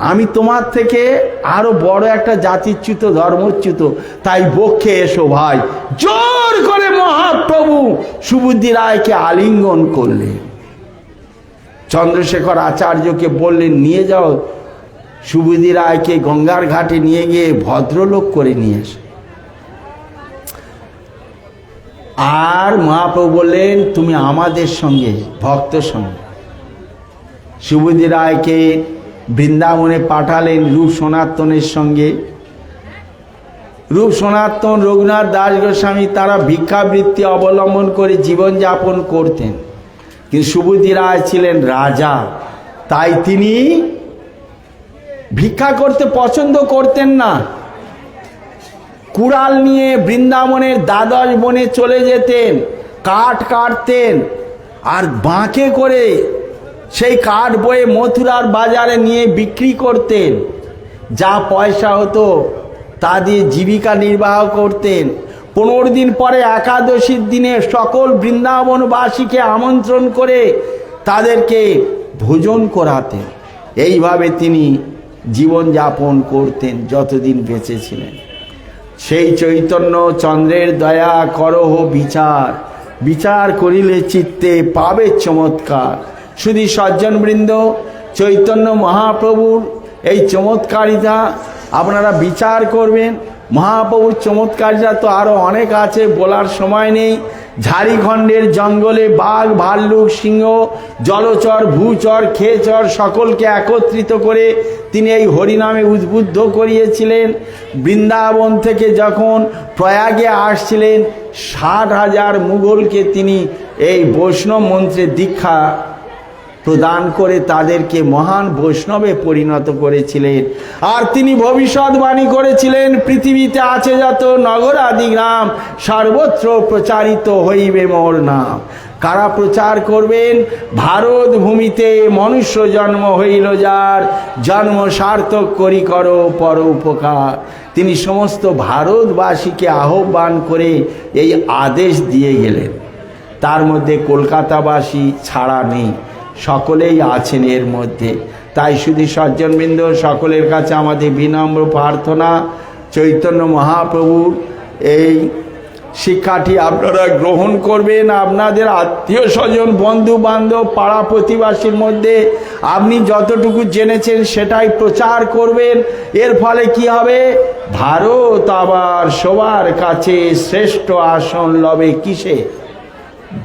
আমি তোমার থেকে আরো বড় একটা জাতিচ্যুত, ধর্মচ্যুত। তাই বক্ষে এসো ভাই। জোর করে মহাপ্রভু সুবুদ্ধি রায়কে আলিঙ্গন করলেন। চন্দ্রশেখর আচার্যকে বললেন, নিয়ে যাও সুবুদ্ধি রায়কে গঙ্গার ঘাটে নিয়ে গিয়ে ভদ্রলোক করে নিয়ে এসো। আর মহাপ্রভু বললেন, তুমি আমাদের সঙ্গে, ভক্ত সঙ্গে। সুবুদ্ধি রায়কে বৃন্দাবনে পাঠালেন রূপ সনাতনের সঙ্গে। রূপ সনাতন, রঘুনাথ দাস গোস্বামী তারা ভিক্ষাবৃত্তি অবলম্বন করে জীবনযাপন করতেন। কিন্তু সুবুদ্ধি রায় ছিলেন রাজা, তাই তিনি ভিক্ষা করতে পছন্দ করতেন না। কুড়াল নিয়ে বৃন্দাবনের দ্বাদশ বনে চলে যেতেন, কাঠ কাটতেন, আর বাঁকে করে সেই কাঠ বয়ে মথুরার বাজারে নিয়ে বিক্রি করতেন। যা পয়সা হতো তা দিয়ে জীবিকা নির্বাহ করতেন। 15 দিন পরে একাদশীর দিনে সকল বৃন্দাবনবাসীকে আমন্ত্রণ করে তাদেরকে ভোজন করাতেন। এইভাবে তিনি জীবনযাপন করতেন যতদিন বেঁচে ছিলেন। সেই চৈতন্য চন্দ্রের দয়া করহ বিচার, বিচার করিলে চিত্তে পাবে চমৎকার। শুধু সজ্জনবৃন্দ, চৈতন্য মহাপ্রভুর এই চমৎকারিতা আপনারা বিচার করবেন। মহাপ্রভুর চমৎকারিতা তো আরও অনেক আছে, বলার সময় নেই। ঝাড়িখণ্ডের জঙ্গলে বাঘ, ভাল্লুক, সিংহ, জলচর, ভূচর, খেচর সকলকে একত্রিত করে তিনি এই হরিনামে উদ্বুদ্ধ করিয়েছিলেন। বৃন্দাবন থেকে যখন প্রয়াগে আসছিলেন 60,000 মুঘলকে তিনি এই বৈষ্ণব মন্ত্রে দীক্ষা প্রদান করে তাদেরকে মহান বৈষ্ণবে পরিণত করেছিলেন। আর তিনি ভবিষ্যৎবাণী করেছিলেন, পৃথিবীতে আছে যত নগর আদি গ্রাম, সর্বত্র প্রচারিত হইবে মোর নাম। কারা প্রচার করবেন? ভারত ভূমিতে মনুষ্য জন্ম হইল যার, জন্ম সার্থক করি করো পর উপকার। তিনি সমস্ত ভারতবাসীকে আহ্বান করে এই আদেশ দিয়ে গেলেন। তার মধ্যে কলকাতাবাসী ছাড়া নেই, সকলেই আছেন এর মধ্যে। তাই শুধু সজ্জনবৃন্দ, সকলের কাছে আমাদের বিনম্র প্রার্থনা, চৈতন্য মহাপ্রভুর এই শিক্ষাটি আপনারা গ্রহণ করবেন। আপনাদের আত্মীয় স্বজন, বন্ধু বান্ধব, পাড়া প্রতিবাসীর মধ্যে আপনি যতটুকু জেনেছেন সেটাই প্রচার করবেন। এর ফলে কি হবে? ভারত আবার সবার কাছে শ্রেষ্ঠ আসন লবে। কিসে?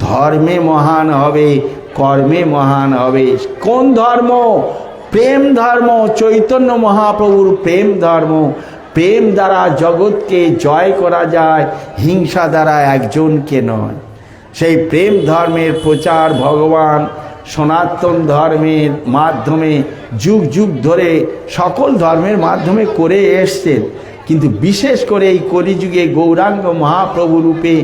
ধর্মে মহান হবে, কর্মে মহান হবে। কোন ধর্ম? প্রেম ধর্ম। চৈতন্য মহাপ্রভুর প্রেম ধর্ম। প্রেম দ্বারা জগৎকে জয় করা যায়, হিংসা দ্বারা একজনকে নয়। সেই প্রেম ধর্মের প্রচার ভগবান সনাতন ধর্মের মাধ্যমে যুগ যুগ ধরে সকল ধর্মের মাধ্যমে করে এসছেন। কিন্তু বিশেষ করে এই কলিযুগে গৌরাঙ্গ মহাপ্রভু রূপে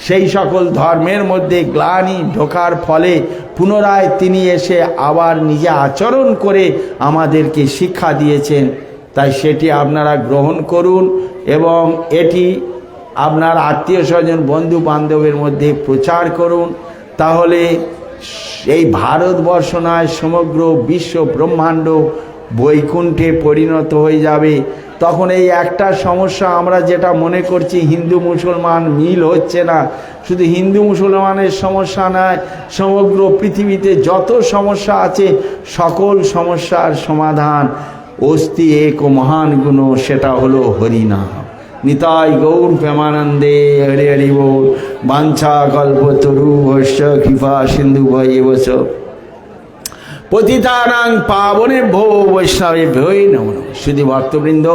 সেই সকল ধর্মের মধ্যে গ্লানি ঢোকার ফলে পুনরায় তিনি এসে আবার নিজে আচরণ করে আমাদেরকে শিক্ষা দিয়েছেন। তাই সেটি আপনারা গ্রহণ করুন এবং এটি আপনার আত্মীয় স্বজন, বন্ধু বান্ধবের মধ্যে প্রচার করুন। তাহলে এই ভারতবর্ষ নয়, সমগ্র বিশ্ব ব্রহ্মাণ্ড বৈকুণ্ঠে পরিণত হয়ে যাবে। তখন এই একটা সমস্যা আমরা যেটা মনে করছি, হিন্দু মুসলমান মিল হচ্ছে না, শুধু হিন্দু মুসলমানের সমস্যা নয়, সমগ্র পৃথিবীতে যত সমস্যা আছে সকল সমস্যার সমাধান অস্তি এক মহান গুণ, সেটা হলো হরিনাম। নিতাই গৌর প্রেমানন্দে হরে হরি বল। বাঞ্ছা কল্পতরু ভস্য কৃপা সিন্ধু ভৈবচ পতিতানাং পাবনে ভো বৈষ্ণবে ভৈ নমঃ। শুধু ভক্তবৃন্দ,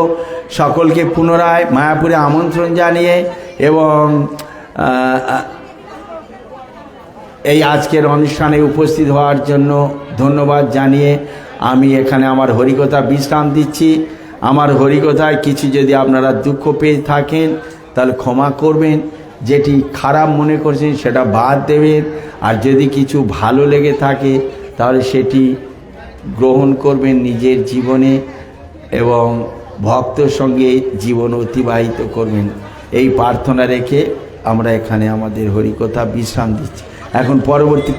সকলকে পুনরায় মায়াপুরে আমন্ত্রণ জানিয়ে এবং এই আজকের অনুষ্ঠানে উপস্থিত হওয়ার জন্য ধন্যবাদ জানিয়ে আমি এখানে আমার হরিকথা বিশ্রাম দিচ্ছি। আমার হরিকথায় কিছু যদি আপনারা দুঃখ পেয়ে থাকেন তাহলে ক্ষমা করবেন, যেটি খারাপ মনে করছেন সেটা বাদ দেবেন, আর যদি কিছু ভালো লেগে থাকে তাহলে সেটি গ্রহণ করবেন নিজের জীবনে এবং ভক্তর সঙ্গে জীবন অতিবাহিত করবেন। এই প্রার্থনা রেখে আমরা এখানে আমাদের হরিকথা বিশ্রাম দিচ্ছি। এখন পরবর্তী